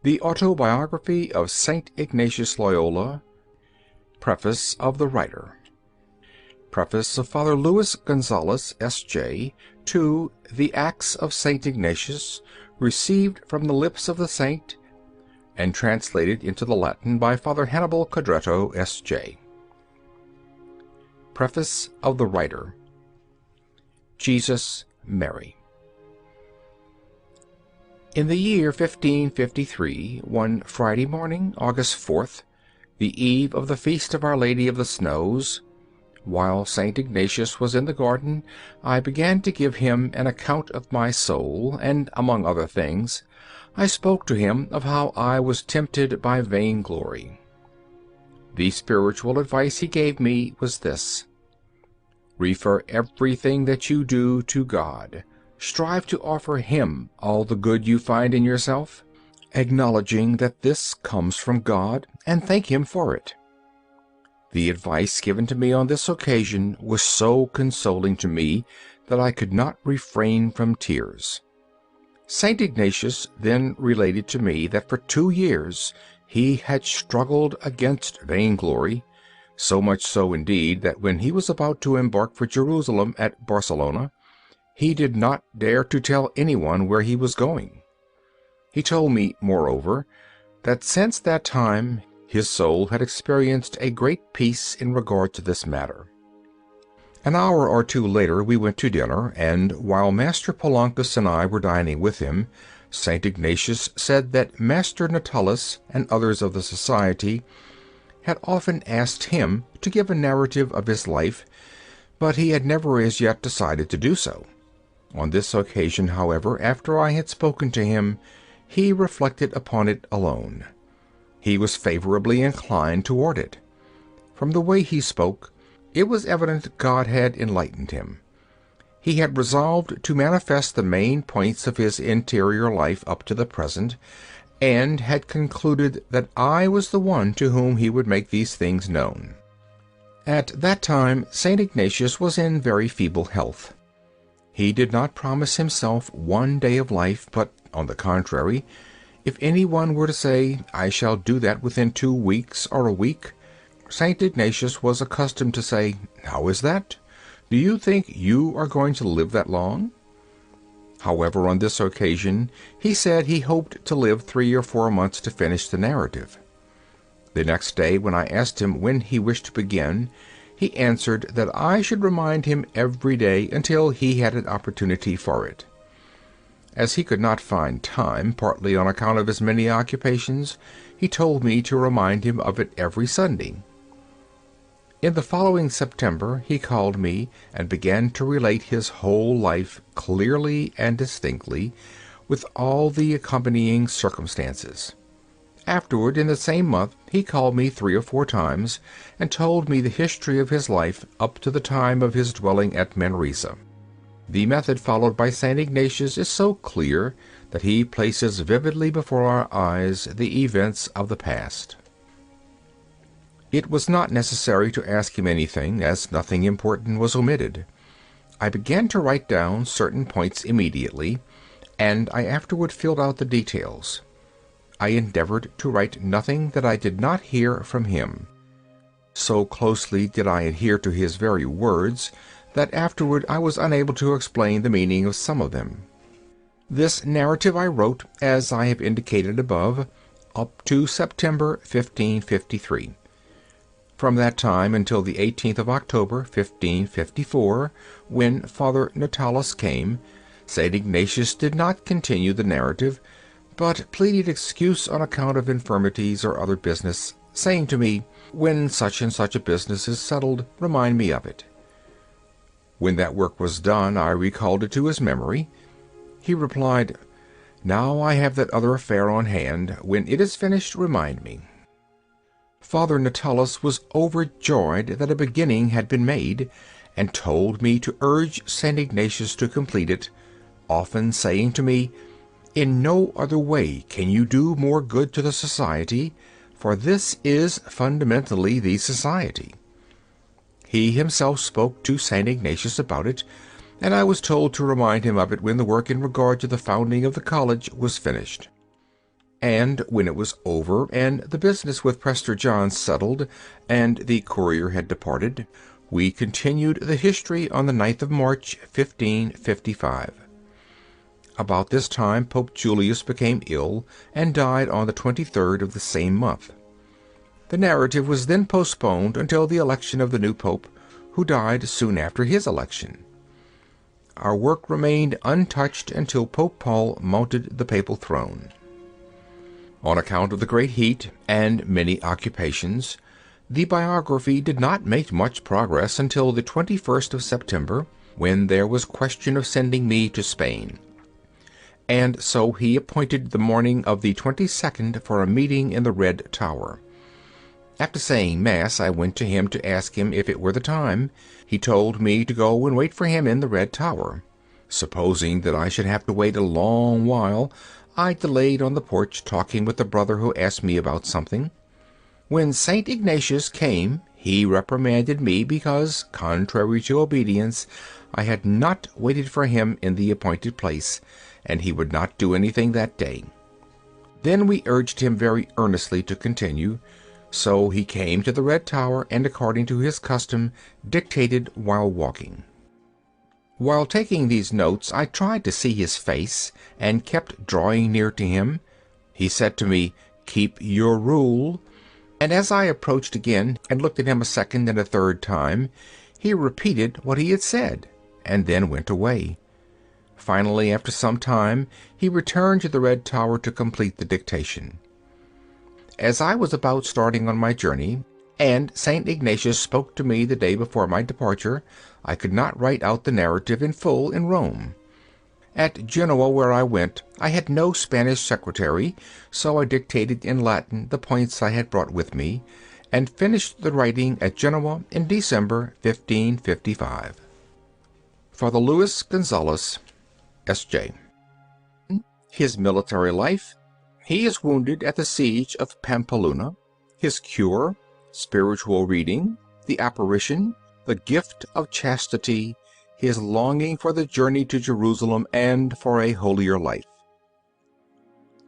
The Autobiography of St. Ignatius Loyola. Preface of the Writer. Preface of Father Gonzalez, S.J., to The Acts of St. Ignatius, received from the lips of the saint, and translated into the Latin by Father Hannibal Codretto, S.J. Preface of the Writer. Jesus, Mary. In the year 1553, one Friday morning, August 4th, the eve of the feast of Our Lady of the Snows, while St. Ignatius was in the garden, I began to give him an account of my soul, and, among other things, I spoke to him of how I was tempted by vainglory. The spiritual advice he gave me was this: refer everything that you do to God. Strive to offer Him all the good you find in yourself, acknowledging that this comes from God, and thank Him for it. The advice given to me on this occasion was so consoling to me that I could not refrain from tears. St. Ignatius then related to me that for 2 years he had struggled against vainglory, so much so indeed that when he was about to embark for Jerusalem at Barcelona, he did not dare to tell anyone where he was going. He told me, moreover, that since that time his soul had experienced a great peace in regard to this matter. An hour or two later we went to dinner, and while Master Polancus and I were dining with him, St. Ignatius said that Master Natalis and others of the society had often asked him to give a narrative of his life, but he had never as yet decided to do so. On this occasion, however, after I had spoken to him, he reflected upon it alone. He was favorably inclined toward it. From the way he spoke, it was evident God had enlightened him. He had resolved to manifest the main points of his interior life up to the present, and had concluded that I was the one to whom he would make these things known. At that time St. Ignatius was in very feeble health. He did not promise himself 1 day of life, but, on the contrary, if any one were to say, "I shall do that within 2 weeks or a week," St. Ignatius was accustomed to say, "How is that? Do you think you are going to live that long?" However, on this occasion he said he hoped to live 3 or 4 months to finish the narrative. The next day, when I asked him when he wished to begin, he answered that I should remind him every day until he had an opportunity for it. As he could not find time, partly on account of his many occupations, he told me to remind him of it every Sunday. In the following September he called me and began to relate his whole life clearly and distinctly, with all the accompanying circumstances. Afterward, in the same month, he called me 3 or 4 times, and told me the history of his life up to the time of his dwelling at Manresa. The method followed by St. Ignatius is so clear that he places vividly before our eyes the events of the past. It was not necessary to ask him anything, as nothing important was omitted. I began to write down certain points immediately, and I afterward filled out the details. I endeavored to write nothing that I did not hear from him. So closely did I adhere to his very words that afterward I was unable to explain the meaning of some of them. This narrative I wrote, as I have indicated above, up to September 1553. From that time until the 18th of October, 1554, when Father Natalis came, St. Ignatius did not continue the narrative, but pleaded excuse on account of infirmities or other business, saying to me, "When such and such a business is settled, remind me of it." When that work was done, I recalled it to his memory. He replied, "Now I have that other affair on hand. When it is finished, remind me." Father Natalis was overjoyed that a beginning had been made, and told me to urge St. Ignatius to complete it, often saying to me, "In no other way can you do more good to the society, for this is fundamentally the society." He himself spoke to St. Ignatius about it, and I was told to remind him of it when the work in regard to the founding of the college was finished. And when it was over, and the business with Prester John settled, and the courier had departed, we continued the history on the 9th of March, 1555. About this time Pope Julius became ill, and died on the 23rd of the same month. The narrative was then postponed until the election of the new pope, who died soon after his election. Our work remained untouched until Pope Paul mounted the papal throne. On account of the great heat and many occupations, the biography did not make much progress until the 21st of September, when there was question of sending me to Spain. And so he appointed the morning of the 22nd for a meeting in the Red Tower. After saying Mass, I went to him to ask him if it were the time. He told me to go and wait for him in the Red Tower. Supposing that I should have to wait a long while, I delayed on the porch talking with the brother who asked me about something. When St. Ignatius came, he reprimanded me because, contrary to obedience, I had not waited for him in the appointed place, and he would not do anything that day. Then we urged him very earnestly to continue, so he came to the Red Tower and, according to his custom, dictated while walking. While taking these notes, I tried to see his face, and kept drawing near to him. He said to me, "Keep your rule," and as I approached again, and looked at him a second and a third time, he repeated what he had said, and then went away. Finally, after some time, he returned to the Red Tower to complete the dictation. As I was about starting on my journey, and St. Ignatius spoke to me the day before my departure, I could not write out the narrative in full in Rome. At Genoa, where I went, I had no Spanish secretary, so I dictated in Latin the points I had brought with me, and finished the writing at Genoa in December, 1555. Father Luis Gonzalez, S.J. His military life. He is wounded at the siege of Pamplona. His cure. Spiritual reading. The apparition. The gift of chastity. His longing for the journey to Jerusalem and for a holier life.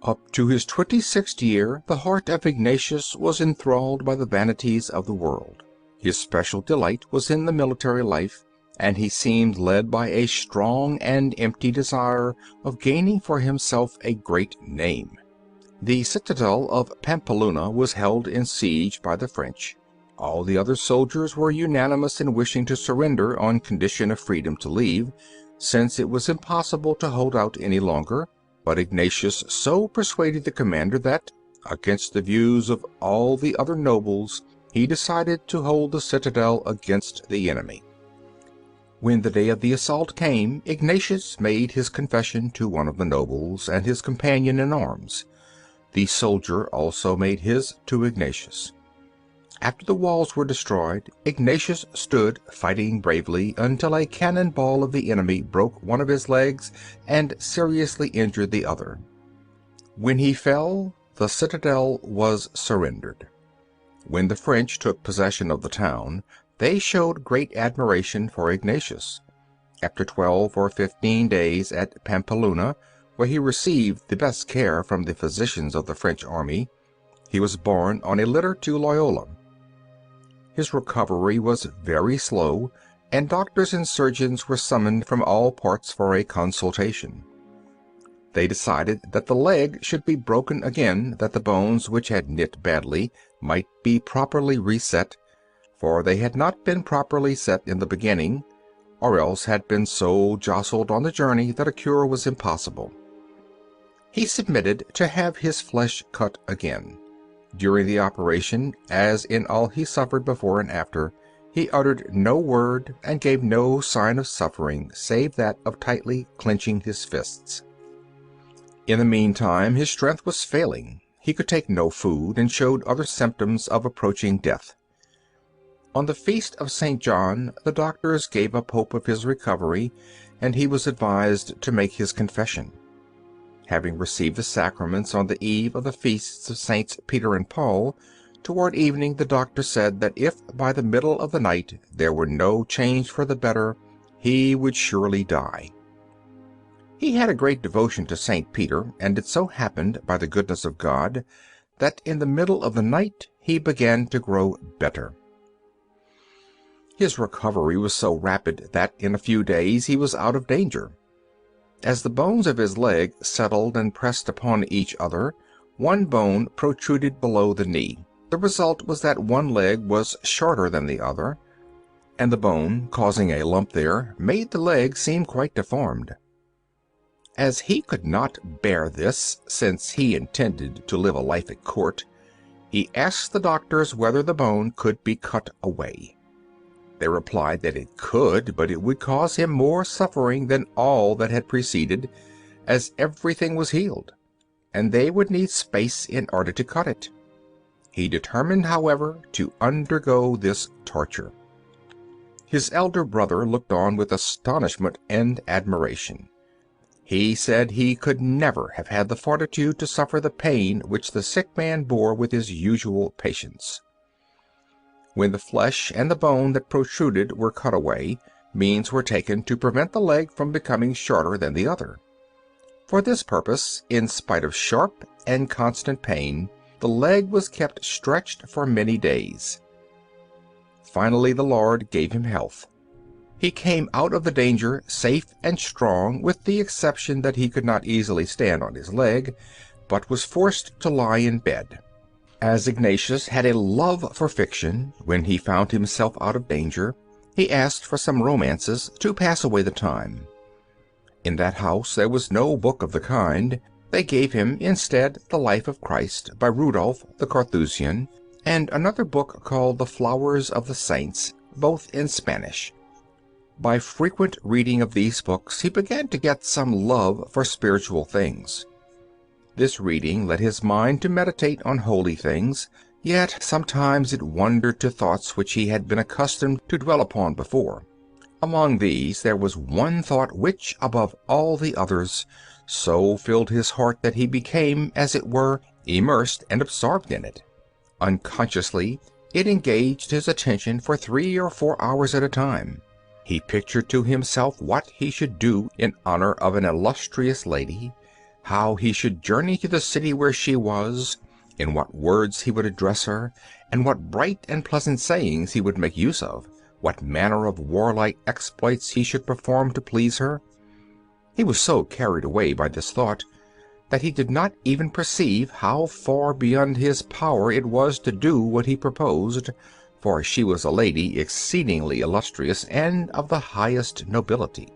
Up to his 26th year, the heart of Ignatius was enthralled by the vanities of the world. His special delight was in the military life, and he seemed led by a strong and empty desire of gaining for himself a great name. The citadel of Pamplona was held in siege by the French. All the other soldiers were unanimous in wishing to surrender on condition of freedom to leave, since it was impossible to hold out any longer, but Ignatius so persuaded the commander that, against the views of all the other nobles, he decided to hold the citadel against the enemy. When the day of the assault came, Ignatius made his confession to one of the nobles and his companion in arms. The soldier also made his to Ignatius. After the walls were destroyed, Ignatius stood fighting bravely until a cannon ball of the enemy broke one of his legs and seriously injured the other. When he fell, the citadel was surrendered. When the French took possession of the town, they showed great admiration for Ignatius. After 12 or 15 days at Pamplona, where he received the best care from the physicians of the French army, he was borne on a litter to Loyola. His recovery was very slow, and doctors and surgeons were summoned from all parts for a consultation. They decided that the leg should be broken again, that the bones which had knit badly might be properly reset, for they had not been properly set in the beginning, or else had been so jostled on the journey that a cure was impossible. He submitted to have his flesh cut again. During the operation, as in all he suffered before and after, he uttered no word and gave no sign of suffering save that of tightly clenching his fists. In the meantime his strength was failing. He could take no food, and showed other symptoms of approaching death. On the feast of St. John, the doctors gave up hope of his recovery, and he was advised to make his confession. Having received the sacraments on the eve of the feasts of Saints Peter and Paul, toward evening the doctor said that if by the middle of the night there were no change for the better, he would surely die. He had a great devotion to St. Peter, and it so happened, by the goodness of God, that in the middle of the night he began to grow better. His recovery was so rapid that in a few days he was out of danger. As the bones of his leg settled and pressed upon each other, one bone protruded below the knee. The result was that one leg was shorter than the other, and the bone, causing a lump there, made the leg seem quite deformed. As he could not bear this, since he intended to live a life at court, he asked the doctors whether the bone could be cut away. They replied that it could, but it would cause him more suffering than all that had preceded, as everything was healed, and they would need space in order to cut it. He determined, however, to undergo this torture. His elder brother looked on with astonishment and admiration. He said he could never have had the fortitude to suffer the pain which the sick man bore with his usual patience. When the flesh and the bone that protruded were cut away, means were taken to prevent the leg from becoming shorter than the other. For this purpose, in spite of sharp and constant pain, the leg was kept stretched for many days. Finally the Lord gave him health. He came out of the danger safe and strong, with the exception that he could not easily stand on his leg, but was forced to lie in bed. As Ignatius had a love for fiction, when he found himself out of danger, he asked for some romances to pass away the time. In that house there was no book of the kind. They gave him instead The Life of Christ, by Rudolph the Carthusian, and another book called The Flowers of the Saints, both in Spanish. By frequent reading of these books he began to get some love for spiritual things. This reading led his mind to meditate on holy things, yet sometimes it wandered to thoughts which he had been accustomed to dwell upon before. Among these there was one thought which, above all the others, so filled his heart that he became, as it were, immersed and absorbed in it. Unconsciously, it engaged his attention for 3 or 4 hours at a time. He pictured to himself what he should do in honor of an illustrious lady, how he should journey to the city where she was, in what words he would address her, and what bright and pleasant sayings he would make use of, what manner of warlike exploits he should perform to please her. He was so carried away by this thought that he did not even perceive how far beyond his power it was to do what he proposed, for she was a lady exceedingly illustrious and of the highest nobility.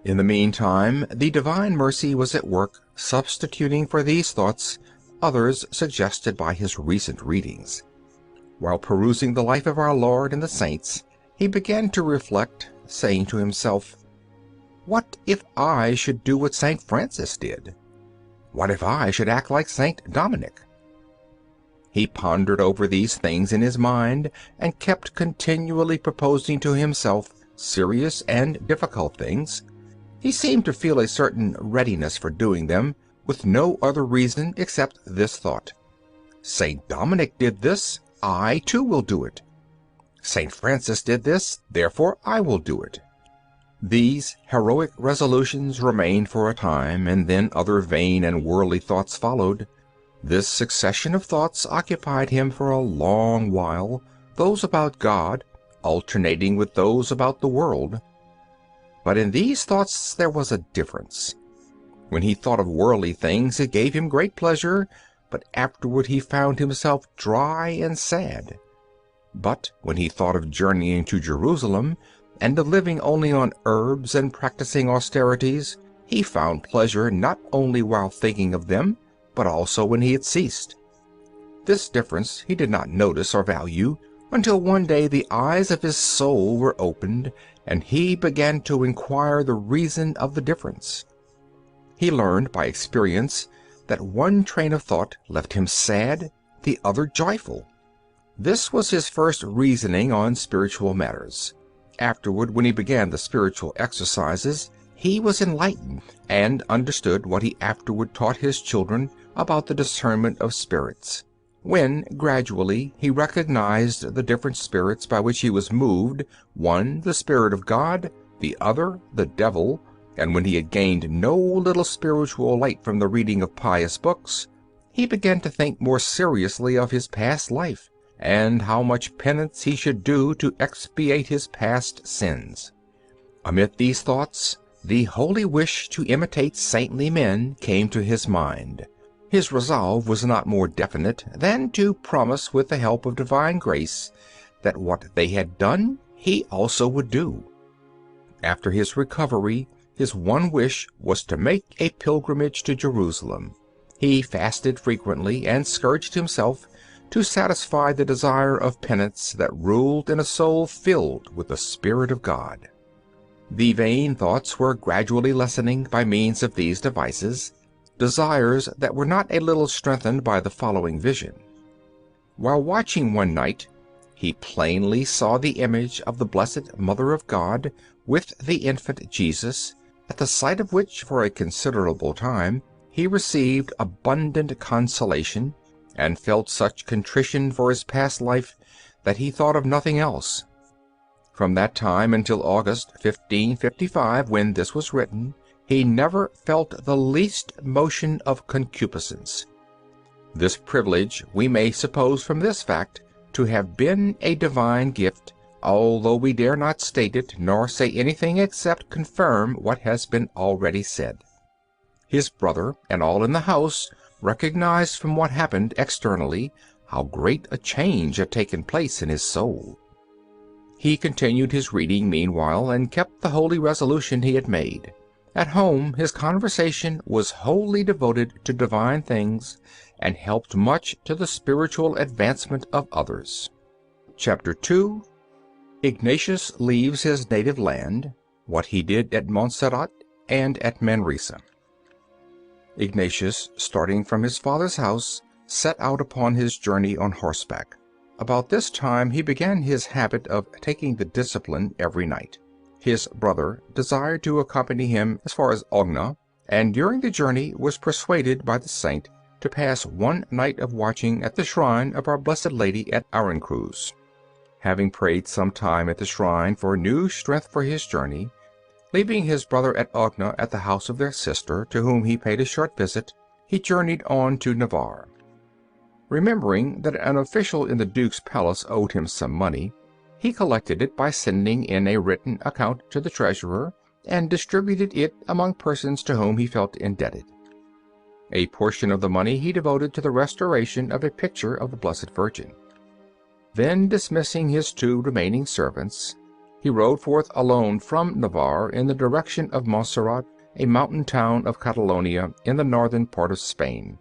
In the meantime, the divine mercy was at work, substituting for these thoughts others suggested by his recent readings. While perusing the life of our Lord and the saints, he began to reflect, saying to himself, "What if I should do what St. Francis did? What if I should act like St. Dominic?" He pondered over these things in his mind, and kept continually proposing to himself serious and difficult things. He seemed to feel a certain readiness for doing them, with no other reason except this thought: St. Dominic did this, I too will do it. St. Francis did this, therefore I will do it. These heroic resolutions remained for a time, and then other vain and worldly thoughts followed. This succession of thoughts occupied him for a long while, those about God alternating with those about the world. But in these thoughts there was a difference. When he thought of worldly things it gave him great pleasure, but afterward he found himself dry and sad. But when he thought of journeying to Jerusalem, and of living only on herbs and practicing austerities, he found pleasure not only while thinking of them, but also when he had ceased. This difference he did not notice or value, until one day the eyes of his soul were opened, and he began to inquire the reason of the difference. He learned by experience that one train of thought left him sad, the other joyful. This was his first reasoning on spiritual matters. Afterward, when he began the spiritual exercises, he was enlightened, and understood what he afterward taught his children about the discernment of spirits. When, gradually, he recognized the different spirits by which he was moved, one the Spirit of God, the other the devil, and when he had gained no little spiritual light from the reading of pious books, he began to think more seriously of his past life, and how much penance he should do to expiate his past sins. Amid these thoughts, the holy wish to imitate saintly men came to his mind. His resolve was not more definite than to promise with the help of divine grace that what they had done he also would do. After his recovery, his one wish was to make a pilgrimage to Jerusalem. He fasted frequently and scourged himself to satisfy the desire of penance that ruled in a soul filled with the Spirit of God. The vain thoughts were gradually lessening by means of these devices, desires that were not a little strengthened by the following vision. While watching one night, he plainly saw the image of the Blessed Mother of God with the infant Jesus, at the sight of which for a considerable time he received abundant consolation, and felt such contrition for his past life that he thought of nothing else. From that time until August 1555, when this was written, he never felt the least motion of concupiscence. This privilege we may suppose from this fact to have been a divine gift, although we dare not state it, nor say anything except confirm what has been already said. His brother and all in the house recognized from what happened externally how great a change had taken place in his soul. He continued his reading meanwhile, and kept the holy resolution he had made. At home his conversation was wholly devoted to divine things, and helped much to the spiritual advancement of others. Chapter 2. Ignatius leaves his native land, what he did at Montserrat and at Manresa. Ignatius, starting from his father's house, set out upon his journey on horseback. About this time he began his habit of taking the discipline every night. His brother desired to accompany him as far as Ogna, and during the journey was persuaded by the saint to pass one night of watching at the shrine of our Blessed Lady at Aruncuz. Having prayed some time at the shrine for new strength for his journey, leaving his brother at Ogna at the house of their sister, to whom he paid a short visit, he journeyed on to Navarre. Remembering that an official in the Duke's palace owed him some money, he collected it by sending in a written account to the treasurer, and distributed it among persons to whom he felt indebted. A portion of the money he devoted to the restoration of a picture of the Blessed Virgin. Then, dismissing his 2 remaining servants, he rode forth alone from Navarre in the direction of Montserrat, a mountain town of Catalonia in the northern part of Spain.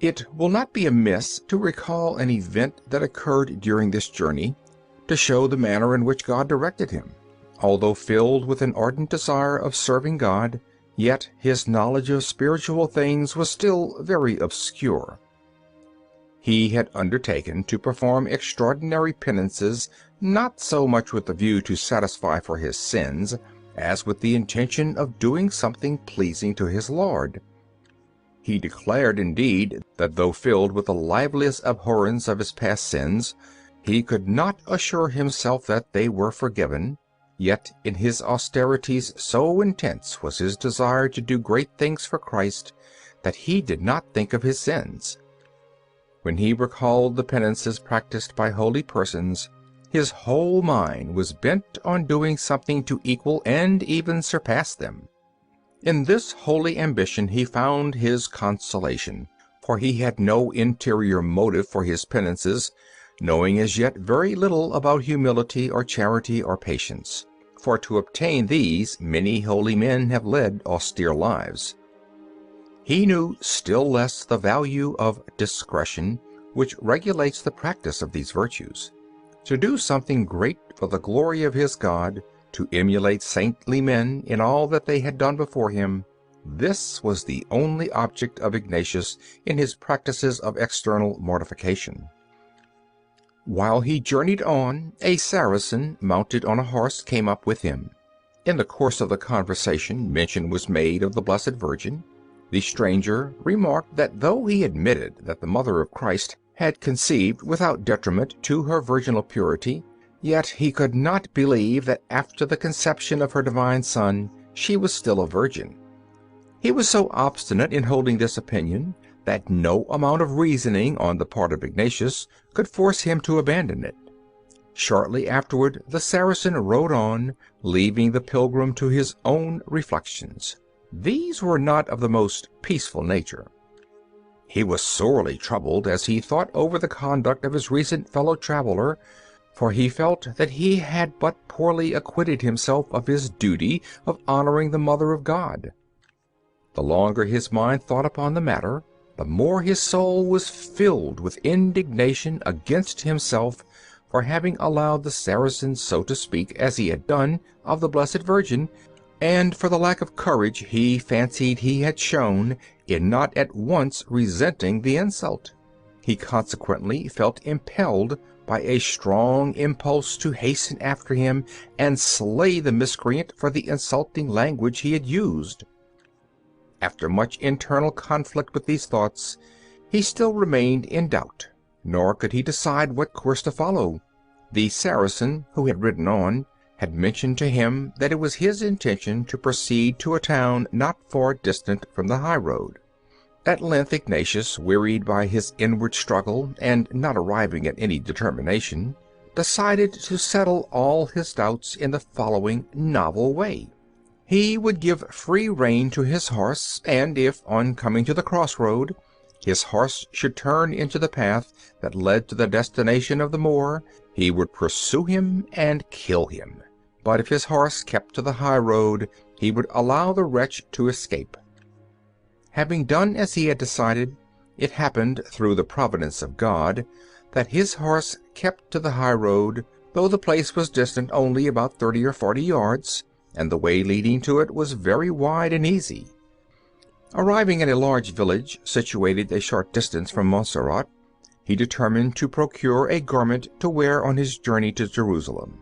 It will not be amiss to recall an event that occurred during this journey, to show the manner in which God directed him. Although filled with an ardent desire of serving God, yet his knowledge of spiritual things was still very obscure. He had undertaken to perform extraordinary penances, not so much with the view to satisfy for his sins, as with the intention of doing something pleasing to his Lord. He declared, indeed, that though filled with the liveliest abhorrence of his past sins, he could not assure himself that they were forgiven, yet in his austerities so intense was his desire to do great things for Christ, that he did not think of his sins. When he recalled the penances practiced by holy persons, his whole mind was bent on doing something to equal and even surpass them. In this holy ambition he found his consolation, for he had no interior motive for his penances, knowing as yet very little about humility or charity or patience, for to obtain these many holy men have led austere lives. He knew still less the value of discretion, which regulates the practice of these virtues. To do something great for the glory of his God, to emulate saintly men in all that they had done before him, this was the only object of Ignatius in his practices of external mortification. While he journeyed on, a Saracen mounted on a horse came up with him. In the course of the conversation mention was made of the Blessed Virgin. The stranger remarked that though he admitted that the Mother of Christ had conceived without detriment to her virginal purity, yet he could not believe that after the conception of her divine Son she was still a virgin. He was so obstinate in holding this opinion that no amount of reasoning on the part of Ignatius could force him to abandon it. Shortly afterward the Saracen rode on, leaving the pilgrim to his own reflections. These were not of the most peaceful nature. He was sorely troubled as he thought over the conduct of his recent fellow-traveler, for he felt that he had but poorly acquitted himself of his duty of honoring the Mother of God. The longer his mind thought upon the matter, the more his soul was filled with indignation against himself for having allowed the Saracen so to speak as he had done of the Blessed Virgin, and for the lack of courage he fancied he had shown in not at once resenting the insult. He consequently felt impelled by a strong impulse to hasten after him and slay the miscreant for the insulting language he had used. After much internal conflict with these thoughts, he still remained in doubt, nor could he decide what course to follow. The Saracen, who had ridden on, had mentioned to him that it was his intention to proceed to a town not far distant from the high road. At length Ignatius, wearied by his inward struggle, and not arriving at any determination, decided to settle all his doubts in the following novel way. He would give free rein to his horse, and if, on coming to the crossroad, his horse should turn into the path that led to the destination of the Moor, he would pursue him and kill him. But if his horse kept to the high road, he would allow the wretch to escape. Having done as he had decided, it happened, through the providence of God, that his horse kept to the high road, though the place was distant only about 30 or 40 yards, and the way leading to it was very wide and easy. Arriving at a large village situated a short distance from Montserrat, he determined to procure a garment to wear on his journey to Jerusalem.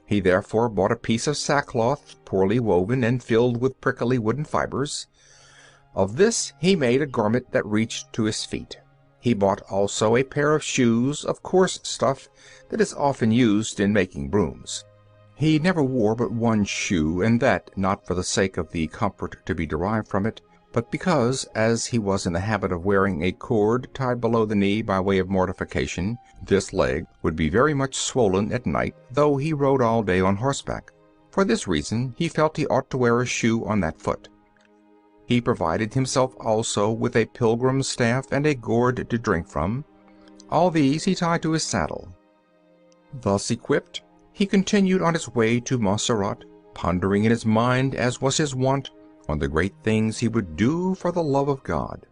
He therefore bought a piece of sackcloth, poorly woven and filled with prickly wooden fibers. Of this he made a garment that reached to his feet. He bought also a pair of shoes of coarse stuff that is often used in making brooms. He never wore but one shoe, and that not for the sake of the comfort to be derived from it, but because, as he was in the habit of wearing a cord tied below the knee by way of mortification, this leg would be very much swollen at night, though he rode all day on horseback. For this reason he felt he ought to wear a shoe on that foot. He provided himself also with a pilgrim's staff and a gourd to drink from. All these he tied to his saddle. Thus equipped, he continued on his way to Montserrat, pondering in his mind, as was his wont, on the great things he would do for the love of God.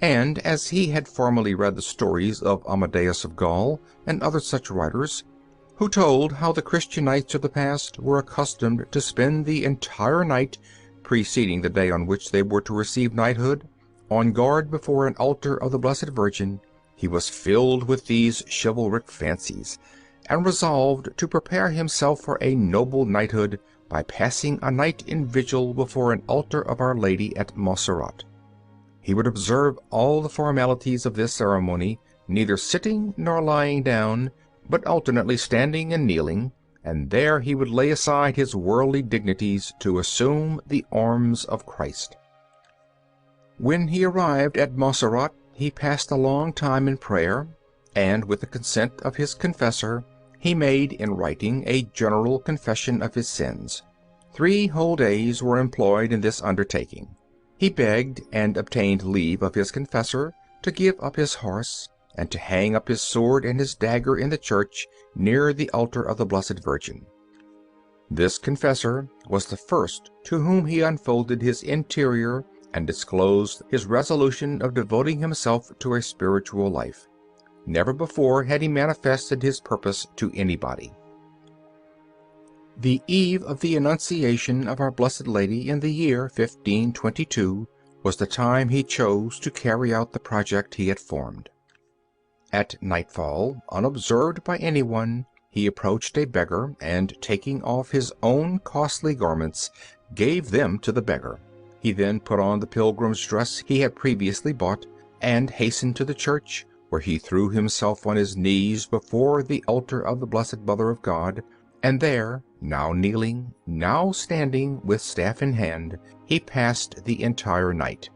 And as he had formerly read the stories of Amadeus of Gaul and other such writers, who told how the Christian knights of the past were accustomed to spend the entire night preceding the day on which they were to receive knighthood, on guard before an altar of the Blessed Virgin, he was filled with these chivalric fancies, and resolved to prepare himself for a noble knighthood by passing a night in vigil before an altar of Our Lady at Montserrat. He would observe all the formalities of this ceremony, neither sitting nor lying down, but alternately standing and kneeling, and there he would lay aside his worldly dignities to assume the arms of Christ. When he arrived at Montserrat, he passed a long time in prayer, and with the consent of his confessor, he made in writing a general confession of his sins. 3 whole days were employed in this undertaking. He begged and obtained leave of his confessor to give up his horse, and to hang up his sword and his dagger in the church near the altar of the Blessed Virgin. This confessor was the first to whom he unfolded his interior and disclosed his resolution of devoting himself to a spiritual life. Never before had he manifested his purpose to anybody. The eve of the Annunciation of our Blessed Lady in the year 1522 was the time he chose to carry out the project he had formed. At nightfall, unobserved by anyone, he approached a beggar, and taking off his own costly garments, gave them to the beggar. He then put on the pilgrim's dress he had previously bought, and hastened to the church, where he threw himself on his knees before the altar of the Blessed Mother of God, And there, now kneeling, now standing with staff in hand, he passed the entire night.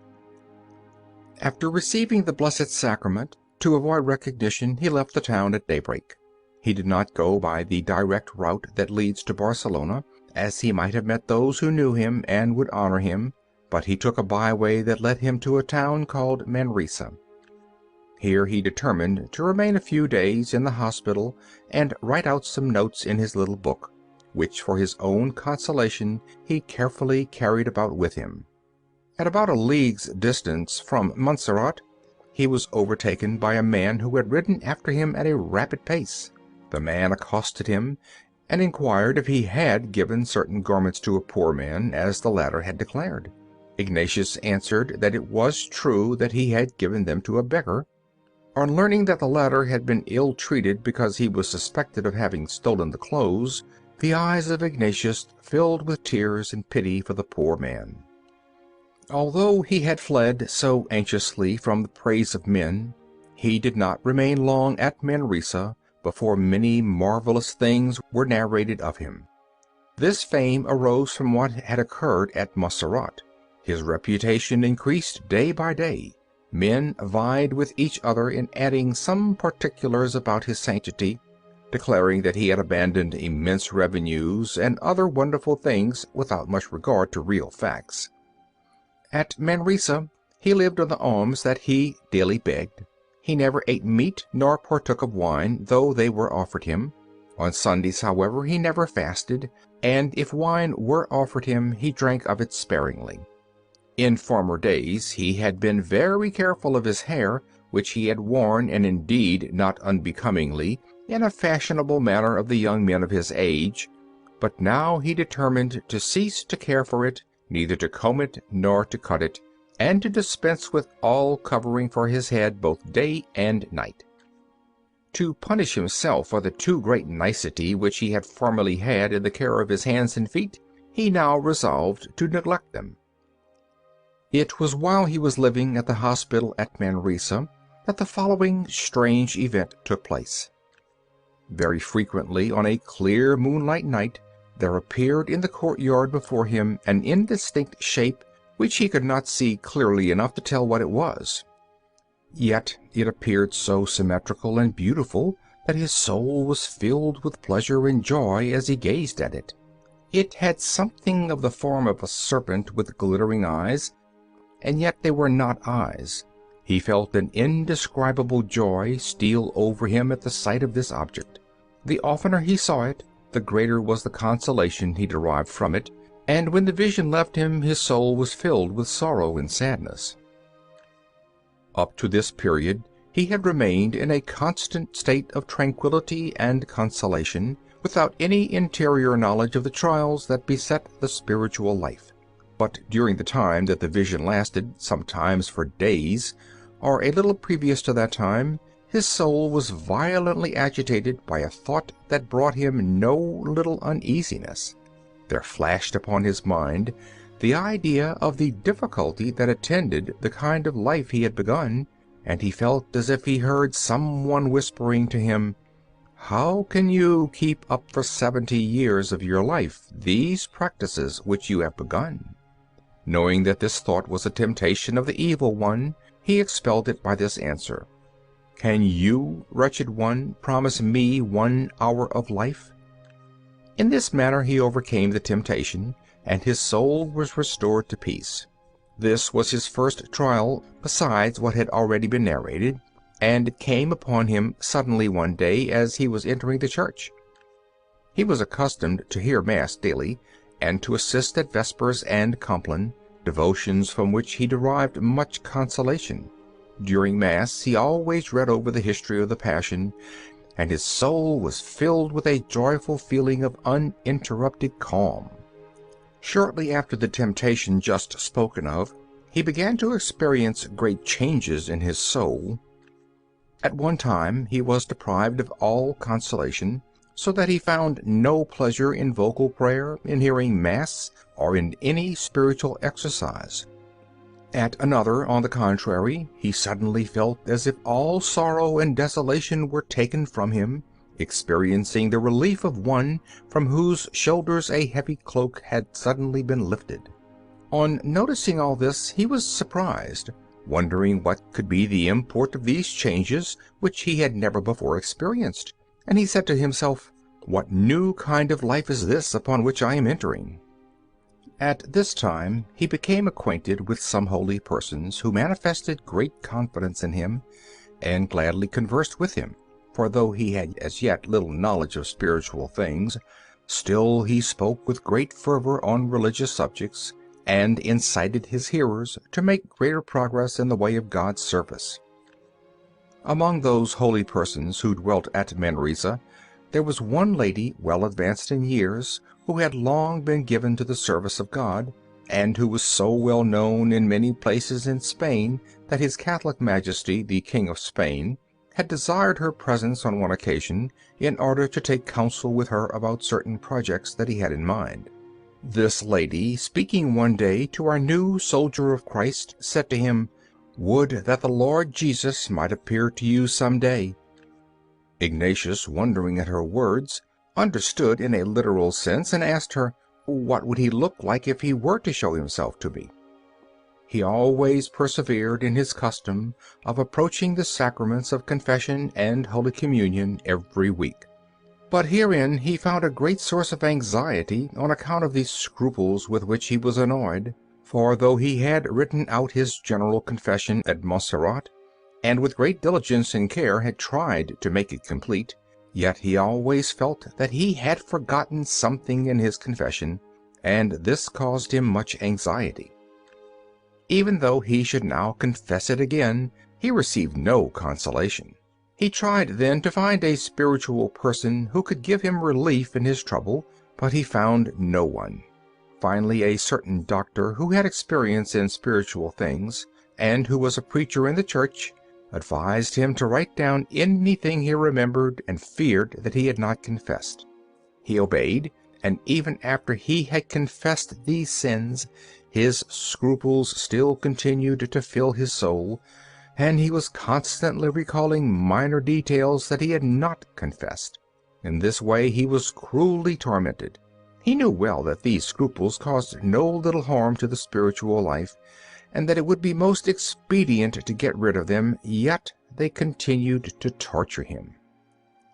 After receiving the Blessed Sacrament, to avoid recognition he left the town at daybreak. He did not go by the direct route that leads to Barcelona, as he might have met those who knew him and would honor him, but he took a byway that led him to a town called Manresa. Here he determined to remain a few days in the hospital and write out some notes in his little book, which for his own consolation he carefully carried about with him. At about a league's distance from Montserrat, he was overtaken by a man who had ridden after him at a rapid pace. The man accosted him, and inquired if he had given certain garments to a poor man, as the latter had declared. Ignatius answered that it was true that he had given them to a beggar. On learning that the latter had been ill-treated because he was suspected of having stolen the clothes, the eyes of Ignatius filled with tears and pity for the poor man. Although he had fled so anxiously from the praise of men, he did not remain long at Manresa before many marvelous things were narrated of him. This fame arose from what had occurred at Montserrat. His reputation increased day by day. Men vied with each other in adding some particulars about his sanctity, declaring that he had abandoned immense revenues and other wonderful things without much regard to real facts. At Manresa he lived on the alms that he daily begged. He never ate meat nor partook of wine, though they were offered him. On Sundays, however, he never fasted, and if wine were offered him, he drank of it sparingly. In former days he had been very careful of his hair, which he had worn, and indeed not unbecomingly, in a fashionable manner of the young men of his age, but now he determined to cease to care for it, neither to comb it nor to cut it, and to dispense with all covering for his head both day and night. To punish himself for the too great nicety which he had formerly had in the care of his hands and feet, he now resolved to neglect them. It was while he was living at the hospital at Manresa that the following strange event took place. Very frequently on a clear moonlight night there appeared in the courtyard before him an indistinct shape which he could not see clearly enough to tell what it was. Yet it appeared so symmetrical and beautiful that his soul was filled with pleasure and joy as he gazed at it. It had something of the form of a serpent with glittering eyes, and yet they were not eyes. He felt an indescribable joy steal over him at the sight of this object. The oftener he saw it, the greater was the consolation he derived from it, and when the vision left him, his soul was filled with sorrow and sadness. Up to this period he had remained in a constant state of tranquillity and consolation, without any interior knowledge of the trials that beset the spiritual life. But during the time that the vision lasted, sometimes for days, or a little previous to that time, his soul was violently agitated by a thought that brought him no little uneasiness. There flashed upon his mind the idea of the difficulty that attended the kind of life he had begun, and he felt as if he heard some one whispering to him, "How can you keep up for 70 years of your life these practices which you have begun?" Knowing that this thought was a temptation of the evil one, he expelled it by this answer: "Can you, wretched one, promise me 1 hour of life?" In this manner he overcame the temptation, and his soul was restored to peace. This was his first trial besides what had already been narrated, and it came upon him suddenly one day as he was entering the church. He was accustomed to hear Mass daily, and to assist at Vespers and Compline, devotions from which he derived much consolation. During Mass he always read over the history of the Passion, and his soul was filled with a joyful feeling of uninterrupted calm. Shortly after the temptation just spoken of, he began to experience great changes in his soul. At one time he was deprived of all consolation, so that he found no pleasure in vocal prayer, in hearing Mass, or in any spiritual exercise. At another, on the contrary, he suddenly felt as if all sorrow and desolation were taken from him, experiencing the relief of one from whose shoulders a heavy cloak had suddenly been lifted. On noticing all this, he was surprised, wondering what could be the import of these changes which he had never before experienced, and he said to himself, "What new kind of life is this upon which I am entering?" At this time he became acquainted with some holy persons who manifested great confidence in him, and gladly conversed with him, for though he had as yet little knowledge of spiritual things, still he spoke with great fervor on religious subjects, and incited his hearers to make greater progress in the way of God's service. Among those holy persons who dwelt at Manresa, there was one lady well advanced in years, who had long been given to the service of God, and who was so well known in many places in Spain that His Catholic Majesty the King of Spain had desired her presence on one occasion in order to take counsel with her about certain projects that he had in mind. This lady, speaking one day to our new soldier of Christ, said to him, "Would that the Lord Jesus might appear to you some day." Ignatius, wondering at her words, understood in a literal sense, and asked her, "What would he look like if he were to show himself to me?" He always persevered in his custom of approaching the sacraments of confession and Holy Communion every week. But herein he found a great source of anxiety on account of the scruples with which he was annoyed, for though he had written out his general confession at Montserrat, and with great diligence and care had tried to make it complete, yet he always felt that he had forgotten something in his confession, and this caused him much anxiety. Even though he should now confess it again, he received no consolation. He tried then to find a spiritual person who could give him relief in his trouble, but he found no one. Finally, a certain doctor who had experience in spiritual things, and who was a preacher in the church, advised him to write down anything he remembered and feared that he had not confessed. He obeyed, and even after he had confessed these sins, his scruples still continued to fill his soul, and he was constantly recalling minor details that he had not confessed. In this way he was cruelly tormented. He knew well that these scruples caused no little harm to the spiritual life, and that it would be most expedient to get rid of them, yet they continued to torture him.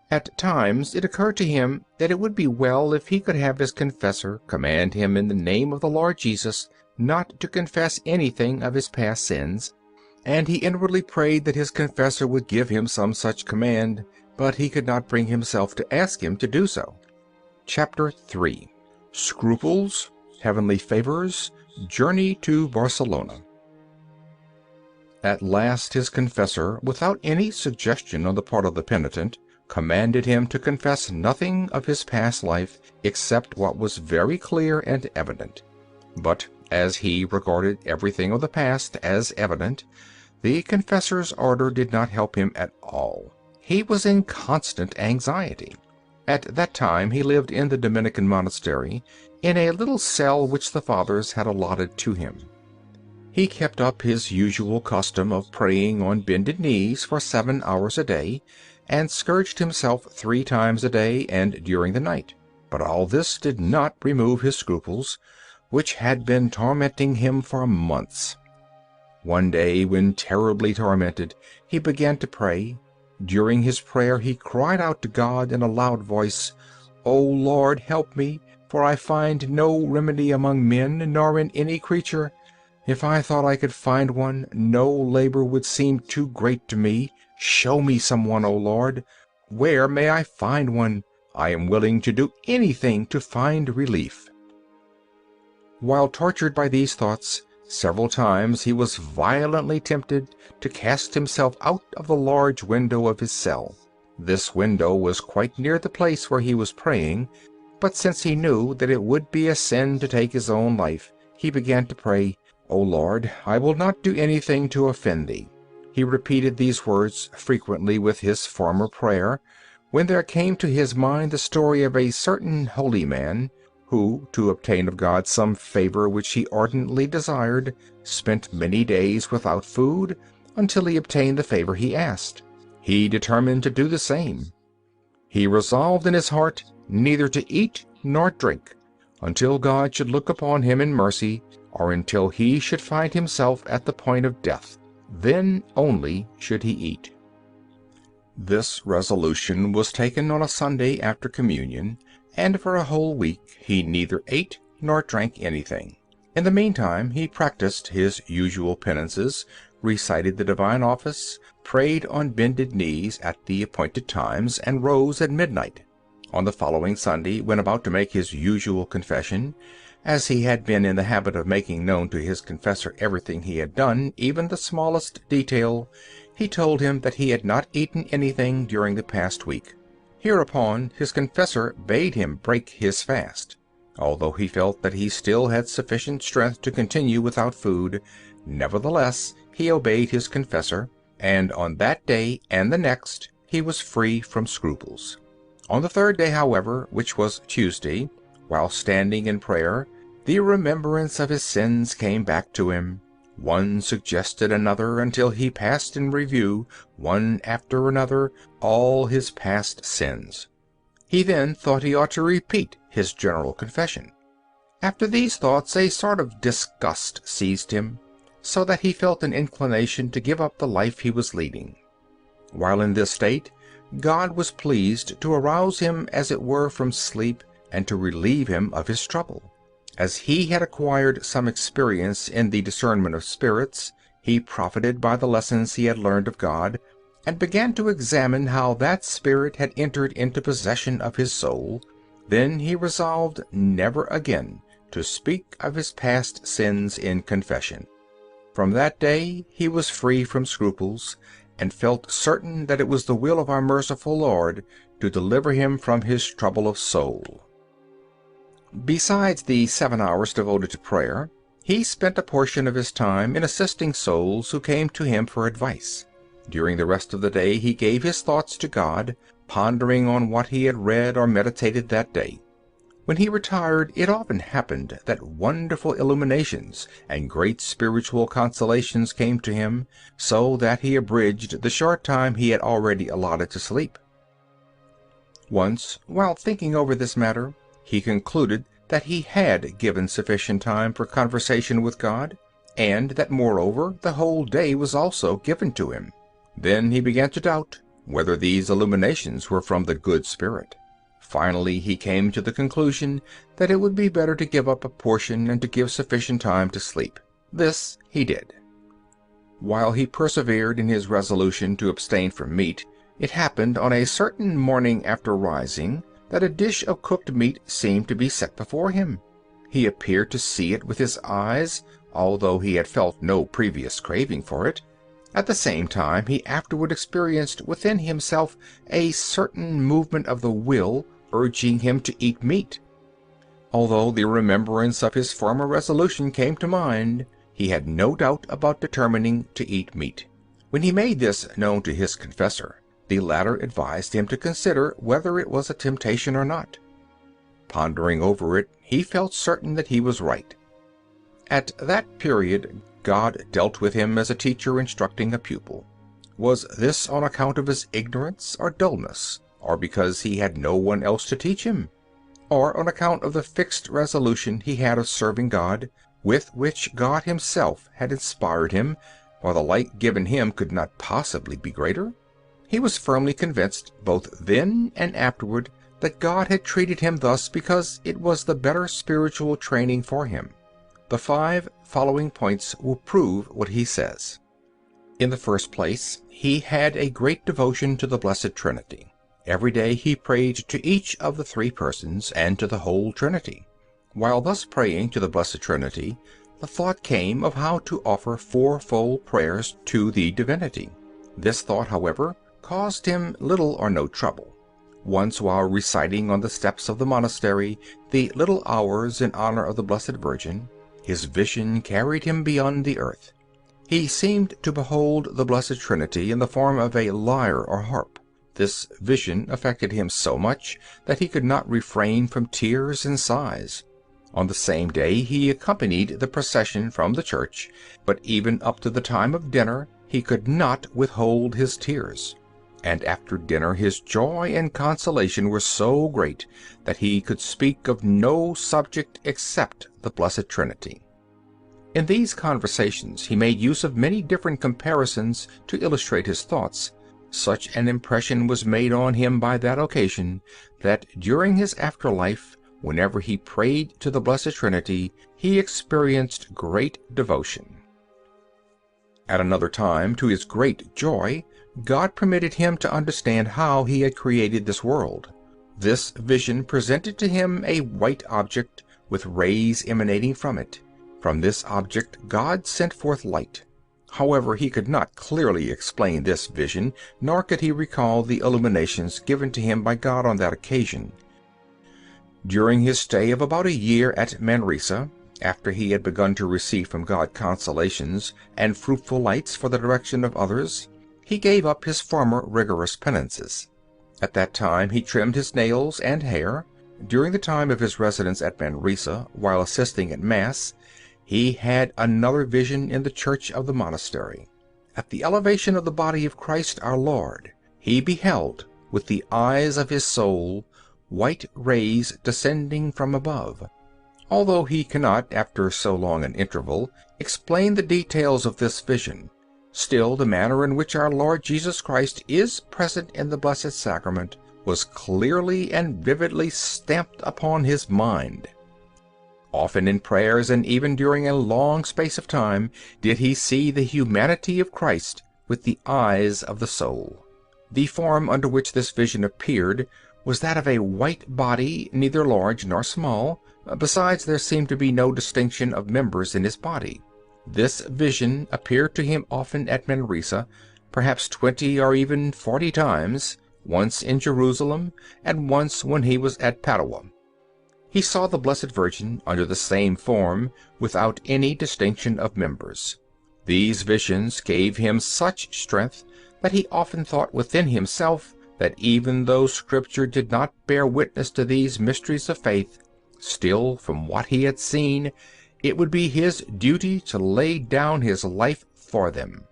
At times it occurred to him that it would be well if he could have his confessor command him in the name of the Lord Jesus not to confess anything of his past sins, and he inwardly prayed that his confessor would give him some such command, but he could not bring himself to ask him to do so. Chapter 3. Scruples, Heavenly Favors, Journey to Barcelona. At last his confessor, without any suggestion on the part of the penitent, commanded him to confess nothing of his past life except what was very clear and evident. But as he regarded everything of the past as evident, the confessor's order did not help him at all. He was in constant anxiety. At that time he lived in the Dominican monastery, in a little cell which the fathers had allotted to him. He kept up his usual custom of praying on bended knees for 7 hours a day, and scourged himself 3 times a day and during the night. But all this did not remove his scruples, which had been tormenting him for months. One day, when terribly tormented, he began to pray. During his prayer he cried out to God in a loud voice, "O Lord, help me, for I find no remedy among men, nor in any creature. If I thought I could find one, no labor would seem too great to me. Show me someone, O Lord. Where may I find one? I am willing to do anything to find relief." While tortured by these thoughts, several times he was violently tempted to cast himself out of the large window of his cell. This window was quite near the place where he was praying, but since he knew that it would be a sin to take his own life, he began to pray, "O Lord, I will not do anything to offend thee." He repeated these words frequently with his former prayer, when there came to his mind the story of a certain holy man, who, to obtain of God some favor which he ardently desired, spent many days without food until he obtained the favor he asked. He determined to do the same. He resolved in his heart neither to eat nor drink until God should look upon him in mercy, or until he should find himself at the point of death. Then only should he eat. This resolution was taken on a Sunday after communion, and for a whole week he neither ate nor drank anything. In the meantime he practiced his usual penances, recited the divine office, prayed on bended knees at the appointed times, and rose at midnight. On the following Sunday, when about to make his usual confession, as he had been in the habit of making known to his confessor everything he had done, even the smallest detail, he told him that he had not eaten anything during the past week. Hereupon his confessor bade him break his fast. Although he felt that he still had sufficient strength to continue without food, nevertheless he obeyed his confessor, and on that day and the next he was free from scruples. On the third day, however, which was Tuesday, while standing in prayer, the remembrance of his sins came back to him. One suggested another until he passed in review, one after another, all his past sins. He then thought he ought to repeat his general confession. After these thoughts a sort of disgust seized him, so that he felt an inclination to give up the life he was leading. While in this state, God was pleased to arouse him as it were from sleep, and to relieve him of his trouble. As he had acquired some experience in the discernment of spirits, he profited by the lessons he had learned of God, and began to examine how that spirit had entered into possession of his soul. Then he resolved never again to speak of his past sins in confession. From that day he was free from scruples, and felt certain that it was the will of our merciful Lord to deliver him from his trouble of soul. Besides the 7 hours devoted to prayer, he spent a portion of his time in assisting souls who came to him for advice. During the rest of the day he gave his thoughts to God, pondering on what he had read or meditated that day. When he retired, it often happened that wonderful illuminations and great spiritual consolations came to him, so that he abridged the short time he had already allotted to sleep. Once, while thinking over this matter, he concluded that he had given sufficient time for conversation with God, and that moreover the whole day was also given to him. Then he began to doubt whether these illuminations were from the good Spirit. Finally he came to the conclusion that it would be better to give up a portion and to give sufficient time to sleep. This he did. While he persevered in his resolution to abstain from meat, it happened on a certain morning after rising that a dish of cooked meat seemed to be set before him. He appeared to see it with his eyes, although he had felt no previous craving for it. At the same time he afterward experienced within himself a certain movement of the will urging him to eat meat. Although the remembrance of his former resolution came to mind, he had no doubt about determining to eat meat. When he made this known to his confessor, the latter advised him to consider whether it was a temptation or not. Pondering over it, he felt certain that he was right. At that period God dealt with him as a teacher instructing a pupil. Was this on account of his ignorance or dullness, or because he had no one else to teach him, or on account of the fixed resolution he had of serving God, with which God himself had inspired him, for the light given him could not possibly be greater? He was firmly convinced, both then and afterward, that God had treated him thus because it was the better spiritual training for him. The 5 following points will prove what he says. In the first place, he had a great devotion to the Blessed Trinity. Every day he prayed to each of the 3 persons and to the whole Trinity. While thus praying to the Blessed Trinity, the thought came of how to offer 4-fold prayers to the Divinity. This thought, however, caused him little or no trouble. Once, while reciting on the steps of the monastery the little hours in honor of the Blessed Virgin, his vision carried him beyond the earth. He seemed to behold the Blessed Trinity in the form of a lyre or harp. This vision affected him so much that he could not refrain from tears and sighs. On the same day he accompanied the procession from the church, but even up to the time of dinner he could not withhold his tears. and after dinner his joy and consolation were so great that he could speak of no subject except the Blessed Trinity. In these conversations he made use of many different comparisons to illustrate his thoughts. Such an impression was made on him by that occasion that during his afterlife, whenever he prayed to the Blessed Trinity, he experienced great devotion. At another time, to his great joy, God permitted him to understand how he had created this world. This vision presented to him a white object with rays emanating from it. From this object God sent forth light. However, he could not clearly explain this vision, nor could he recall the illuminations given to him by God on that occasion. During his stay of about a year at Manresa, after he had begun to receive from God consolations and fruitful lights for the direction of others, he gave up his former rigorous penances. At that time he trimmed his nails and hair. During the time of his residence at Manresa, while assisting at Mass, he had another vision in the church of the monastery. At the elevation of the body of Christ our Lord, he beheld, with the eyes of his soul, white rays descending from above. Although he cannot, after so long an interval, explain the details of this vision, still the manner in which our Lord Jesus Christ is present in the Blessed Sacrament was clearly and vividly stamped upon his mind. Often in prayers, and even during a long space of time, did he see the humanity of Christ with the eyes of the soul. The form under which this vision appeared was that of a white body, neither large nor small. Besides, there seemed to be no distinction of members in his body. This vision appeared to him often at Manresa, perhaps 20 or even 40 times, once in Jerusalem, and once when he was at Padua. He saw the Blessed Virgin under the same form, without any distinction of members. These visions gave him such strength that he often thought within himself that even though Scripture did not bear witness to these mysteries of faith, still, from what he had seen, it would be his duty to lay down his life for them.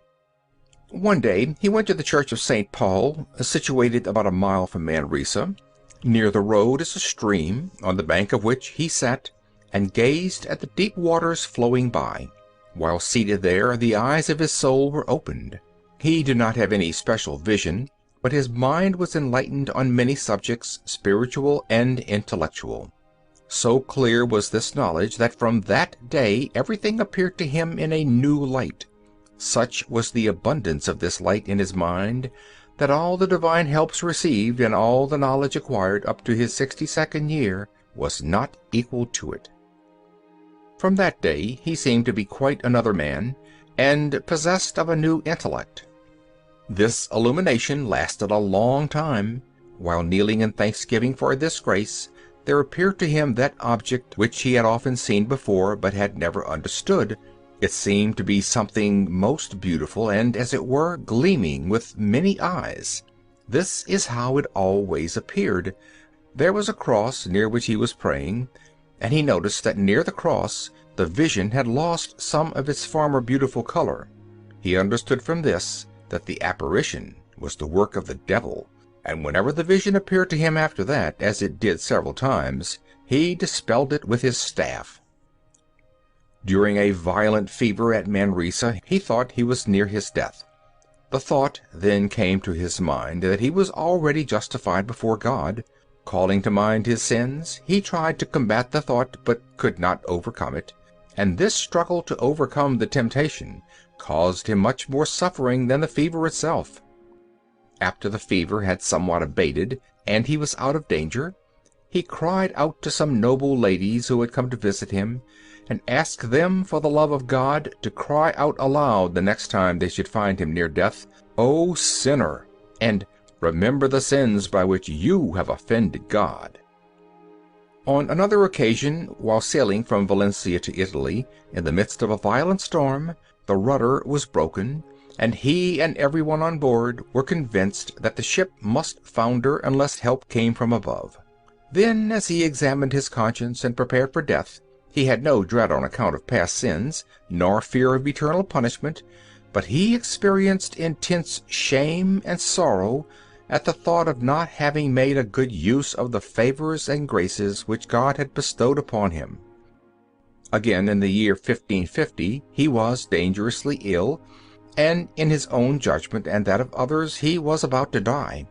One day he went to the church of St. Paul, situated about a mile from Manresa. Near the road is a stream, on the bank of which he sat, and gazed at the deep waters flowing by. While seated there, the eyes of his soul were opened. He did not have any special vision, but his mind was enlightened on many subjects, spiritual and intellectual. So clear was this knowledge that from that day everything appeared to him in a new light. Such was the abundance of this light in his mind that all the divine helps received and all the knowledge acquired up to his 62nd year was not equal to it. From that day he seemed to be quite another man, and possessed of a new intellect. This illumination lasted a long time. While kneeling in thanksgiving for this grace, there appeared to him that object which he had often seen before but had never understood. It seemed to be something most beautiful and, as it were, gleaming with many eyes. This is how it always appeared. There was a cross near which he was praying, and he noticed that near the cross the vision had lost some of its former beautiful color. He understood from this that the apparition was the work of the devil, and whenever the vision appeared to him after that, as it did several times, he dispelled it with his staff. During a violent fever at Manresa, he thought he was near his death. The thought then came to his mind that he was already justified before God. Calling to mind his sins, he tried to combat the thought, but could not overcome it, and this struggle to overcome the temptation caused him much more suffering than the fever itself. After the fever had somewhat abated, and he was out of danger, he cried out to some noble ladies who had come to visit him, and asked them, for the love of God, to cry out aloud the next time they should find him near death, "O sinner!" and "Remember the sins by which you have offended God." On another occasion, while sailing from Valencia to Italy, in the midst of a violent storm, the rudder was broken, and he and everyone on board were convinced that the ship must founder unless help came from above. Then, as he examined his conscience and prepared for death, he had no dread on account of past sins, nor fear of eternal punishment, but he experienced intense shame and sorrow at the thought of not having made a good use of the favors and graces which God had bestowed upon him. Again, in the year 1550, he was dangerously ill, and in his own judgment and that of others he was about to die.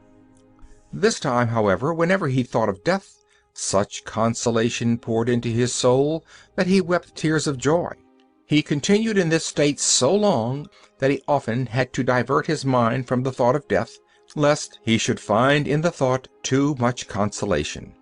This time, however, whenever he thought of death, such consolation poured into his soul that he wept tears of joy. He continued in this state so long that he often had to divert his mind from the thought of death, lest he should find in the thought too much consolation.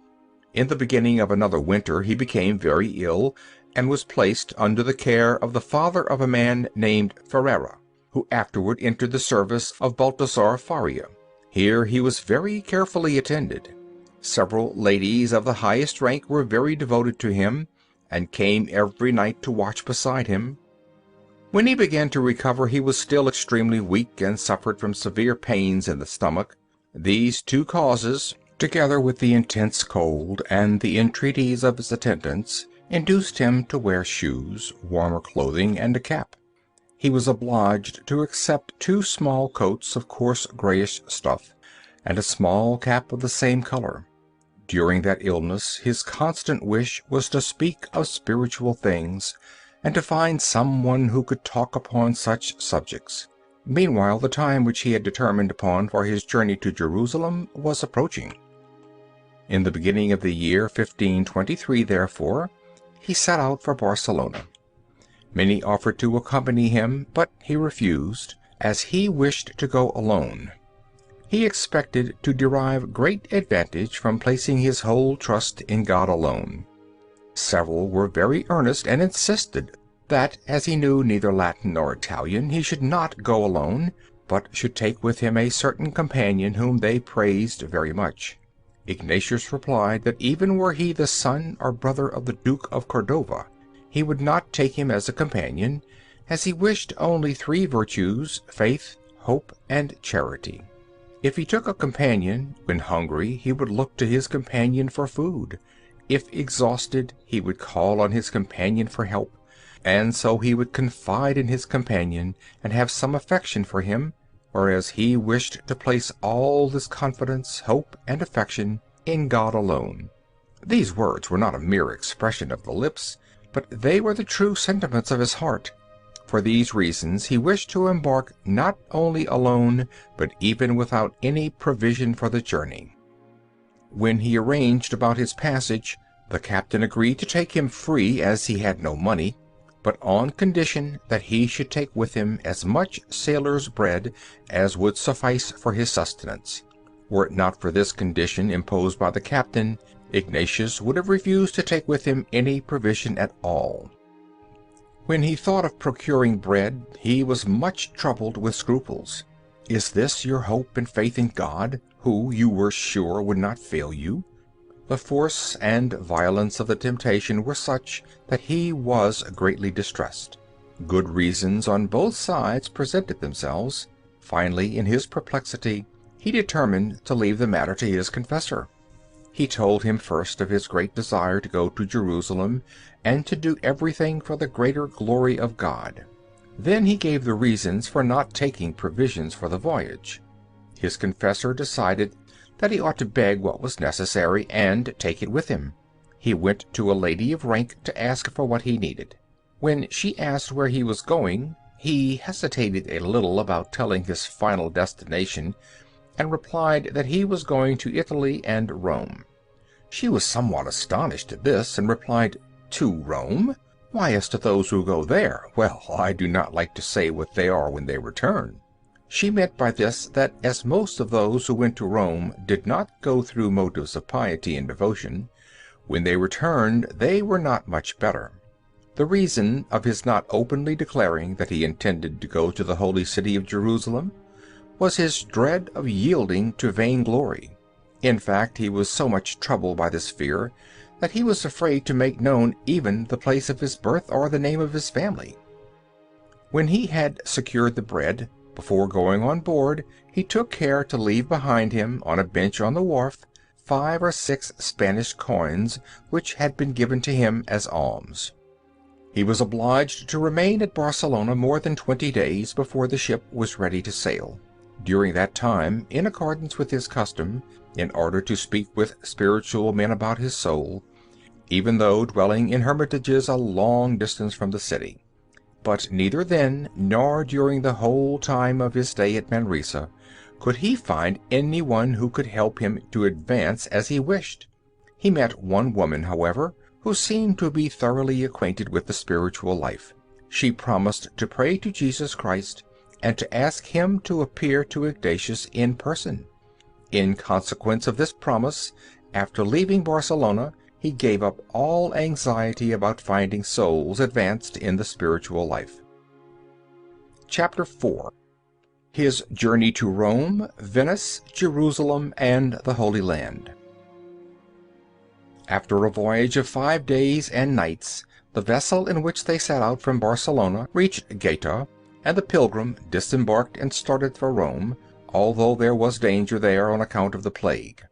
In the beginning of another winter he became very ill, and was placed under the care of the father of a man named Ferrera, who afterward entered the service of Baltasar Faria. Here he was very carefully attended. Several ladies of the highest rank were very devoted to him, and came every night to watch beside him. When he began to recover he was still extremely weak, and suffered from severe pains in the stomach. These two causes, together with the intense cold and the entreaties of his attendants, induced him to wear shoes, warmer clothing, and a cap. He was obliged to accept 2 small coats of coarse grayish stuff, and a small cap of the same color. During that illness his constant wish was to speak of spiritual things, and to find some one who could talk upon such subjects. Meanwhile the time which he had determined upon for his journey to Jerusalem was approaching. In the beginning of the year 1523, therefore, he set out for Barcelona. Many offered to accompany him, but he refused, as he wished to go alone. He expected to derive great advantage from placing his whole trust in God alone. Several were very earnest, and insisted that, as he knew neither Latin nor Italian, he should not go alone, but should take with him a certain companion whom they praised very much. Ignatius replied that even were he the son or brother of the Duke of Cordova, he would not take him as a companion, as he wished only 3 virtues, faith, hope, and charity. If he took a companion, when hungry he would look to his companion for food. If exhausted, he would call on his companion for help, and so he would confide in his companion and have some affection for him, whereas he wished to place all this confidence, hope, and affection in God alone. These words were not a mere expression of the lips, but they were the true sentiments of his heart. For these reasons he wished to embark not only alone, but even without any provision for the journey. When he arranged about his passage, the captain agreed to take him free, as he had no money, but on condition that he should take with him as much sailor's bread as would suffice for his sustenance. Were it not for this condition imposed by the captain, Ignatius would have refused to take with him any provision at all. When he thought of procuring bread, he was much troubled with scruples. Is this your hope and faith in God, who you were sure would not fail you? The force and violence of the temptation were such that he was greatly distressed. Good reasons on both sides presented themselves. Finally, in his perplexity, he determined to leave the matter to his confessor. He told him first of his great desire to go to Jerusalem, and to do everything for the greater glory of God. Then he gave the reasons for not taking provisions for the voyage. His confessor decided that he ought to beg what was necessary, and take it with him. He went to a lady of rank to ask for what he needed. When she asked where he was going, he hesitated a little about telling his final destination, and replied that he was going to Italy and Rome. She was somewhat astonished at this, and replied, "To Rome? Why, as to those who go there, well, I do not like to say what they are when they return." She meant by this that as most of those who went to Rome did not go through motives of piety and devotion, when they returned they were not much better. The reason of his not openly declaring that he intended to go to the holy city of Jerusalem was his dread of yielding to vainglory. In fact, he was so much troubled by this fear that he was afraid to make known even the place of his birth or the name of his family. When he had secured the bread, before going on board, he took care to leave behind him, on a bench on the wharf, 5 or 6 Spanish coins which had been given to him as alms. He was obliged to remain at Barcelona more than 20 days before the ship was ready to sail. During that time, in accordance with his custom, in order to speak with spiritual men about his soul, even though dwelling in hermitages a long distance from the city. But neither then nor during the whole time of his stay at Manresa could he find anyone who could help him to advance as he wished. He met one woman, however, who seemed to be thoroughly acquainted with the spiritual life. She promised to pray to Jesus Christ and to ask him to appear to Ignatius in person. In consequence of this promise, after leaving Barcelona, he gave up all anxiety about finding souls advanced in the spiritual life. Chapter 4. His journey to Rome, Venice, Jerusalem, and the Holy Land. After a voyage of 5 days and nights, the vessel in which they set out from Barcelona reached Gaeta, and the pilgrim disembarked and started for Rome, although there was danger there on account of the plague.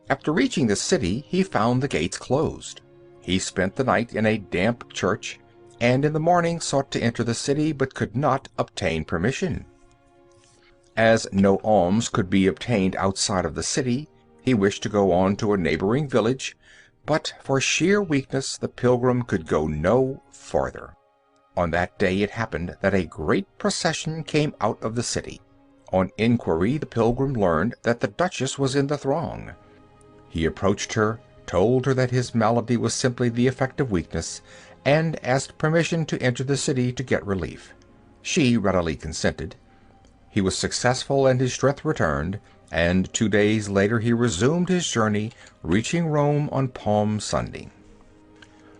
After reaching the city, he found the gates closed. He spent the night in a damp church, and in the morning sought to enter the city, but could not obtain permission. As no alms could be obtained outside of the city, he wished to go on to a neighboring village, but for sheer weakness the pilgrim could go no farther. On that day it happened that a great procession came out of the city. On inquiry the pilgrim learned that the Duchess was in the throng. He approached her, told her that his malady was simply the effect of weakness, and asked permission to enter the city to get relief. She readily consented. He was successful and his strength returned, and 2 days later he resumed his journey, reaching Rome on Palm Sunday.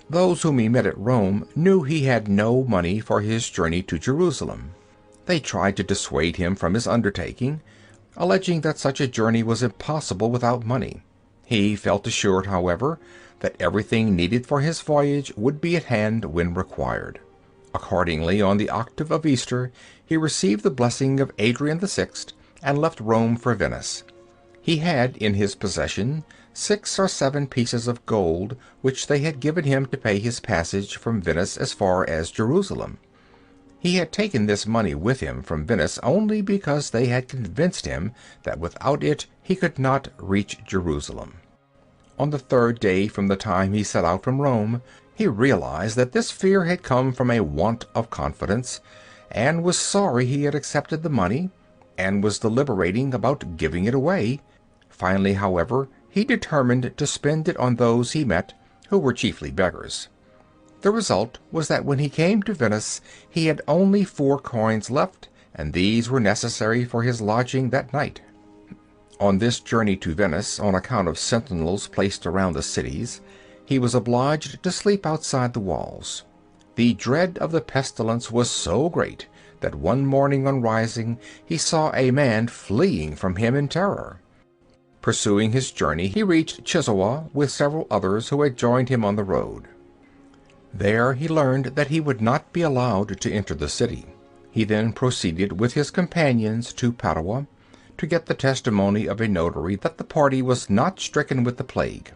Those whom he met at Rome knew he had no money for his journey to Jerusalem. They tried to dissuade him from his undertaking, alleging that such a journey was impossible without money. He felt assured, however, that everything needed for his voyage would be at hand when required. Accordingly, on the octave of Easter, he received the blessing of Adrian VI and left Rome for Venice. He had in his possession 6 or 7 pieces of gold, which they had given him to pay his passage from Venice as far as Jerusalem. He had taken this money with him from Venice only because they had convinced him that without it he could not reach Jerusalem. On the 3rd day from the time he set out from Rome, he realized that this fear had come from a want of confidence, and was sorry he had accepted the money, and was deliberating about giving it away. Finally, however, he determined to spend it on those he met, who were chiefly beggars. The result was that when he came to Venice he had only 4 coins left, and these were necessary for his lodging that night. On this journey to Venice, on account of sentinels placed around the cities, he was obliged to sleep outside the walls. The dread of the pestilence was so great that one morning on rising he saw a man fleeing from him in terror. Pursuing his journey, he reached Chisoa with several others who had joined him on the road. There he learned that he would not be allowed to enter the city. He then proceeded with his companions to Padua, to get the testimony of a notary that the party was not stricken with the plague.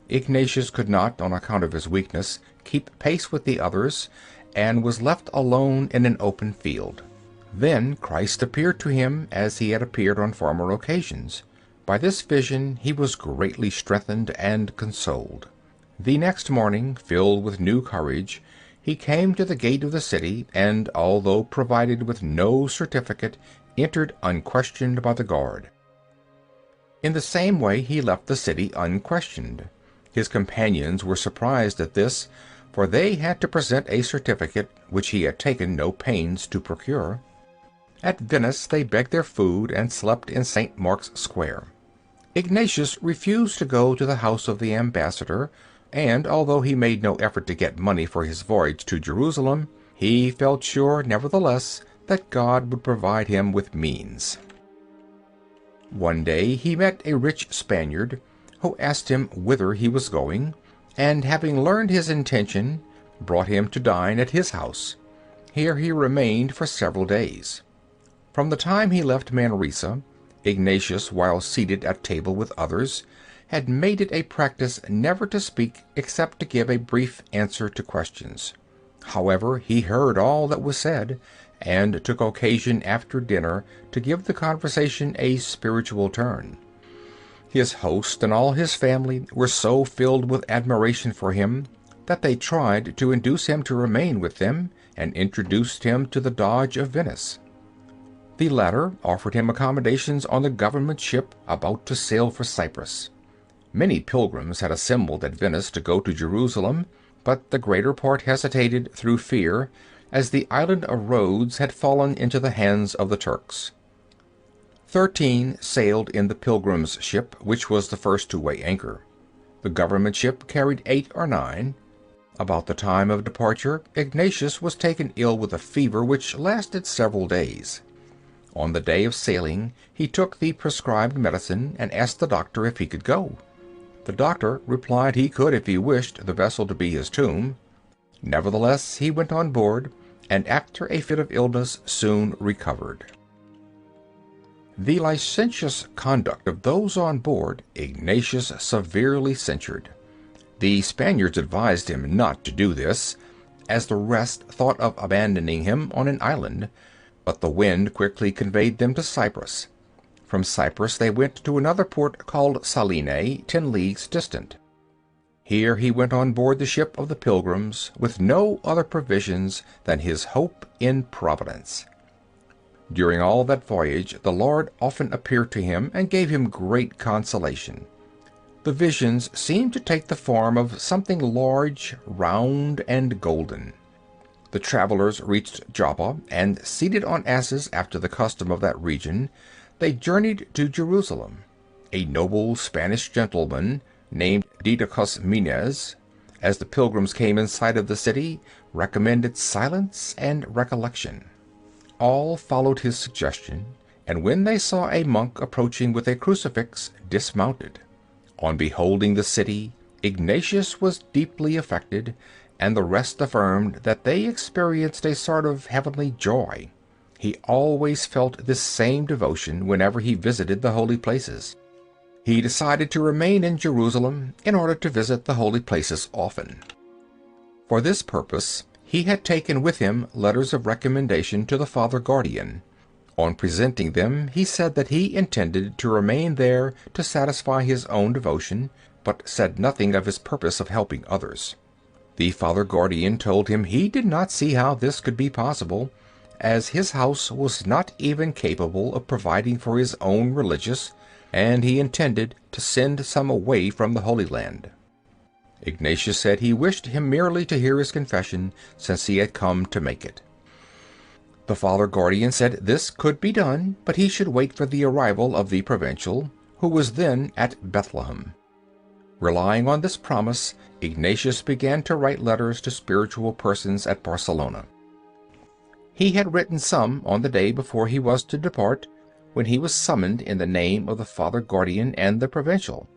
Ignatius could not, on account of his weakness, keep pace with the others, and was left alone in an open field. Then Christ appeared to him as he had appeared on former occasions. By this vision he was greatly strengthened and consoled. The next morning, filled with new courage, he came to the gate of the city, and, although provided with no certificate, entered unquestioned by the guard. In the same way he left the city unquestioned. His companions were surprised at this, for they had to present a certificate which he had taken no pains to procure. At Venice they begged their food and slept in St. Mark's Square. Ignatius refused to go to the house of the ambassador, and although he made no effort to get money for his voyage to Jerusalem, he felt sure, nevertheless, that God would provide him with means. One day he met a rich Spaniard, who asked him whither he was going, and having learned his intention, brought him to dine at his house. Here he remained for several days. From the time he left Manresa, Ignatius, while seated at table with others, had made it a practice never to speak except to give a brief answer to questions. However, he heard all that was said, and took occasion after dinner to give the conversation a spiritual turn. His host and all his family were so filled with admiration for him that they tried to induce him to remain with them, and introduced him to the Doge of Venice. The latter offered him accommodations on the government ship about to sail for Cyprus. Many pilgrims had assembled at Venice to go to Jerusalem, but the greater part hesitated through fear, as the island of Rhodes had fallen into the hands of the Turks. 13 sailed in the pilgrims' ship, which was the first to weigh anchor. The government ship carried 8 or 9. About the time of departure, Ignatius was taken ill with a fever which lasted several days. On the day of sailing, he took the prescribed medicine and asked the doctor if he could go. The doctor replied he could if he wished the vessel to be his tomb. Nevertheless, he went on board, and after a fit of illness soon recovered. The licentious conduct of those on board Ignatius severely censured. The Spaniards advised him not to do this, as the rest thought of abandoning him on an island, but the wind quickly conveyed them to Cyprus. From Cyprus they went to another port called Salinae, 10 leagues distant. Here he went on board the ship of the pilgrims, with no other provisions than his hope in Providence. During all that voyage the Lord often appeared to him and gave him great consolation. The visions seemed to take the form of something large, round, and golden. The travelers reached Joppa, and, seated on asses after the custom of that region, they journeyed to Jerusalem. A noble Spanish gentleman, named Didacus Minez, as the pilgrims came in sight of the city, recommended silence and recollection. All followed his suggestion, and when they saw a monk approaching with a crucifix, dismounted. On beholding the city, Ignatius was deeply affected, and the rest affirmed that they experienced a sort of heavenly joy. He always felt this same devotion whenever he visited the holy places. He decided to remain in Jerusalem in order to visit the holy places often. For this purpose he had taken with him letters of recommendation to the Father Guardian. On presenting them, he said that he intended to remain there to satisfy his own devotion, but said nothing of his purpose of helping others. The Father Guardian told him he did not see how this could be possible, as his house was not even capable of providing for his own religious, and he intended to send some away from the Holy Land. Ignatius said he wished him merely to hear his confession, since he had come to make it. The Father Guardian said this could be done, but he should wait for the arrival of the provincial, who was then at Bethlehem. Relying on this promise, Ignatius began to write letters to spiritual persons at Barcelona. He had written some on the day before he was to depart, when he was summoned in the name of the Father Guardian and the provincial.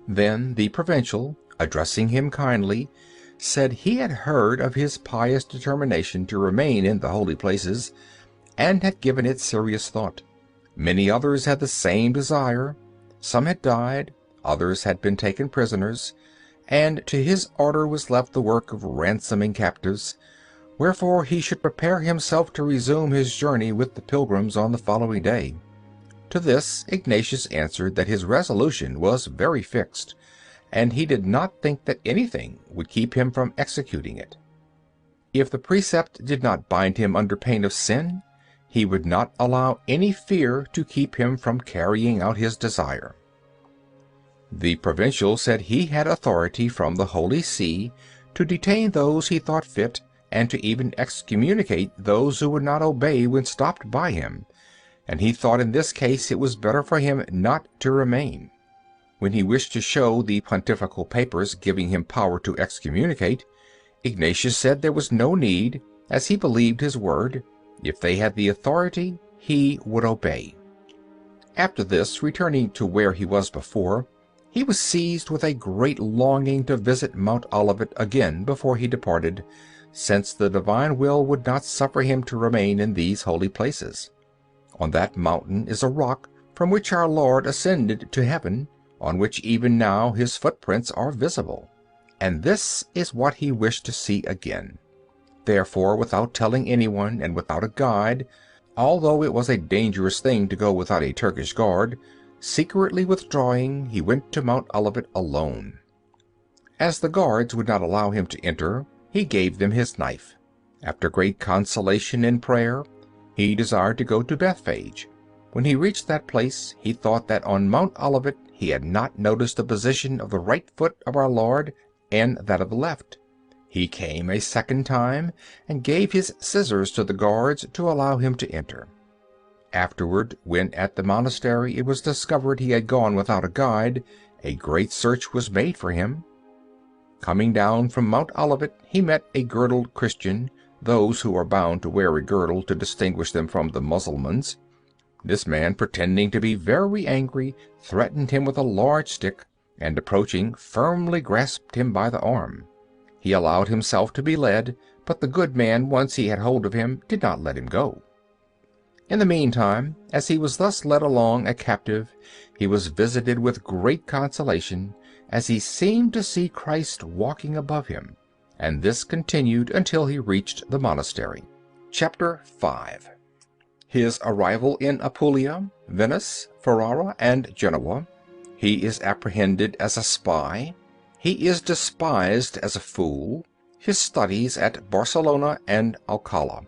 Then the provincial, addressing him kindly, said he had heard of his pious determination to remain in the holy places, and had given it serious thought. Many others had the same desire. Some had died, others had been taken prisoners, and to his order was left the work of ransoming captives, wherefore he should prepare himself to resume his journey with the pilgrims on the following day. To this Ignatius answered that his resolution was very fixed, and he did not think that anything would keep him from executing it. If the precept did not bind him under pain of sin, he would not allow any fear to keep him from carrying out his desire. The provincial said he had authority from the Holy See to detain those he thought fit, and to even excommunicate those who would not obey when stopped by him, and he thought in this case it was better for him not to remain. When he wished to show the pontifical papers giving him power to excommunicate, Ignatius said there was no need, as he believed his word. If they had the authority, he would obey. After this, returning to where he was before, he was seized with a great longing to visit Mount Olivet again before he departed, since the divine will would not suffer him to remain in these holy places. On that mountain is a rock from which our Lord ascended to heaven, on which even now his footprints are visible, and this is what he wished to see again. Therefore, without telling anyone and without a guide, although it was a dangerous thing to go without a Turkish guard, secretly withdrawing, he went to Mount Olivet alone. As the guards would not allow him to enter, he gave them his knife. After great consolation and prayer, he desired to go to Bethphage. When he reached that place, he thought that on Mount Olivet he had not noticed the position of the right foot of our Lord and that of the left. He came a second time and gave his scissors to the guards to allow him to enter. Afterward, when at the monastery it was discovered he had gone without a guide, a great search was made for him. Coming down from Mount Olivet, he met a girdled Christian, those who are bound to wear a girdle to distinguish them from the Mussulmans. This man, pretending to be very angry, threatened him with a large stick, and approaching, firmly grasped him by the arm. He allowed himself to be led, but the good man, once he had hold of him, did not let him go. In the meantime, as he was thus led along a captive, he was visited with great consolation, as he seemed to see Christ walking above him, and this continued until he reached the monastery. Chapter 5. His arrival in Apulia, Venice, Ferrara, and Genoa. He is apprehended as a spy. He is despised as a fool. His studies at Barcelona and Alcala.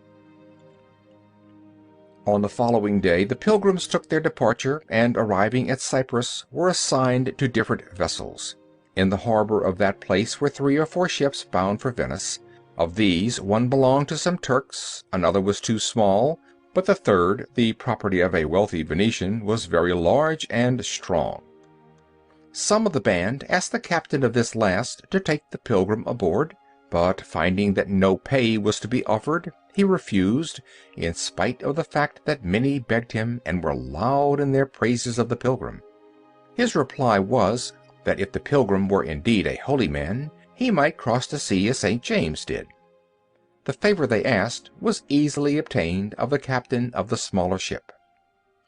On the following day the pilgrims took their departure, and arriving at Cyprus were assigned to different vessels. In the harbor of that place were 3 or 4 ships bound for Venice. Of these, one belonged to some Turks, another was too small, but the third, the property of a wealthy Venetian, was very large and strong. Some of the band asked the captain of this last to take the pilgrim aboard, but finding that no pay was to be offered, he refused, in spite of the fact that many begged him and were loud in their praises of the pilgrim. His reply was, that if the pilgrim were indeed a holy man, he might cross the sea as St. James did. The favor they asked was easily obtained of the captain of the smaller ship.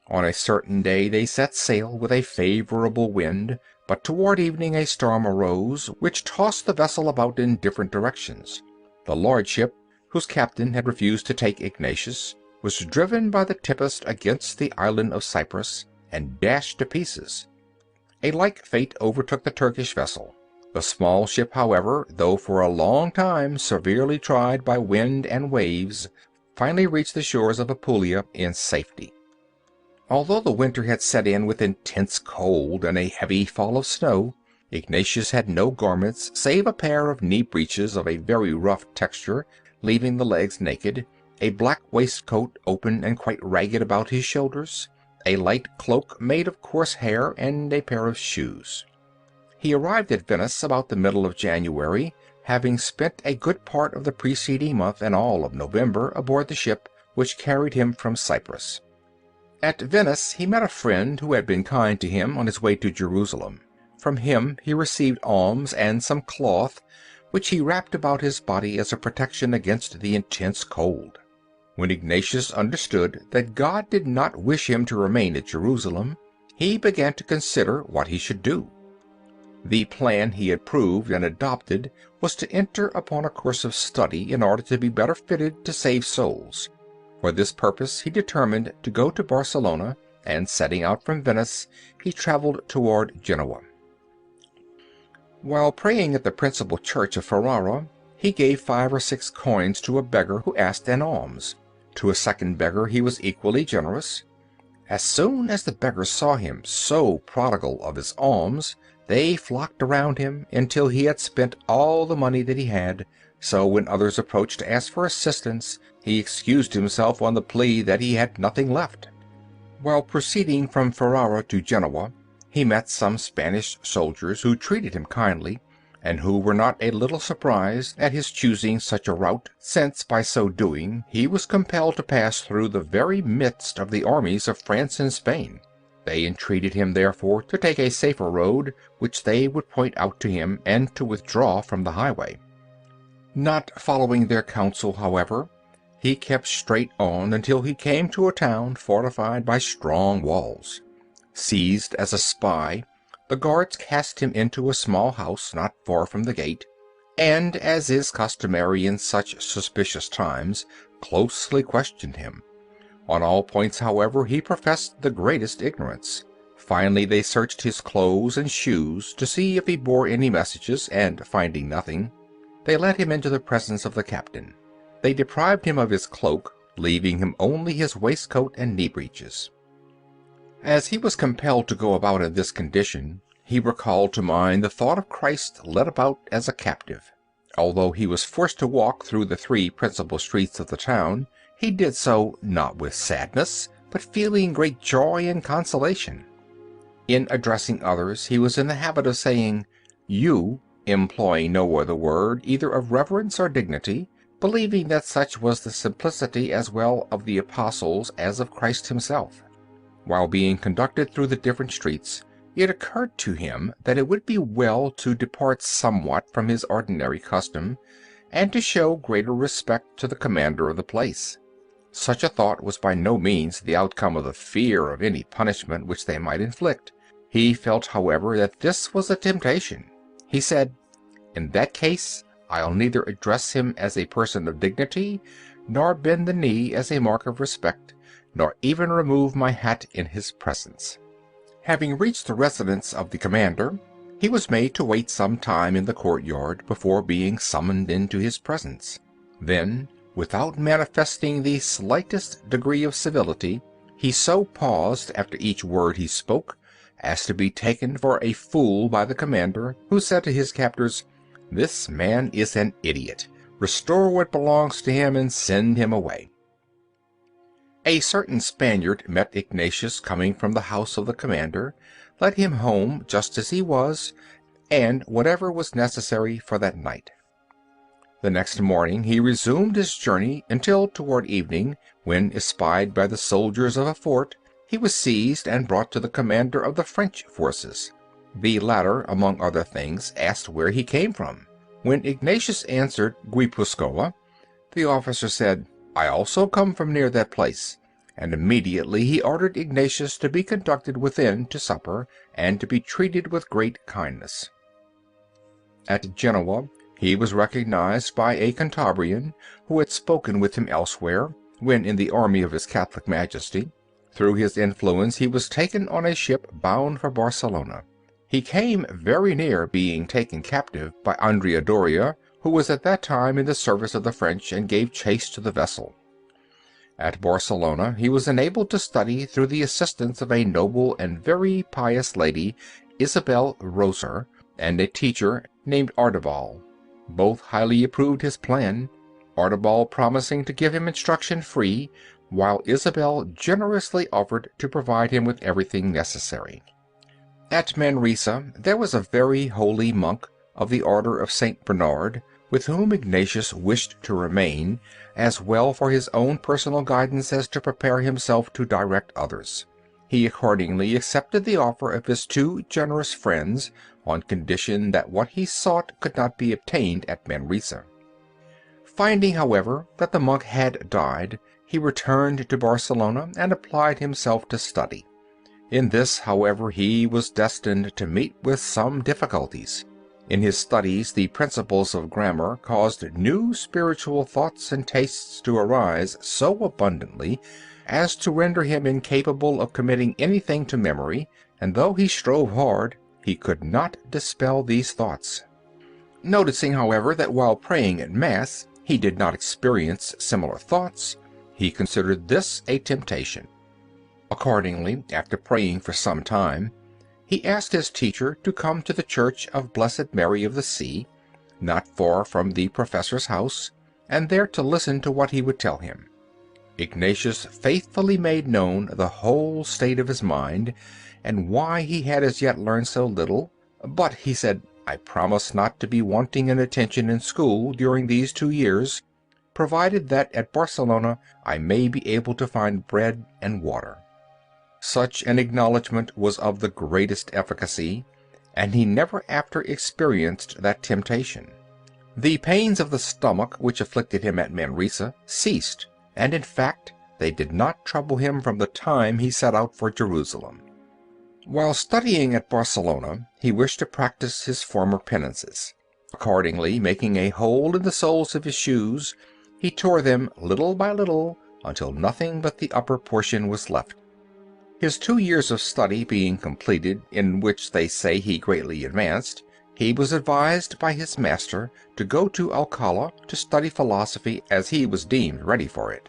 On a certain day they set sail with a favorable wind, but toward evening a storm arose, which tossed the vessel about in different directions. The large ship, whose captain had refused to take Ignatius, was driven by the tempest against the island of Cyprus, and dashed to pieces. A like fate overtook the Turkish vessel. The small ship, however, though for a long time severely tried by wind and waves, finally reached the shores of Apulia in safety. Although the winter had set in with intense cold and a heavy fall of snow, Ignatius had no garments save a pair of knee breeches of a very rough texture, leaving the legs naked, a black waistcoat open and quite ragged about his shoulders, a light cloak made of coarse hair, and a pair of shoes. He arrived at Venice about the middle of January, having spent a good part of the preceding month and all of November aboard the ship which carried him from Cyprus. At Venice he met a friend who had been kind to him on his way to Jerusalem. From him he received alms and some cloth, which he wrapped about his body as a protection against the intense cold. When Ignatius understood that God did not wish him to remain at Jerusalem, he began to consider what he should do. The plan he had proved and adopted was to enter upon a course of study in order to be better fitted to save souls. For this purpose he determined to go to Barcelona, and setting out from Venice, he traveled toward Genoa. While praying at the principal church of Ferrara, he gave 5 or 6 coins to a beggar who asked an alms. To a second beggar he was equally generous. As soon as the beggars saw him so prodigal of his alms, they flocked around him until he had spent all the money that he had, so when others approached to ask for assistance, he excused himself on the plea that he had nothing left. While proceeding from Ferrara to Genoa, he met some Spanish soldiers who treated him kindly, and who were not a little surprised at his choosing such a route, since by so doing he was compelled to pass through the very midst of the armies of France and Spain. They entreated him, therefore, to take a safer road, which they would point out to him, and to withdraw from the highway. Not following their counsel, however, he kept straight on until he came to a town fortified by strong walls. Seized as a spy, the guards cast him into a small house not far from the gate. and, as is customary in such suspicious times, closely questioned him. On all points, however, he professed the greatest ignorance. Finally they searched his clothes and shoes to see if he bore any messages, and finding nothing, they led him into the presence of the captain. They deprived him of his cloak, leaving him only his waistcoat and knee breeches. As he was compelled to go about in this condition, he recalled to mind the thought of Christ led about as a captive. Although he was forced to walk through the 3 principal streets of the town, he did so not with sadness, but feeling great joy and consolation. In addressing others, he was in the habit of saying "you," employing no other word either of reverence or dignity, believing that such was the simplicity as well of the apostles as of Christ himself. While being conducted through the different streets, it occurred to him that it would be well to depart somewhat from his ordinary custom, and to show greater respect to the commander of the place. Such a thought was by no means the outcome of the fear of any punishment which they might inflict. He felt, however, that this was a temptation. He said, "In that case, I'll neither address him as a person of dignity, nor bend the knee as a mark of respect, nor even remove my hat in his presence." Having reached the residence of the commander, he was made to wait some time in the courtyard before being summoned into his presence. Then, without manifesting the slightest degree of civility, he so paused after each word he spoke as to be taken for a fool by the commander, who said to his captors, "This man is an idiot. Restore what belongs to him and send him away." A certain Spaniard met Ignatius coming from the house of the commander, led him home just as he was, and whatever was necessary for that night. The next morning he resumed his journey until toward evening, when, espied by the soldiers of a fort, he was seized and brought to the commander of the French forces. The latter, among other things, asked where he came from. When Ignatius answered Guipuscoa, the officer said, "I also come from near that place," and immediately he ordered Ignatius to be conducted within to supper, and to be treated with great kindness. At Genoa he was recognized by a Cantabrian, who had spoken with him elsewhere, when in the army of his Catholic Majesty. Through his influence he was taken on a ship bound for Barcelona. He came very near being taken captive by Andrea Doria, who was at that time in the service of the French, and gave chase to the vessel. At Barcelona he was enabled to study through the assistance of a noble and very pious lady, Isabel Roser, and a teacher named Ardebal. Both highly approved his plan, Ardebal promising to give him instruction free, while Isabel generously offered to provide him with everything necessary. At Manresa there was a very holy monk of the order of St. Bernard, with whom Ignatius wished to remain, as well for his own personal guidance as to prepare himself to direct others. He accordingly accepted the offer of his 2 generous friends, on condition that what he sought could not be obtained at Manresa. Finding, however, that the monk had died, he returned to Barcelona and applied himself to study. In this, however, he was destined to meet with some difficulties. In his studies the principles of grammar caused new spiritual thoughts and tastes to arise so abundantly as to render him incapable of committing anything to memory, and though he strove hard, he could not dispel these thoughts. Noticing, however, that while praying at Mass he did not experience similar thoughts, he considered this a temptation. Accordingly, after praying for some time, he asked his teacher to come to the church of Blessed Mary of the Sea, not far from the professor's house, and there to listen to what he would tell him. Ignatius faithfully made known the whole state of his mind, and why he had as yet learned so little. "But," he said, "I promise not to be wanting in attention in school during these 2 years, provided that at Barcelona I may be able to find bread and water." Such an acknowledgment was of the greatest efficacy, and he never after experienced that temptation. The pains of the stomach which afflicted him at Manresa ceased, and in fact they did not trouble him from the time he set out for Jerusalem. While studying at Barcelona he wished to practice his former penances. Accordingly, making a hole in the soles of his shoes, he tore them little by little until nothing but the upper portion was left. His 2 years of study being completed, in which they say he greatly advanced, he was advised by his master to go to Alcala to study philosophy, as he was deemed ready for it.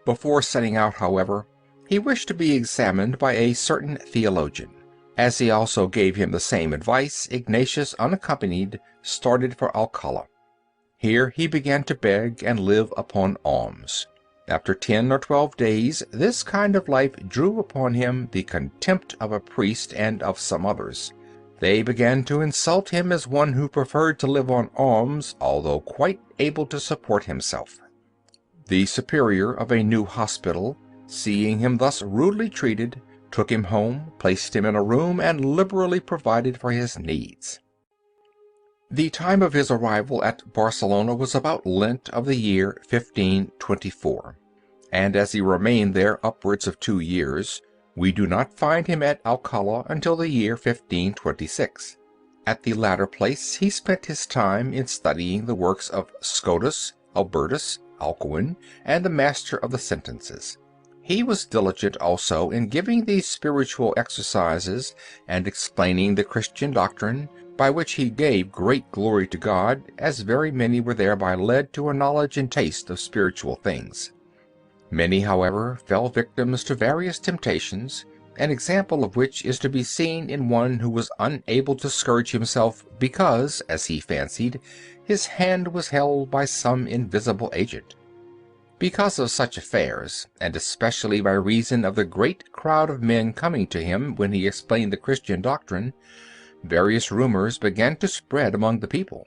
Before setting out, however, he wished to be examined by a certain theologian. As he also gave him the same advice, Ignatius, unaccompanied, started for Alcala. Here he began to beg and live upon alms. After 10 or 12 days, this kind of life drew upon him the contempt of a priest and of some others. They began to insult him as one who preferred to live on alms, although quite able to support himself. The superior of a new hospital, seeing him thus rudely treated, took him home, placed him in a room, and liberally provided for his needs. The time of his arrival at Barcelona was about Lent of the year 1524, and as he remained there upwards of 2 years, we do not find him at Alcala until the year 1526. At the latter place he spent his time in studying the works of Scotus, Albertus, Alcuin, and the Master of the Sentences. He was diligent also in giving these spiritual exercises and explaining the Christian doctrine, by which he gave great glory to God, as very many were thereby led to a knowledge and taste of spiritual things. Many, however, fell victims to various temptations, an example of which is to be seen in one who was unable to scourge himself because, as he fancied, his hand was held by some invisible agent. Because of such affairs, and especially by reason of the great crowd of men coming to him when he explained the Christian doctrine, various rumors began to spread among the people.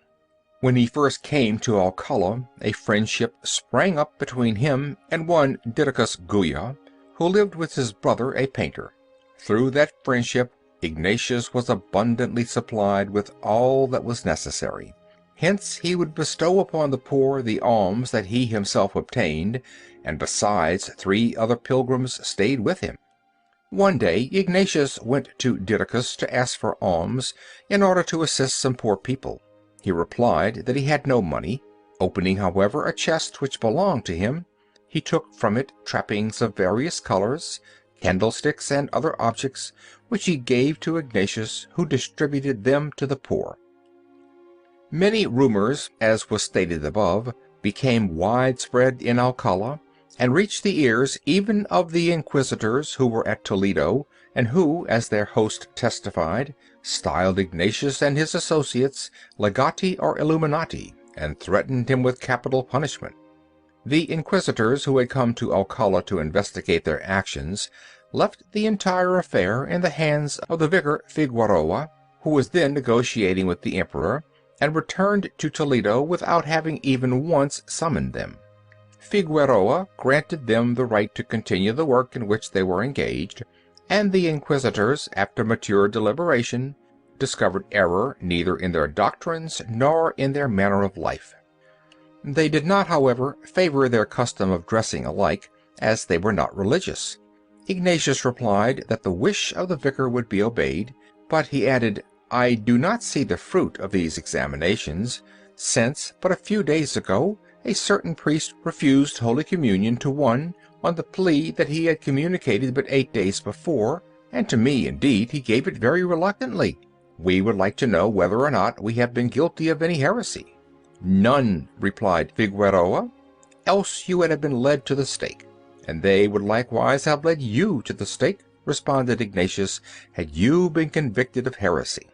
When he first came to Alcala, a friendship sprang up between him and one Didacus Guia, who lived with his brother, a painter. Through that friendship, Ignatius was abundantly supplied with all that was necessary. Hence he would bestow upon the poor the alms that he himself obtained, and besides 3 other pilgrims stayed with him. One day Ignatius went to Didacus to ask for alms in order to assist some poor people. He replied that he had no money. Opening, however, a chest which belonged to him, he took from it trappings of various colors, candlesticks, and other objects, which he gave to Ignatius, who distributed them to the poor. Many rumors, as was stated above, became widespread in Alcala, and reached the ears even of the inquisitors who were at Toledo, and who, as their host testified, styled Ignatius and his associates legati or illuminati, and threatened him with capital punishment. The inquisitors who had come to Alcala to investigate their actions left the entire affair in the hands of the vicar Figueroa, who was then negotiating with the emperor, and returned to Toledo without having even once summoned them. Figueroa granted them the right to continue the work in which they were engaged, and the inquisitors, after mature deliberation, discovered error neither in their doctrines nor in their manner of life. They did not, however, favor their custom of dressing alike, as they were not religious. Ignatius replied that the wish of the vicar would be obeyed, but he added, "I do not see the fruit of these examinations, since but a few days ago a certain priest refused Holy Communion to one on the plea that he had communicated but 8 days before, and to me, indeed, he gave it very reluctantly. We would like to know whether or not we have been guilty of any heresy." "None," replied Figueroa, "else you would have been led to the stake." "And they would likewise have led you to the stake," responded Ignatius, "had you been convicted of heresy."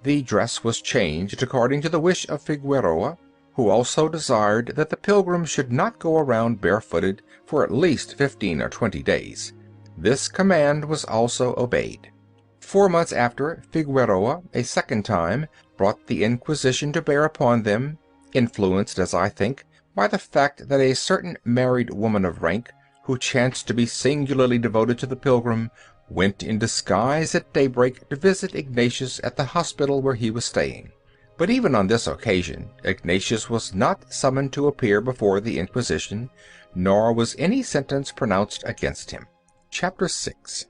The dress was changed according to the wish of Figueroa, who also desired that the pilgrims should not go around barefooted for at least 15 or 20 days. This command was also obeyed. 4 months after, Figueroa a second time brought the Inquisition to bear upon them, influenced, as I think, by the fact that a certain married woman of rank, who chanced to be singularly devoted to the pilgrim, went in disguise at daybreak to visit Ignatius at the hospital where he was staying. But even on this occasion Ignatius was not summoned to appear before the Inquisition, nor was any sentence pronounced against him. Chapter 6.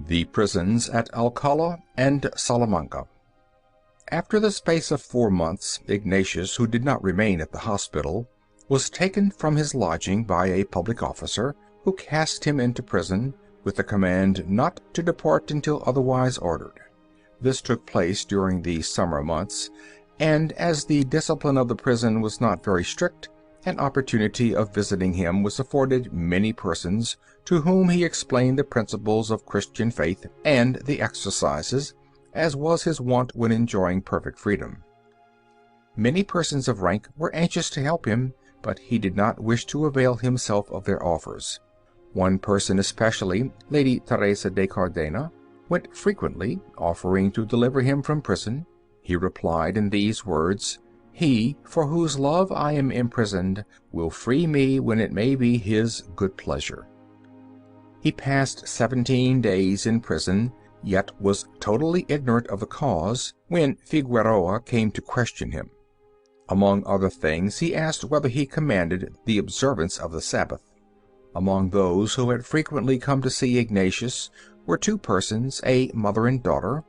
The prisons at Alcala and Salamanca. After the space of 4 months, Ignatius, who did not remain at the hospital, was taken from his lodging by a public officer, who cast him into prison, with the command not to depart until otherwise ordered. This took place during the summer months, and as the discipline of the prison was not very strict, an opportunity of visiting him was afforded many persons, to whom he explained the principles of Christian faith and the exercises, as was his wont when enjoying perfect freedom. Many persons of rank were anxious to help him, but he did not wish to avail himself of their offers. One person especially, Lady Teresa de Cardena, went frequently, offering to deliver him from prison. He replied in these words: "He, for whose love I am imprisoned, will free me when it may be his good pleasure." He passed 17 days in prison, yet was totally ignorant of the cause, when Figueroa came to question him. Among other things, he asked whether he commanded the observance of the Sabbath. Among those who had frequently come to see Ignatius were 2 persons, a mother and daughter,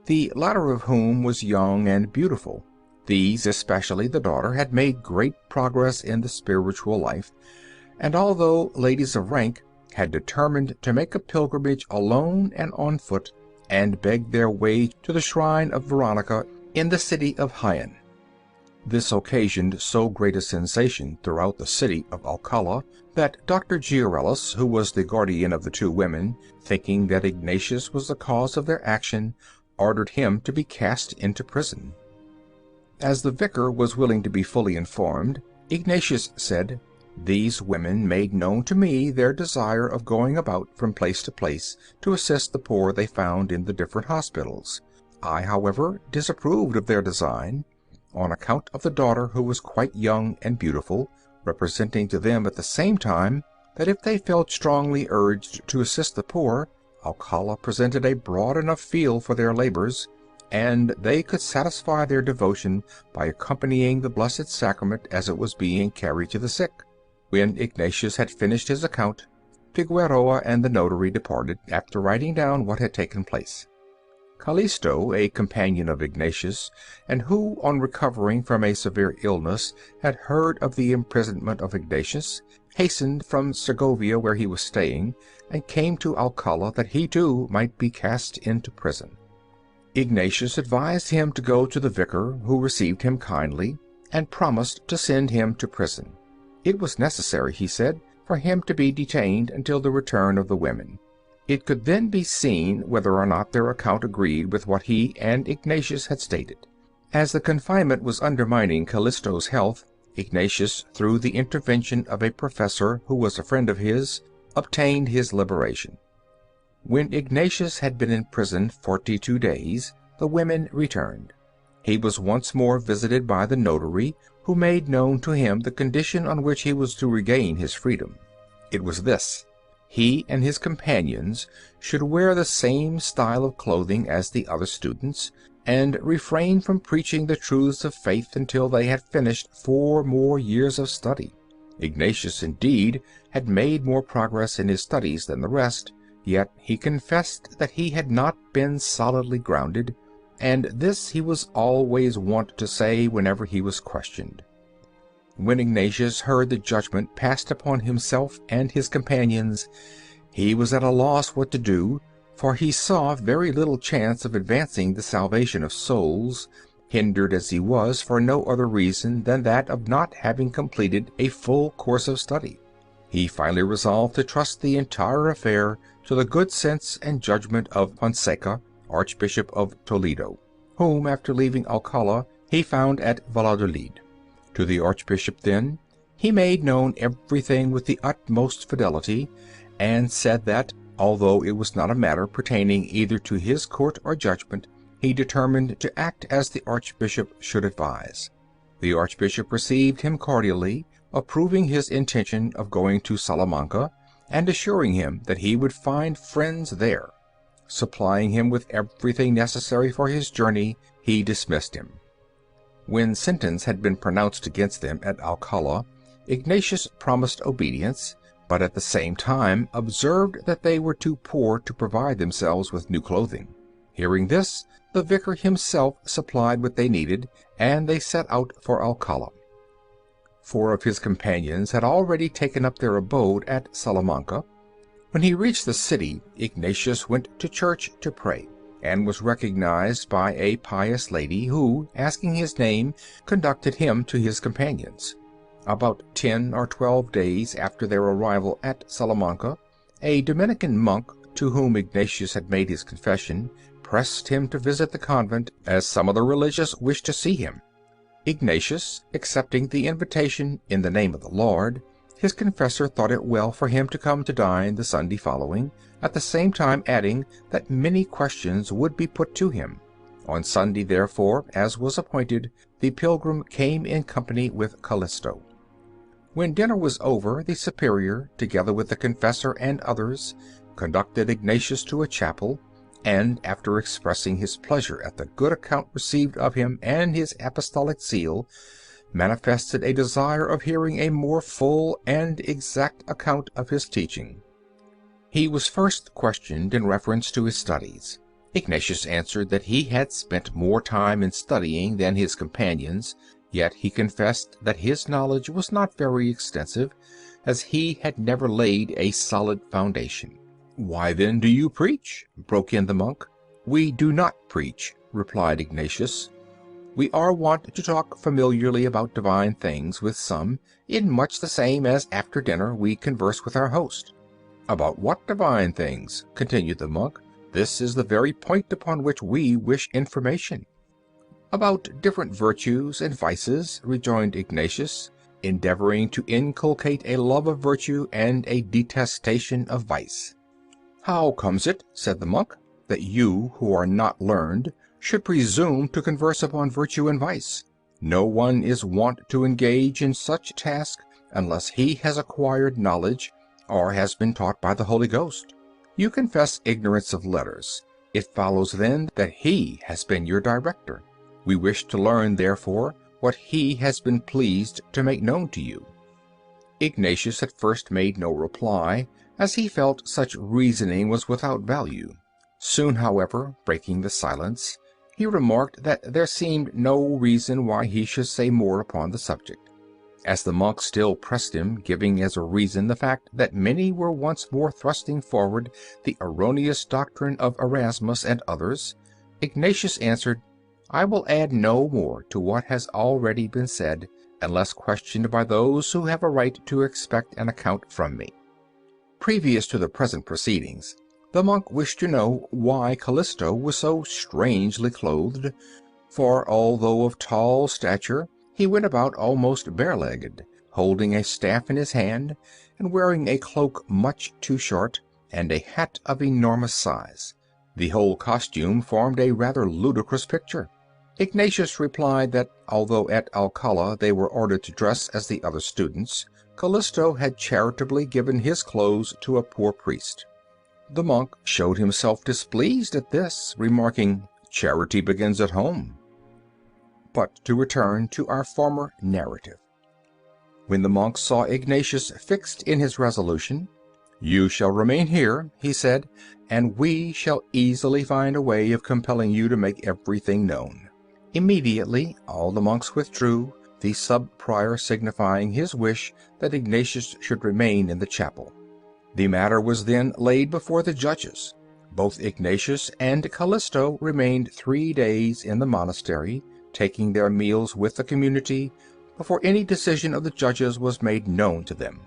the latter of whom was young and beautiful. These, especially the daughter, had made great progress in the spiritual life, and although ladies of rank, had determined to make a pilgrimage alone and on foot, and beg their way to the shrine of Veronica in the city of Jaen. This occasioned so great a sensation throughout the city of Alcala that Dr. Giarellus, who was the guardian of the 2 women, thinking that Ignatius was the cause of their action, ordered him to be cast into prison. As the vicar was willing to be fully informed, Ignatius said, "These women made known to me their desire of going about from place to place to assist the poor they found in the different hospitals. I, however, disapproved of their design, on account of the daughter, who was quite young and beautiful, representing to them at the same time that if they felt strongly urged to assist the poor, Alcala presented a broad enough field for their labors, and they could satisfy their devotion by accompanying the Blessed Sacrament as it was being carried to the sick." When Ignatius had finished his account, Figueroa and the notary departed, after writing down what had taken place. Callisto, a companion of Ignatius, and who, on recovering from a severe illness, had heard of the imprisonment of Ignatius, hastened from Segovia, where he was staying, and came to Alcala that he too might be cast into prison. Ignatius advised him to go to the vicar, who received him kindly, and promised to send him to prison. It was necessary, he said, for him to be detained until the return of the women. It could then be seen whether or not their account agreed with what he and Ignatius had stated. As the confinement was undermining Callisto's health, Ignatius, through the intervention of a professor who was a friend of his, obtained his liberation. When Ignatius had been in prison 42 days, the women returned. He was once more visited by the notary, who made known to him the condition on which he was to regain his freedom. It was this: he and his companions should wear the same style of clothing as the other students, and refrain from preaching the truths of faith until they had finished 4 more years of study. Ignatius, indeed, had made more progress in his studies than the rest, yet he confessed that he had not been solidly grounded, and this he was always wont to say whenever he was questioned. When Ignatius heard the judgment passed upon himself and his companions, he was at a loss what to do, for he saw very little chance of advancing the salvation of souls, hindered as he was for no other reason than that of not having completed a full course of study. He finally resolved to trust the entire affair to the good sense and judgment of Fonseca, Archbishop of Toledo, whom, after leaving Alcala, he found at Valladolid. To the Archbishop, then, he made known everything with the utmost fidelity, and said that, although it was not a matter pertaining either to his court or judgment, he determined to act as the Archbishop should advise. The Archbishop received him cordially, approving his intention of going to Salamanca, and assuring him that he would find friends there. Supplying him with everything necessary for his journey, he dismissed him. When sentence had been pronounced against them at Alcala, Ignatius promised obedience, but at the same time observed that they were too poor to provide themselves with new clothing. Hearing this, The vicar himself supplied what they needed, and they set out for Alcala. 4 of his companions had already taken up their abode at Salamanca. When he reached the city, Ignatius went to church to pray, and was recognized by a pious lady who, asking his name, conducted him to his companions. About 10 or 12 days after their arrival at Salamanca, a Dominican monk, to whom Ignatius had made his confession, pressed him to visit the convent, as some of the religious wished to see him. Ignatius, accepting the invitation in the name of the Lord, his confessor thought it well for him to come to dine the Sunday following, at the same time adding that many questions would be put to him. On Sunday, therefore, as was appointed, the pilgrim came in company with Callisto. When dinner was over, the superior, together with the confessor and others, conducted Ignatius to a chapel, and, after expressing his pleasure at the good account received of him and his apostolic zeal, manifested a desire of hearing a more full and exact account of his teaching. He was first questioned in reference to his studies. Ignatius answered that he had spent more time in studying than his companions, yet he confessed that his knowledge was not very extensive, as he had never laid a solid foundation. "Why then do you preach?" broke in the monk. "We do not preach," replied Ignatius. "We are wont to talk familiarly about divine things with some, in much the same as after dinner we converse with our host." "About what divine things?" continued the monk. "This is the very point upon which we wish information." "About different virtues and vices," rejoined Ignatius, endeavoring to inculcate a love of virtue and a detestation of vice. "How comes it," said the monk, "that you, who are not learned, should presume to converse upon virtue and vice? No one is wont to engage in such task unless he has acquired knowledge, or has been taught by the Holy Ghost. You confess ignorance of letters. It follows then that he has been your director. We wish to learn, therefore, what he has been pleased to make known to you." Ignatius at first made no reply, as he felt such reasoning was without value. Soon, however, breaking the silence, he remarked that there seemed no reason why he should say more upon the subject. As the monk still pressed him, giving as a reason the fact that many were once more thrusting forward the erroneous doctrine of Erasmus and others, Ignatius answered, "I will add no more to what has already been said, unless questioned by those who have a right to expect an account from me." Previous to the present proceedings, the monk wished to know why Callisto was so strangely clothed, for although of tall stature, he went about almost bare-legged, holding a staff in his hand, and wearing a cloak much too short, and a hat of enormous size. The whole costume formed a rather ludicrous picture. Ignatius replied that, although at Alcala they were ordered to dress as the other students, Callisto had charitably given his clothes to a poor priest. The monk showed himself displeased at this, remarking, "Charity begins at home." But to return to our former narrative. When the monk saw Ignatius fixed in his resolution, "You shall remain here," he said, "and we shall easily find a way of compelling you to make everything known." Immediately all the monks withdrew, the sub-prior signifying his wish that Ignatius should remain in the chapel. The matter was then laid before the judges. Both Ignatius and Callisto remained 3 days in the monastery, taking their meals with the community, before any decision of the judges was made known to them.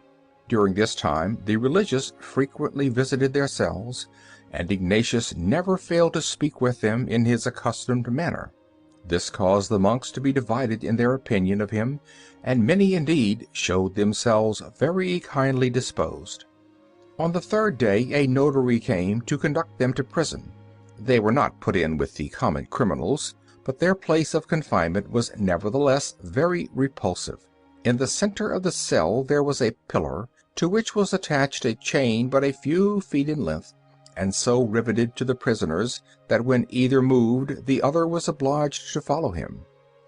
During this time the religious frequently visited their cells, and Ignatius never failed to speak with them in his accustomed manner. This caused the monks to be divided in their opinion of him, and many indeed showed themselves very kindly disposed. On the 3rd day a notary came to conduct them to prison. They were not put in with the common criminals, but their place of confinement was nevertheless very repulsive. In the center of the cell there was a pillar, to which was attached a chain but a few feet in length, and so riveted to the prisoners that when either moved the other was obliged to follow him.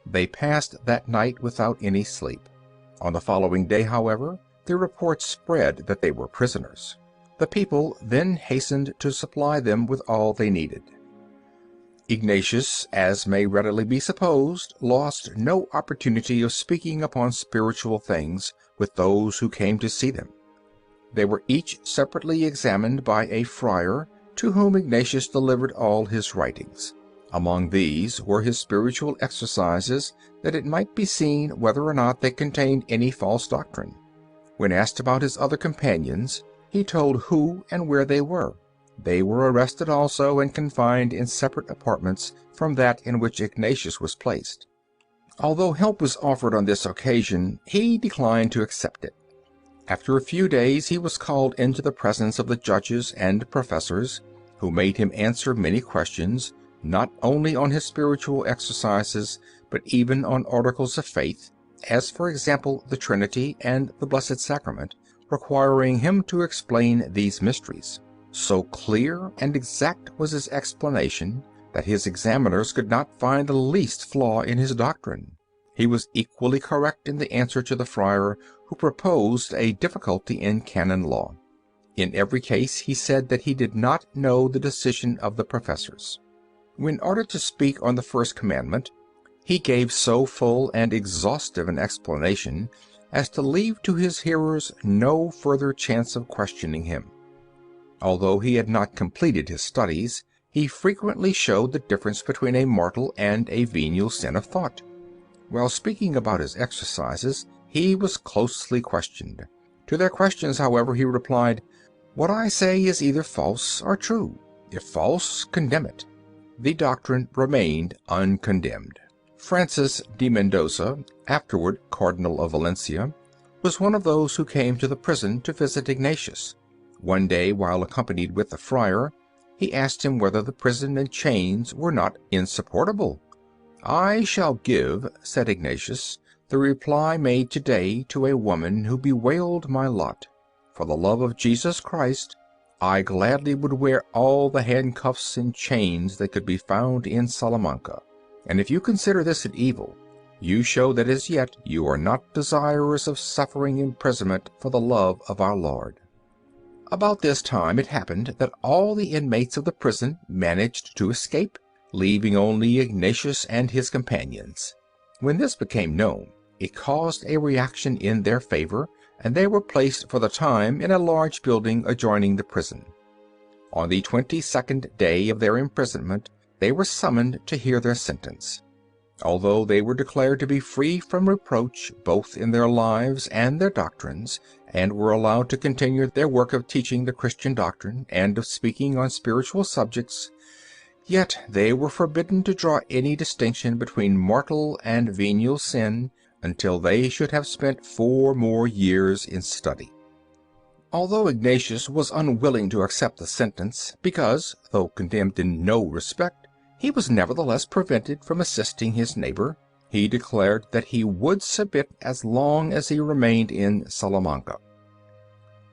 They passed that night without any sleep. On the following day, however, the report spread that they were prisoners. The people then hastened to supply them with all they needed. Ignatius, as may readily be supposed, lost no opportunity of speaking upon spiritual things with those who came to see them. They were each separately examined by a friar, to whom Ignatius delivered all his writings. Among these were his spiritual exercises, that it might be seen whether or not they contained any false doctrine. When asked about his other companions, he told who and where they were. They were arrested also and confined in separate apartments from that in which Ignatius was placed. Although help was offered on this occasion, he declined to accept it. After a few days he was called into the presence of the judges and professors, who made him answer many questions, not only on his spiritual exercises, but even on articles of faith, as for example the Trinity and the Blessed Sacrament, requiring him to explain these mysteries. So clear and exact was his explanation that his examiners could not find the least flaw in his doctrine. He was equally correct in the answer to the friar who proposed a difficulty in canon law. In every case he said that he did not know the decision of the professors. When ordered to speak on the first commandment, he gave so full and exhaustive an explanation as to leave to his hearers no further chance of questioning him. Although he had not completed his studies, he frequently showed the difference between a mortal and a venial sin of thought. While speaking about his exercises, he was closely questioned. To their questions, however, he replied, "What I say is either false or true. If false, condemn it." The doctrine remained uncondemned. Francis de Mendoza, afterward Cardinal of Valencia, was one of those who came to the prison to visit Ignatius. One day, while accompanied with the friar, he asked him whether the prison and chains were not insupportable. "I shall give," said Ignatius, "the reply made today to a woman who bewailed my lot. For the love of Jesus Christ, I gladly would wear all the handcuffs and chains that could be found in Salamanca. And if you consider this an evil, you show that as yet you are not desirous of suffering imprisonment for the love of our Lord." About this time it happened that all the inmates of the prison managed to escape, leaving only Ignatius and his companions. When this became known, it caused a reaction in their favor, and they were placed for the time in a large building adjoining the prison. On the 22nd day of their imprisonment they were summoned to hear their sentence. Although they were declared to be free from reproach both in their lives and their doctrines, and were allowed to continue their work of teaching the Christian doctrine and of speaking on spiritual subjects, yet they were forbidden to draw any distinction between mortal and venial sin until they should have spent 4 more years in study. Although Ignatius was unwilling to accept the sentence, because, though condemned in no respect, he was nevertheless prevented from assisting his neighbor, he declared that he would submit as long as he remained in Salamanca.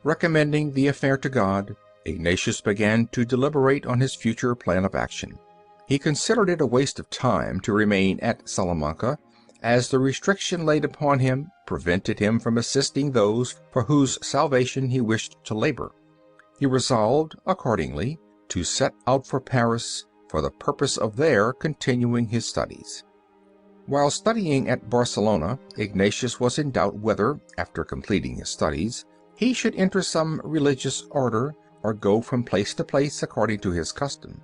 Recommending the affair to God, Ignatius began to deliberate on his future plan of action. He considered it a waste of time to remain at Salamanca, as the restriction laid upon him prevented him from assisting those for whose salvation he wished to labor. He resolved, accordingly, to set out for Paris for the purpose of there continuing his studies. While studying at Barcelona, Ignatius was in doubt whether, after completing his studies, he should enter some religious order or go from place to place according to his custom.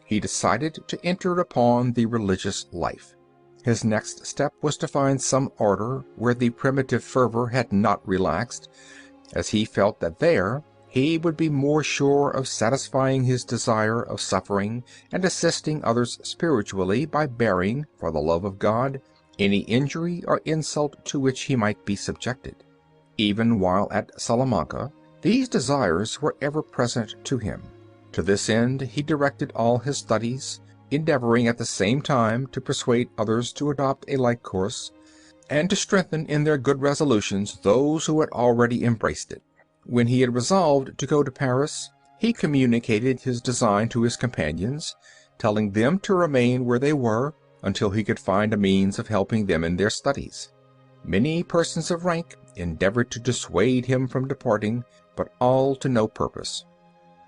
He decided to enter upon the religious life. His next step was to find some order where the primitive fervor had not relaxed, as he felt that there he would be more sure of satisfying his desire of suffering and assisting others spiritually by bearing, for the love of God, any injury or insult to which he might be subjected. Even while at Salamanca, these desires were ever present to him. To this end he directed all his studies, endeavoring at the same time to persuade others to adopt a like course, and to strengthen in their good resolutions those who had already embraced it. When he had resolved to go to Paris, he communicated his design to his companions, telling them to remain where they were until he could find a means of helping them in their studies. Many persons of rank endeavored to dissuade him from departing, but all to no purpose.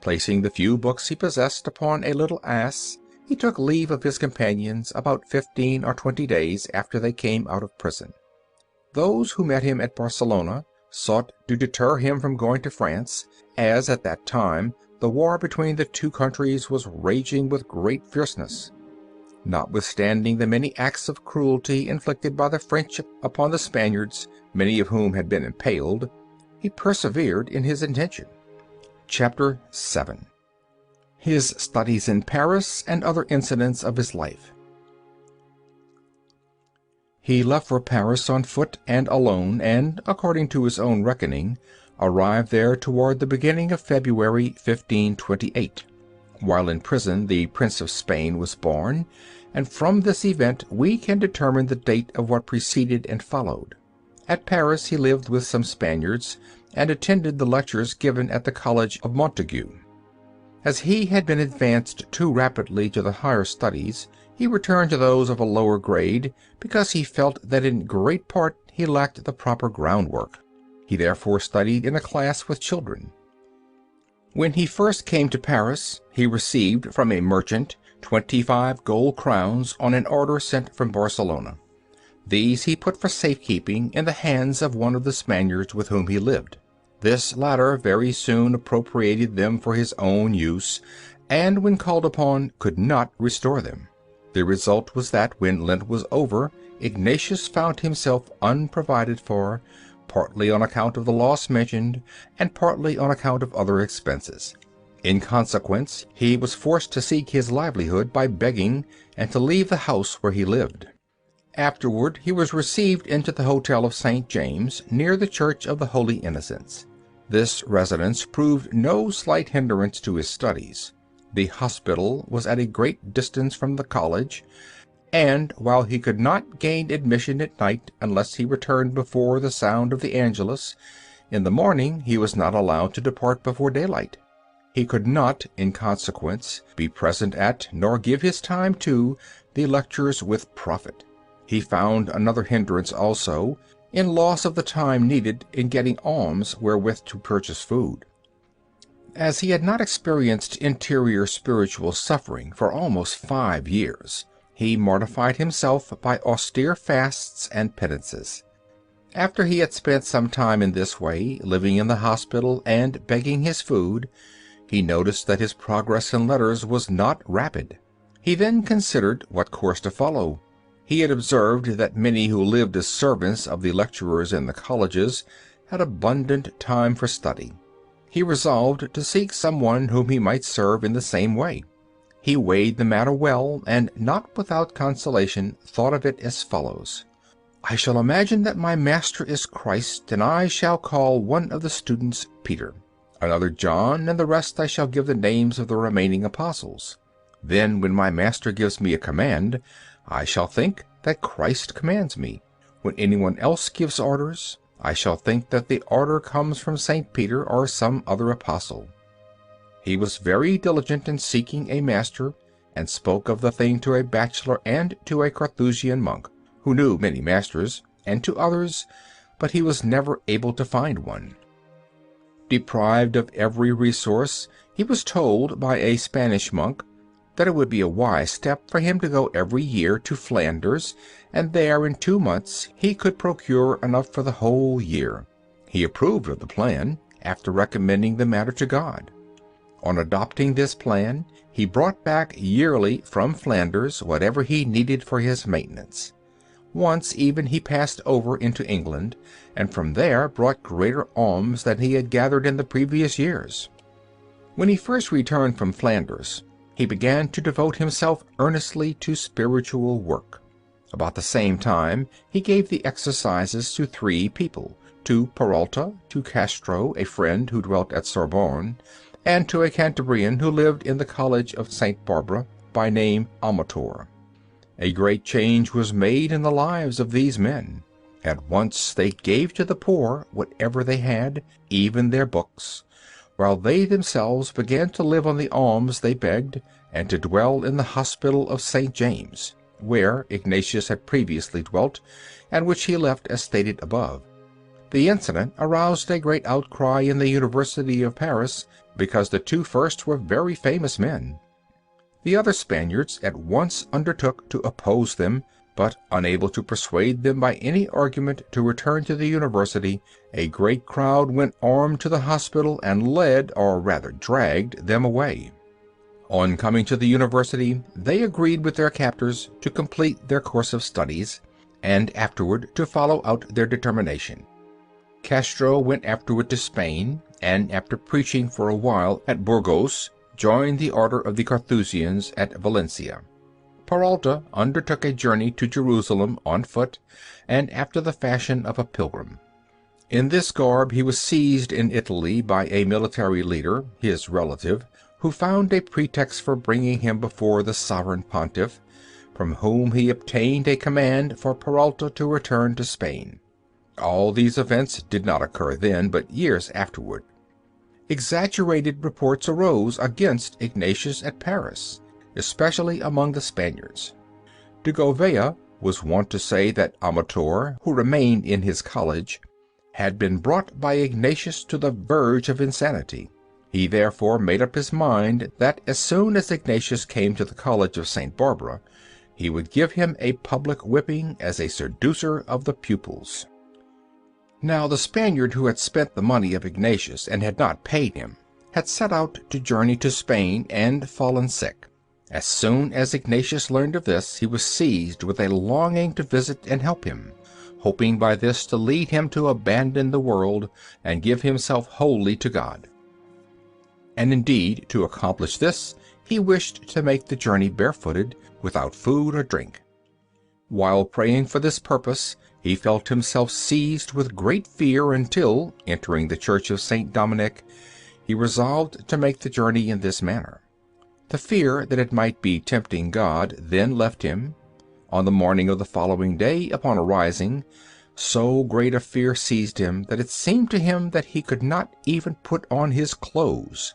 Placing the few books he possessed upon a little ass, he took leave of his companions about 15 or 20 days after they came out of prison. Those who met him at Barcelona sought to deter him from going to France, as at that time the war between the two countries was raging with great fierceness. Notwithstanding the many acts of cruelty inflicted by the French upon the Spaniards, many of whom had been impaled, he persevered in his intention. Chapter 7. His studies in Paris and other incidents of his life. He left for Paris on foot and alone, and, according to his own reckoning, arrived there toward the beginning of February 1528. While in prison the Prince of Spain was born, and from this event we can determine the date of what preceded and followed. At Paris he lived with some Spaniards, and attended the lectures given at the College of Montaigu. As he had been advanced too rapidly to the higher studies, he returned to those of a lower grade, because he felt that in great part he lacked the proper groundwork. He therefore studied in a class with children. When he first came to Paris, he received from a merchant 25 gold crowns on an order sent from Barcelona. These he put for safekeeping in the hands of one of the Spaniards with whom he lived. This latter very soon appropriated them for his own use, and when called upon could not restore them. The result was that when Lent was over, Ignatius found himself unprovided for, partly on account of the loss mentioned, and partly on account of other expenses. In consequence, he was forced to seek his livelihood by begging, and to leave the house where he lived. Afterward he was received into the Hotel of St. James, near the Church of the Holy Innocents. This residence proved no slight hindrance to his studies. The hospital was at a great distance from the college, and while he could not gain admission at night unless he returned before the sound of the Angelus, in the morning he was not allowed to depart before daylight. He could not, in consequence, be present at, nor give his time to, the lectures with profit. He found another hindrance also, in loss of the time needed in getting alms wherewith to purchase food. As he had not experienced interior spiritual suffering for almost 5 years, he mortified himself by austere fasts and penances. After he had spent some time in this way, living in the hospital and begging his food, he noticed that his progress in letters was not rapid. He then considered what course to follow. He had observed that many who lived as servants of the lecturers in the colleges had abundant time for study. He resolved to seek some one whom he might serve in the same way. He weighed the matter well, and not without consolation thought of it as follows: "I shall imagine that my master is Christ, and I shall call one of the students Peter, another John, and the rest I shall give the names of the remaining apostles. Then, when my master gives me a command, I shall think that Christ commands me. When anyone else gives orders, I shall think that the order comes from St. Peter or some other apostle." He was very diligent in seeking a master, and spoke of the thing to a bachelor and to a Carthusian monk, who knew many masters, and to others, but he was never able to find one. Deprived of every resource, he was told by a Spanish monk that it would be a wise step for him to go every year to Flanders, and there in 2 months he could procure enough for the whole year. He approved of the plan, after recommending the matter to God. On adopting this plan, he brought back yearly from Flanders whatever he needed for his maintenance. Once even he passed over into England, and from there brought greater alms than he had gathered in the previous years. When he first returned from Flanders, he began to devote himself earnestly to spiritual work. About the same time he gave the exercises to 3 people, to Peralta, to Castro, a friend who dwelt at Sorbonne, and to a Cantabrian who lived in the College of St. Barbara, by name Amator. A great change was made in the lives of these men. At once they gave to the poor whatever they had, even their books, while they themselves began to live on the alms they begged, and to dwell in the hospital of St. James, where Ignatius had previously dwelt, and which he left as stated above. The incident aroused a great outcry in the University of Paris, because the 2 first were very famous men. The other Spaniards at once undertook to oppose them, but unable to persuade them by any argument to return to the university, a great crowd went armed to the hospital and led, or rather dragged, them away. On coming to the university, they agreed with their captors to complete their course of studies, and afterward to follow out their determination. Castro went afterward to Spain, and after preaching for a while at Burgos, joined the order of the Carthusians at Valencia. Peralta undertook a journey to Jerusalem on foot, and after the fashion of a pilgrim. In this garb he was seized in Italy by a military leader, his relative, who found a pretext for bringing him before the sovereign pontiff, from whom he obtained a command for Peralta to return to Spain. All these events did not occur then, but years afterward. Exaggerated reports arose against Ignatius at Paris, especially among the Spaniards. De Govea was wont to say that Amator, who remained in his college, had been brought by Ignatius to the verge of insanity. He therefore made up his mind that as soon as Ignatius came to the college of St. Barbara, he would give him a public whipping as a seducer of the pupils. Now the Spaniard who had spent the money of Ignatius and had not paid him, had set out to journey to Spain and fallen sick. As soon as Ignatius learned of this, he was seized with a longing to visit and help him, hoping by this to lead him to abandon the world and give himself wholly to God. And indeed, to accomplish this, he wished to make the journey barefooted, without food or drink. While praying for this purpose, he felt himself seized with great fear until, entering the church of St. Dominic, he resolved to make the journey in this manner. The fear that it might be tempting God then left him. On the morning of the following day, upon arising, so great a fear seized him that it seemed to him that he could not even put on his clothes.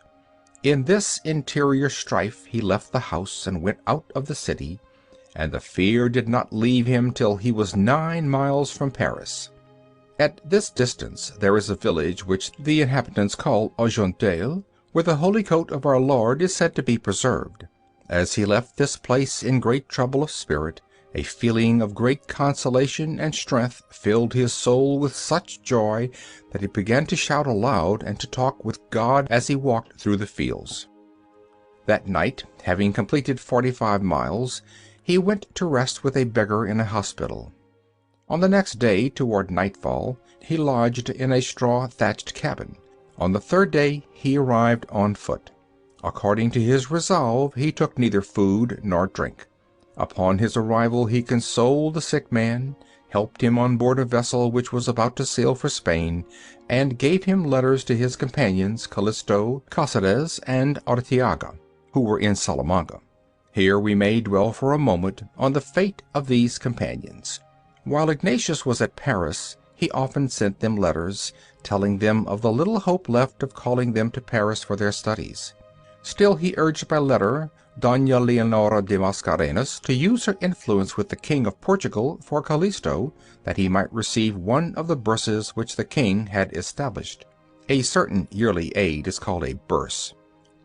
In this interior strife he left the house and went out of the city, and the fear did not leave him till he was 9 miles from Paris. At this distance there is a village which the inhabitants call Argenteuil, where the holy coat of our Lord is said to be preserved. As he left this place in great trouble of spirit, a feeling of great consolation and strength filled his soul with such joy that he began to shout aloud and to talk with God as he walked through the fields. That night, having completed 45 miles, he went to rest with a beggar in a hospital. On the next day, toward nightfall, he lodged in a straw-thatched cabin. On the third day he arrived on foot. According to his resolve, he took neither food nor drink. Upon his arrival he consoled the sick man, helped him on board a vessel which was about to sail for Spain, and gave him letters to his companions Callisto, Cáceres, and Arteaga, who were in Salamanca. Here we may dwell for a moment on the fate of these companions. While Ignatius was at Paris, he often sent them letters, telling them of the little hope left of calling them to Paris for their studies. Still he urged by letter Dona Leonora de Mascarenas to use her influence with the King of Portugal for Callisto, that he might receive one of the burses which the king had established. A certain yearly aid is called a burse.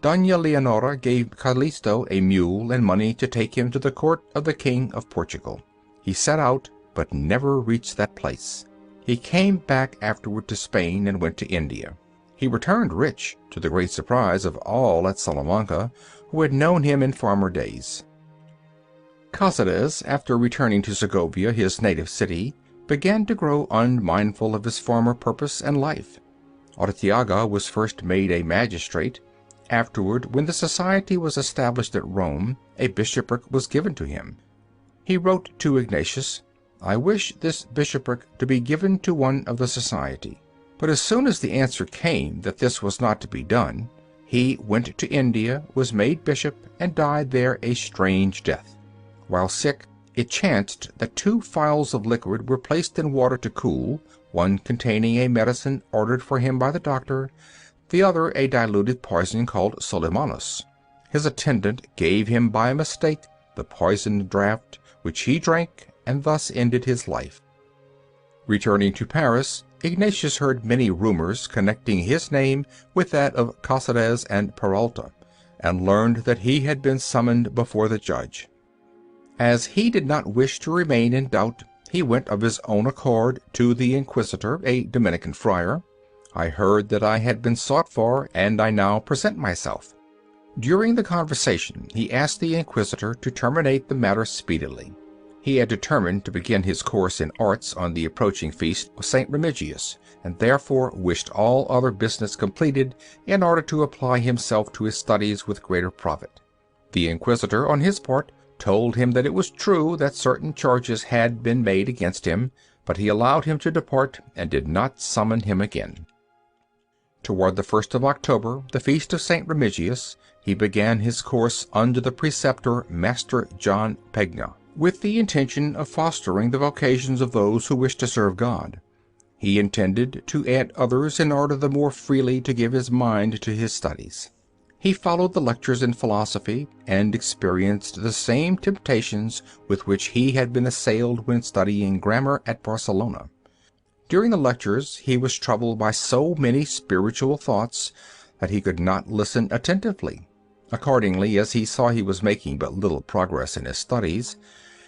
Dona Leonora gave Callisto a mule and money to take him to the court of the King of Portugal. He set out, but never reached that place. He came back afterward to Spain and went to India. He returned rich, to the great surprise of all at Salamanca, who had known him in former days. Cáceres, after returning to Segovia, his native city, began to grow unmindful of his former purpose and life. Arteaga was first made a magistrate. Afterward, when the society was established at Rome, a bishopric was given to him. He wrote to Ignatius, "I wish this bishopric to be given to one of the society." But as soon as the answer came that this was not to be done, he went to India, was made bishop, and died there a strange death. While sick, it chanced that 2 phials of liquid were placed in water to cool, one containing a medicine ordered for him by the doctor, the other a diluted poison called solimanus. His attendant gave him by mistake the poisoned draught, which he drank, and thus ended his life. Returning to Paris, Ignatius heard many rumors connecting his name with that of Cáceres and Peralta, and learned that he had been summoned before the judge. As he did not wish to remain in doubt, he went of his own accord to the inquisitor, a Dominican friar. I heard that I had been sought for, and I now present myself. During the conversation he asked the inquisitor to terminate the matter speedily. He had determined to begin his course in arts on the approaching feast of St. Remigius, and therefore wished all other business completed in order to apply himself to his studies with greater profit. The inquisitor, on his part, told him that it was true that certain charges had been made against him, but he allowed him to depart and did not summon him again. Toward the 1st of October, the feast of St. Remigius, he began his course under the preceptor Master John Pegna, with the intention of fostering the vocations of those who wish to serve God. He intended to add others in order the more freely to give his mind to his studies. He followed the lectures in philosophy, and experienced the same temptations with which he had been assailed when studying grammar at Barcelona. During the lectures he was troubled by so many spiritual thoughts that he could not listen attentively. Accordingly, as he saw he was making but little progress in his studies,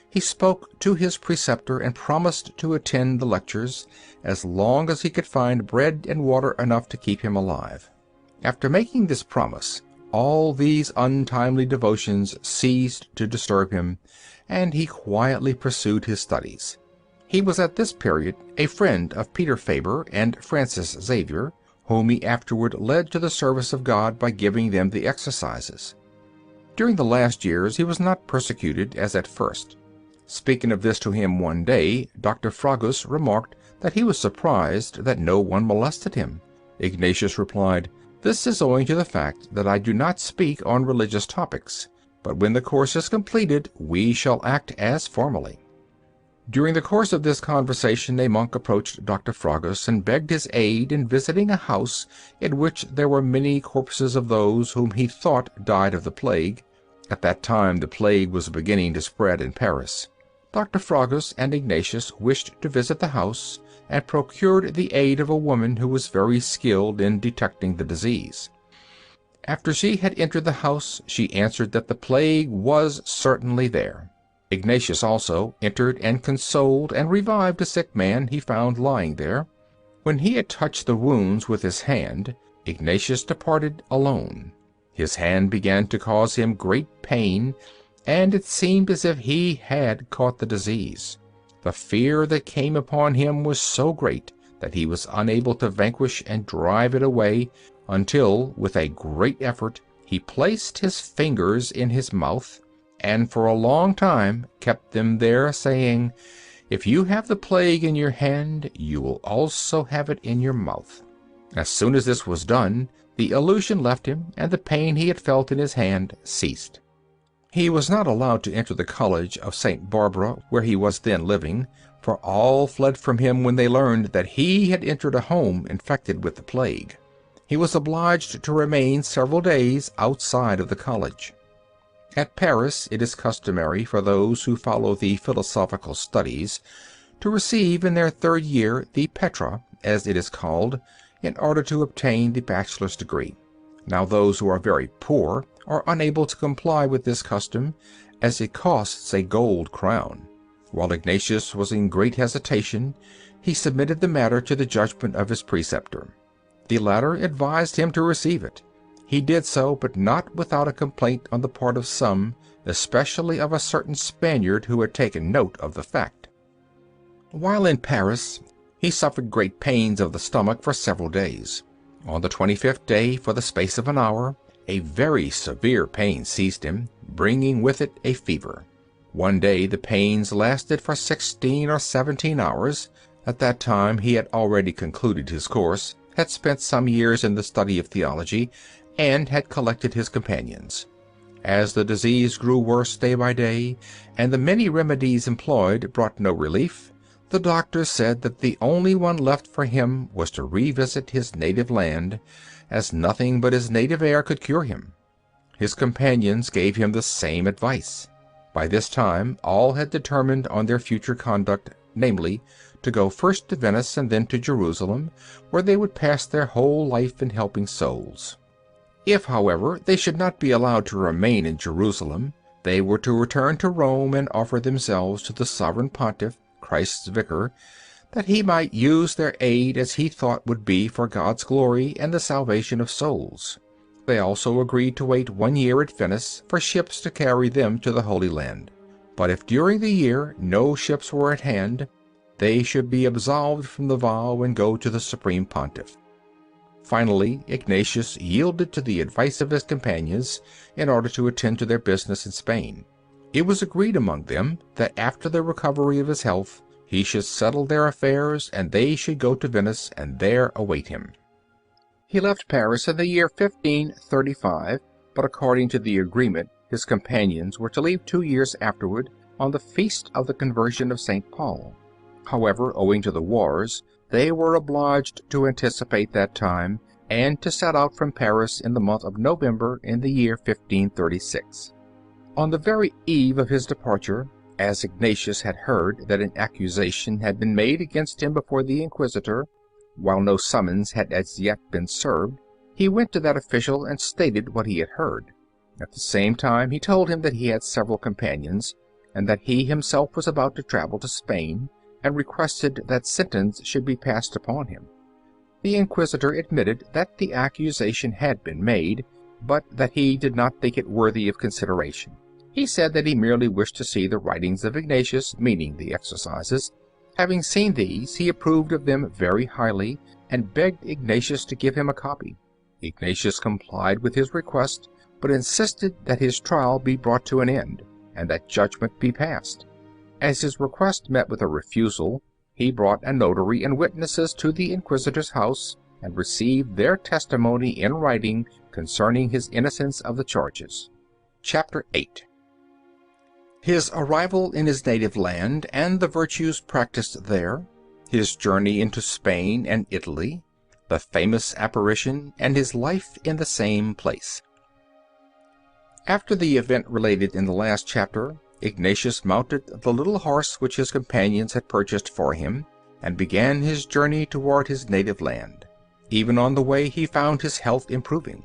he spoke to his preceptor and promised to attend the lectures as long as he could find bread and water enough to keep him alive. After making this promise, all these untimely devotions ceased to disturb him, and he quietly pursued his studies. He was at this period a friend of Peter Faber and Francis Xavier, whom he afterward led to the service of God by giving them the exercises. During the last years he was not persecuted as at first. Speaking of this to him one day, Dr. Fragus remarked that he was surprised that no one molested him. Ignatius replied, "This is owing to the fact that I do not speak on religious topics, but when the course is completed we shall act as formerly." During the course of this conversation a monk approached Dr. Fragus and begged his aid in visiting a house in which there were many corpses of those whom he thought died of the plague. At that time the plague was beginning to spread in Paris. Dr. Fragus and Ignatius wished to visit the house, and procured the aid of a woman who was very skilled in detecting the disease. After she had entered the house, she answered that the plague was certainly there. Ignatius also entered and consoled and revived a sick man he found lying there. When he had touched the wounds with his hand, Ignatius departed alone. His hand began to cause him great pain, and it seemed as if he had caught the disease. The fear that came upon him was so great that he was unable to vanquish and drive it away, until, with a great effort, he placed his fingers in his mouth, and for a long time kept them there, saying, "If you have the plague in your hand, you will also have it in your mouth." As soon as this was done, the illusion left him, and the pain he had felt in his hand ceased. He was not allowed to enter the college of St. Barbara, where he was then living, for all fled from him when they learned that he had entered a home infected with the plague. He was obliged to remain several days outside of the college. At Paris it is customary for those who follow the philosophical studies to receive in their third year the petra, as it is called, in order to obtain the bachelor's degree. Now those who are very poor are unable to comply with this custom, as it costs a gold crown. While Ignatius was in great hesitation, he submitted the matter to the judgment of his preceptor. The latter advised him to receive it. He did so, but not without a complaint on the part of some, especially of a certain Spaniard who had taken note of the fact. While in Paris, he suffered great pains of the stomach for several days. On the 25th day, for the space of an hour, a very severe pain seized him, bringing with it a fever. One day the pains lasted for 16 or 17 hours. At that time he had already concluded his course, had spent some years in the study of theology, and had collected his companions. As the disease grew worse day by day, and the many remedies employed brought no relief, the doctors said that the only one left for him was to revisit his native land, as nothing but his native air could cure him. His companions gave him the same advice. By this time all had determined on their future conduct, namely, to go first to Venice and then to Jerusalem, where they would pass their whole life in helping souls. If, however, they should not be allowed to remain in Jerusalem, they were to return to Rome and offer themselves to the sovereign pontiff, Christ's vicar, that he might use their aid as he thought would be for God's glory and the salvation of souls. They also agreed to wait 1 year at Venice for ships to carry them to the Holy Land. But if during the year no ships were at hand, they should be absolved from the vow and go to the supreme pontiff. Finally, Ignatius yielded to the advice of his companions in order to attend to their business in Spain. It was agreed among them that after the recovery of his health he should settle their affairs, and they should go to Venice and there await him. He left Paris in the year 1535, but according to the agreement his companions were to leave 2 years afterward, on the feast of the conversion of St. Paul. However, owing to the wars, they were obliged to anticipate that time, and to set out from Paris in the month of November in the year 1536. On the very eve of his departure, as Ignatius had heard that an accusation had been made against him before the Inquisitor, while no summons had as yet been served, he went to that official and stated what he had heard. At the same time he told him that he had several companions, and that he himself was about to travel to Spain, and requested that sentence should be passed upon him. The Inquisitor admitted that the accusation had been made, but that he did not think it worthy of consideration. He said that he merely wished to see the writings of Ignatius, meaning the exercises. Having seen these, he approved of them very highly, and begged Ignatius to give him a copy. Ignatius complied with his request, but insisted that his trial be brought to an end, and that judgment be passed. As his request met with a refusal, he brought a notary and witnesses to the Inquisitor's house, and received their testimony in writing concerning his innocence of the charges. Chapter 8. His arrival in his native land and the virtues practiced there, his journey into Spain and Italy, the famous apparition, and his life in the same place. After the event related in the last chapter, Ignatius mounted the little horse which his companions had purchased for him, and began his journey toward his native land. Even on the way he found his health improving.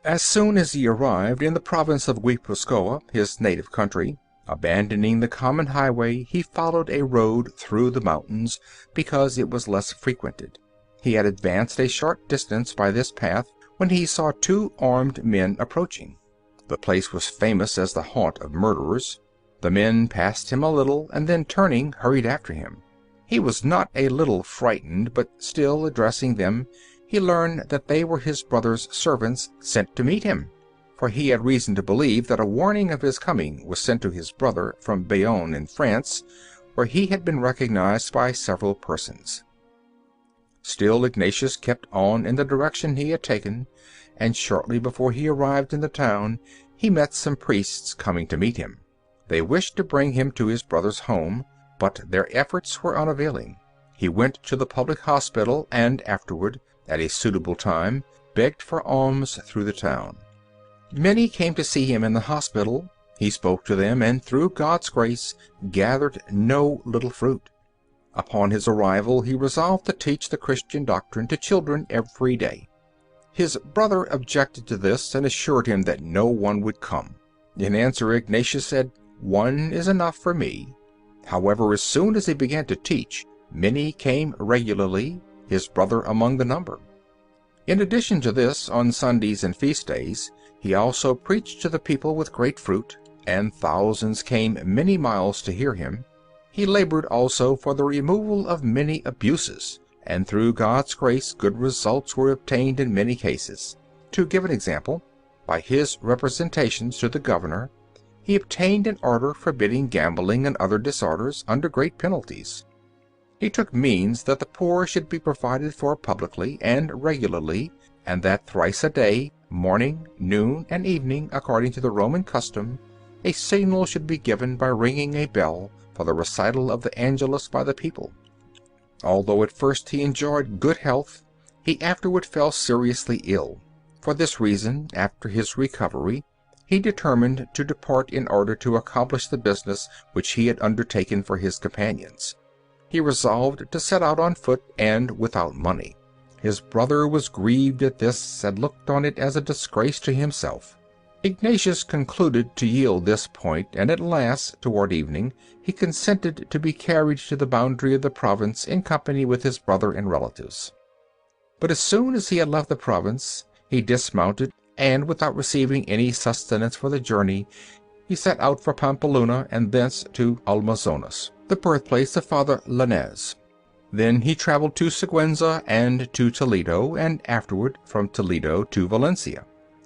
As soon as he arrived in the province of Guipuscoa, his native country, abandoning the common highway, he followed a road through the mountains, because it was less frequented. He had advanced a short distance by this path when he saw 2 armed men approaching. The place was famous as the haunt of murderers. The men passed him a little, and then turning, hurried after him. He was not a little frightened, but still, addressing them, he learned that they were his brother's servants sent to meet him, for he had reason to believe that a warning of his coming was sent to his brother from Bayonne in France, where he had been recognized by several persons. Still Ignatius kept on in the direction he had taken, and shortly before he arrived in the town he met some priests coming to meet him. They wished to bring him to his brother's home, but their efforts were unavailing. He went to the public hospital, and afterward, at a suitable time, begged for alms through the town. Many came to see him in the hospital. He spoke to them, and through God's grace gathered no little fruit. Upon his arrival he resolved to teach the Christian doctrine to children every day. His brother objected to this, and assured him that no one would come. In answer, Ignatius said, "1 is enough for me." However, as soon as he began to teach, many came regularly, his brother among the number. In addition to this, on Sundays and feast days, he also preached to the people with great fruit, and thousands came many miles to hear him. He labored also for the removal of many abuses, and through God's grace good results were obtained in many cases. To give an example, by his representations to the governor, he obtained an order forbidding gambling and other disorders under great penalties. He took means that the poor should be provided for publicly and regularly, and that thrice a day, morning, noon, and evening, according to the Roman custom, a signal should be given by ringing a bell for the recital of the Angelus by the people. Although at first he enjoyed good health, he afterward fell seriously ill. For this reason, after his recovery, he determined to depart in order to accomplish the business which he had undertaken for his companions. He resolved to set out on foot and without money. His brother was grieved at this, and looked on it as a disgrace to himself. Ignatius concluded to yield this point, and at last, toward evening, he consented to be carried to the boundary of the province in company with his brother and relatives. But as soon as he had left the province, he dismounted, and without receiving any sustenance for the journey, he set out for Pampeluna, and thence to Almazonas, the birthplace of Father Lainez. Then he traveled to Siguenza and to Toledo, and afterward from Toledo to Valencia.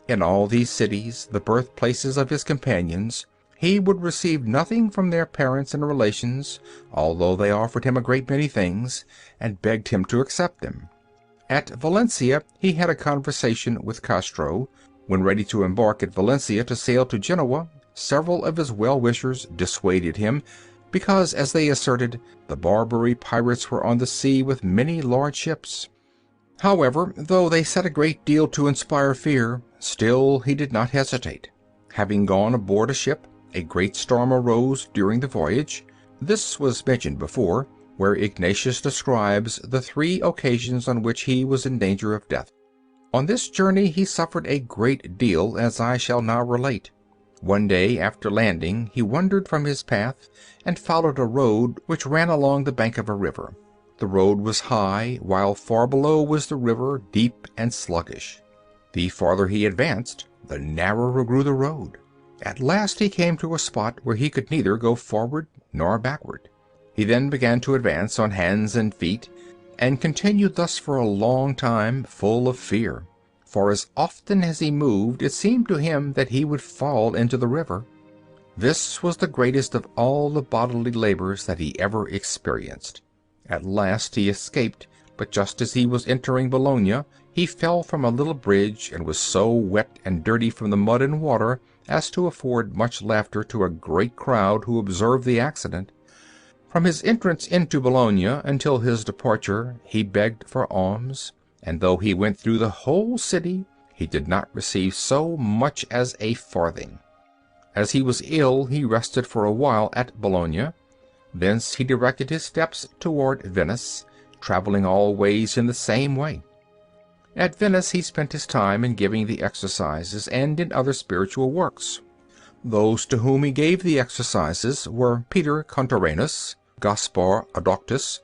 In all these cities, the birthplaces of his companions, he would receive nothing from their parents and relations, although they offered him a great many things, and begged him to accept them. At Valencia he had a conversation with Castro. When ready to embark at Valencia to sail to Genoa, several of his well-wishers dissuaded him, because, as they asserted, the Barbary pirates were on the sea with many large ships. However, though they said a great deal to inspire fear, still he did not hesitate. Having gone aboard a ship, a great storm arose during the voyage. This was mentioned before, where Ignatius describes the 3 occasions on which he was in danger of death. On this journey he suffered a great deal, as I shall now relate. One day, after landing, he wandered from his path, and followed a road which ran along the bank of a river. The road was high, while far below was the river, deep and sluggish. The farther he advanced, the narrower grew the road. At last he came to a spot where he could neither go forward nor backward. He then began to advance on hands and feet, and continued thus for a long time, full of fear. For as often as he moved, it seemed to him that he would fall into the river. This was the greatest of all the bodily labors that he ever experienced. At last he escaped, but just as he was entering Bologna, he fell from a little bridge, and was so wet and dirty from the mud and water as to afford much laughter to a great crowd who observed the accident. From his entrance into Bologna until his departure he begged for alms, and though he went through the whole city, he did not receive so much as a farthing. As he was ill, he rested for a while at Bologna. Thence he directed his steps toward Venice, traveling always in the same way. At Venice he spent his time in giving the exercises and in other spiritual works. Those to whom he gave the exercises were Peter Contarenus, Gaspar Adoctus,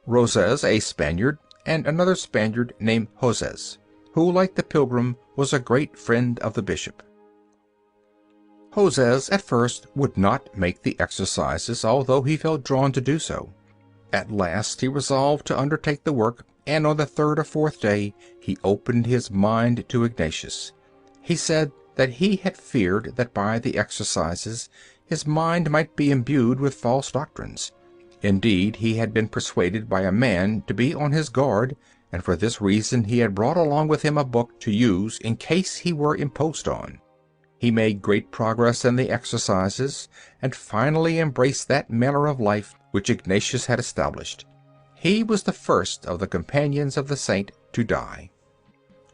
Roses, a Spaniard, and another Spaniard named Joses, who, like the pilgrim, was a great friend of the bishop. Joses at first would not make the exercises, although he felt drawn to do so. At last he resolved to undertake the work, and on the 3rd or 4th day he opened his mind to Ignatius. He said that he had feared that by the exercises his mind might be imbued with false doctrines. Indeed, he had been persuaded by a man to be on his guard, and for this reason he had brought along with him a book to use in case he were imposed on. He made great progress in the exercises, and finally embraced that manner of life which Ignatius had established. He was the first of the companions of the saint to die.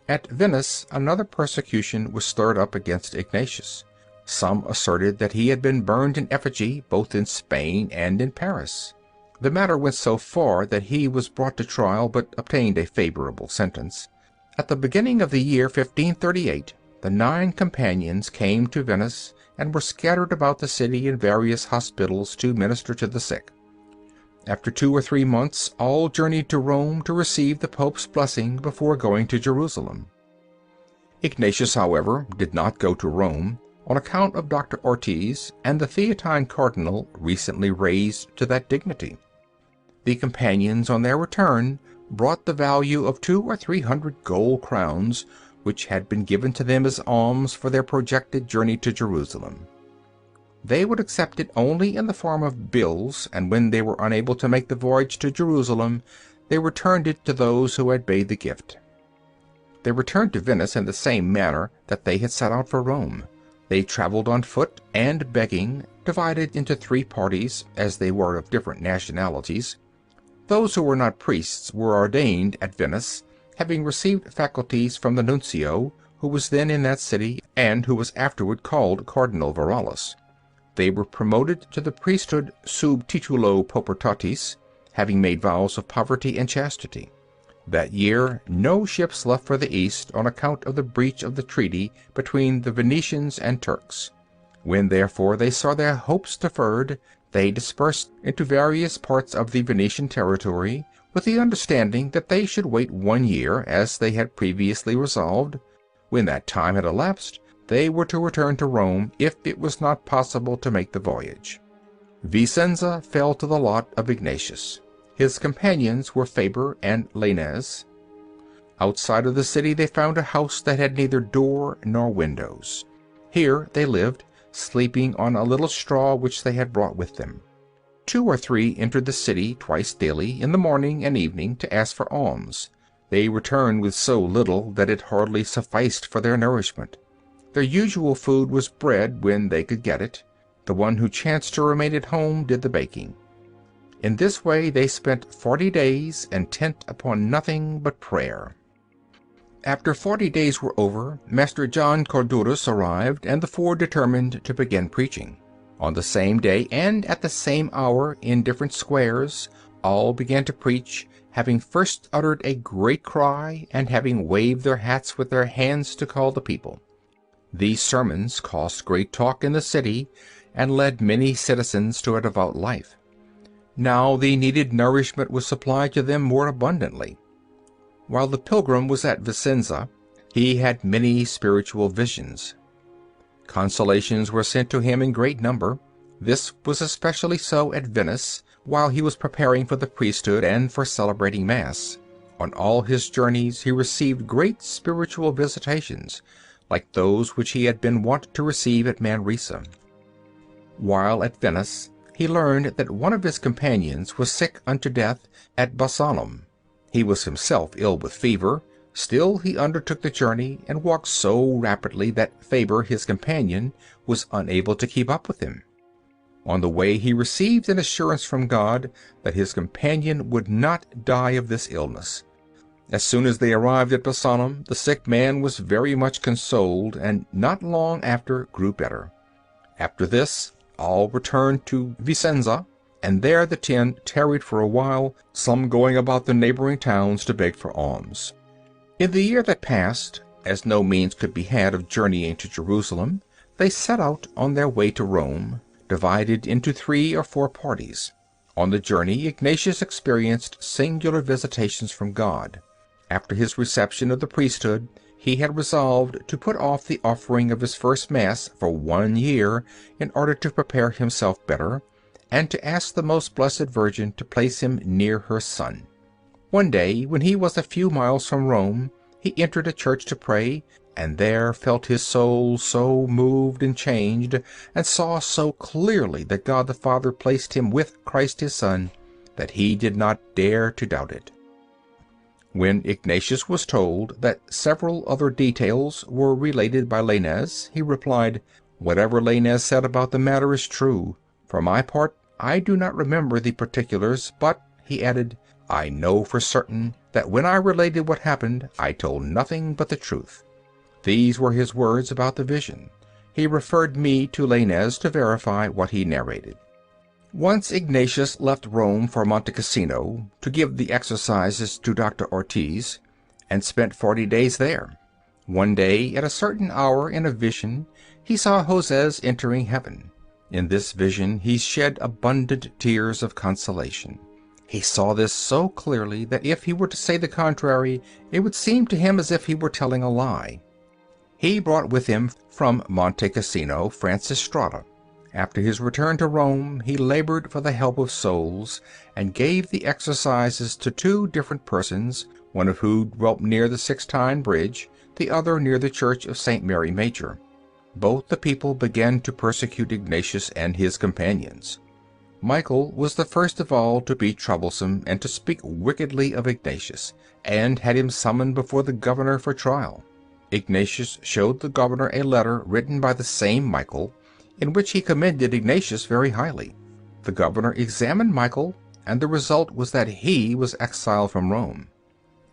At Venice another persecution was stirred up against Ignatius. Some asserted that he had been burned in effigy both in Spain and in Paris. The matter went so far that he was brought to trial, but obtained a favorable sentence. At the beginning of the year 1538, the 9 companions came to Venice, and were scattered about the city in various hospitals to minister to the sick. After 2 or 3 months, all journeyed to Rome to receive the Pope's blessing before going to Jerusalem. Ignatius, however, did not go to Rome, on account of Dr. Ortiz and the Theatine cardinal recently raised to that dignity. The companions, on their return, brought the value of 200 or 300 gold crowns, which had been given to them as alms for their projected journey to Jerusalem. They would accept it only in the form of bills, and when they were unable to make the voyage to Jerusalem, they returned it to those who had made the gift. They returned to Venice in the same manner that they had set out for Rome. They traveled on foot and begging, divided into 3 parties, as they were of different nationalities. Those who were not priests were ordained at Venice, having received faculties from the nuncio, who was then in that city, and who was afterward called Cardinal Viralis. They were promoted to the priesthood sub titulo paupertatis, having made vows of poverty and chastity. That year no ships left for the East on account of the breach of the treaty between the Venetians and Turks. When therefore they saw their hopes deferred, they dispersed into various parts of the Venetian territory, with the understanding that they should wait 1 year, as they had previously resolved. When that time had elapsed, they were to return to Rome if it was not possible to make the voyage. Vicenza fell to the lot of Ignatius. His companions were Faber and Lainez. Outside of the city they found a house that had neither door nor windows. Here they lived, sleeping on a little straw which they had brought with them. 2 or 3 entered the city twice daily, in the morning and evening, to ask for alms. They returned with so little that it hardly sufficed for their nourishment. Their usual food was bread when they could get it. The one who chanced to remain at home did the baking. In this way they spent 40 days, intent upon nothing but prayer. After 40 days were over, Master John Cordurus arrived, and the 4 determined to begin preaching. On the same day and at the same hour, in different squares, all began to preach, having first uttered a great cry, and having waved their hats with their hands to call the people. These sermons caused great talk in the city, and led many citizens to a devout life. Now the needed nourishment was supplied to them more abundantly. While the pilgrim was at Vicenza, he had many spiritual visions. Consolations were sent to him in great number. This was especially so at Venice, while he was preparing for the priesthood and for celebrating Mass. On all his journeys he received great spiritual visitations, like those which he had been wont to receive at Manresa. While at Venice, he learned that one of his companions was sick unto death at Barcelona. He was himself ill with fever. Still he undertook the journey, and walked so rapidly that Faber, his companion, was unable to keep up with him. On the way he received an assurance from God that his companion would not die of this illness. As soon as they arrived at Barcelona, the sick man was very much consoled, and not long after grew better. After this, all returned to Vicenza, and there the 10 tarried for a while, some going about the neighboring towns to beg for alms. In the year that passed, as no means could be had of journeying to Jerusalem, they set out on their way to Rome, divided into 3 or 4 parties. On the journey Ignatius experienced singular visitations from God. After his reception of the priesthood, he had resolved to put off the offering of his first Mass for 1 year, in order to prepare himself better, and to ask the Most Blessed Virgin to place him near her Son. One day, when he was a few miles from Rome, he entered a church to pray, and there felt his soul so moved and changed, and saw so clearly that God the Father placed him with Christ his Son, that he did not dare to doubt it. When Ignatius was told that several other details were related by Lainez, he replied, "Whatever Lainez said about the matter is true. For my part, I do not remember the particulars, but," he added, "I know for certain that when I related what happened, I told nothing but the truth." These were his words about the vision. He referred me to Lainez to verify what he narrated. Once Ignatius left Rome for Monte Cassino to give the exercises to Dr. Ortiz, and spent 40 days there. One day, at a certain hour, in a vision, he saw Joses entering heaven. In this vision he shed abundant tears of consolation. He saw this so clearly that if he were to say the contrary, it would seem to him as if he were telling a lie. He brought with him from Monte Cassino Francis Strada. After his return to Rome, he labored for the help of souls, and gave the exercises to 2 different persons, one of whom dwelt near the Sixtine Bridge, the other near the church of St. Mary Major. Both the people began to persecute Ignatius and his companions. Michael was the first of all to be troublesome and to speak wickedly of Ignatius, and had him summoned before the governor for trial. Ignatius showed the governor a letter written by the same Michael, in which he commended Ignatius very highly. The governor examined Michael, and the result was that he was exiled from Rome.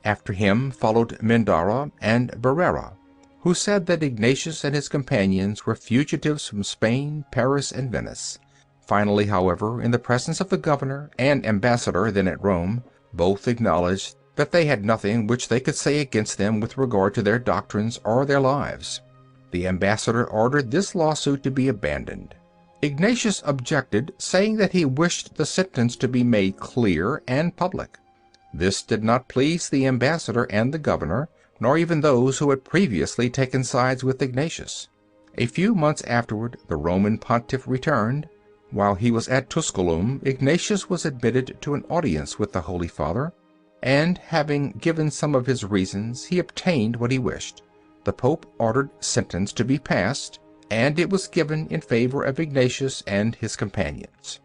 After him followed Mendara and Barrera, who said that Ignatius and his companions were fugitives from Spain, Paris, and Venice. Finally, however, in the presence of the governor and ambassador then at Rome, both acknowledged that they had nothing which they could say against them with regard to their doctrines or their lives. The ambassador ordered this lawsuit to be abandoned. Ignatius objected, saying that he wished the sentence to be made clear and public. This did not please the ambassador and the governor, nor even those who had previously taken sides with Ignatius. A few months afterward the Roman pontiff returned. While he was at Tusculum, Ignatius was admitted to an audience with the Holy Father, and having given some of his reasons, he obtained what he wished. The Pope ordered sentence to be passed, and it was given in favor of Ignatius and his companions.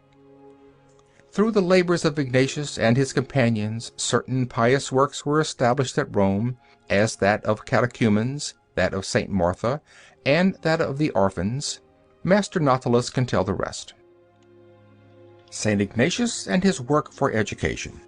Through the labors of Ignatius and his companions, certain pious works were established at Rome, as that of catechumens, that of St. Martha, and that of the orphans. Master Nautilus can tell the rest. St. Ignatius and his work for education.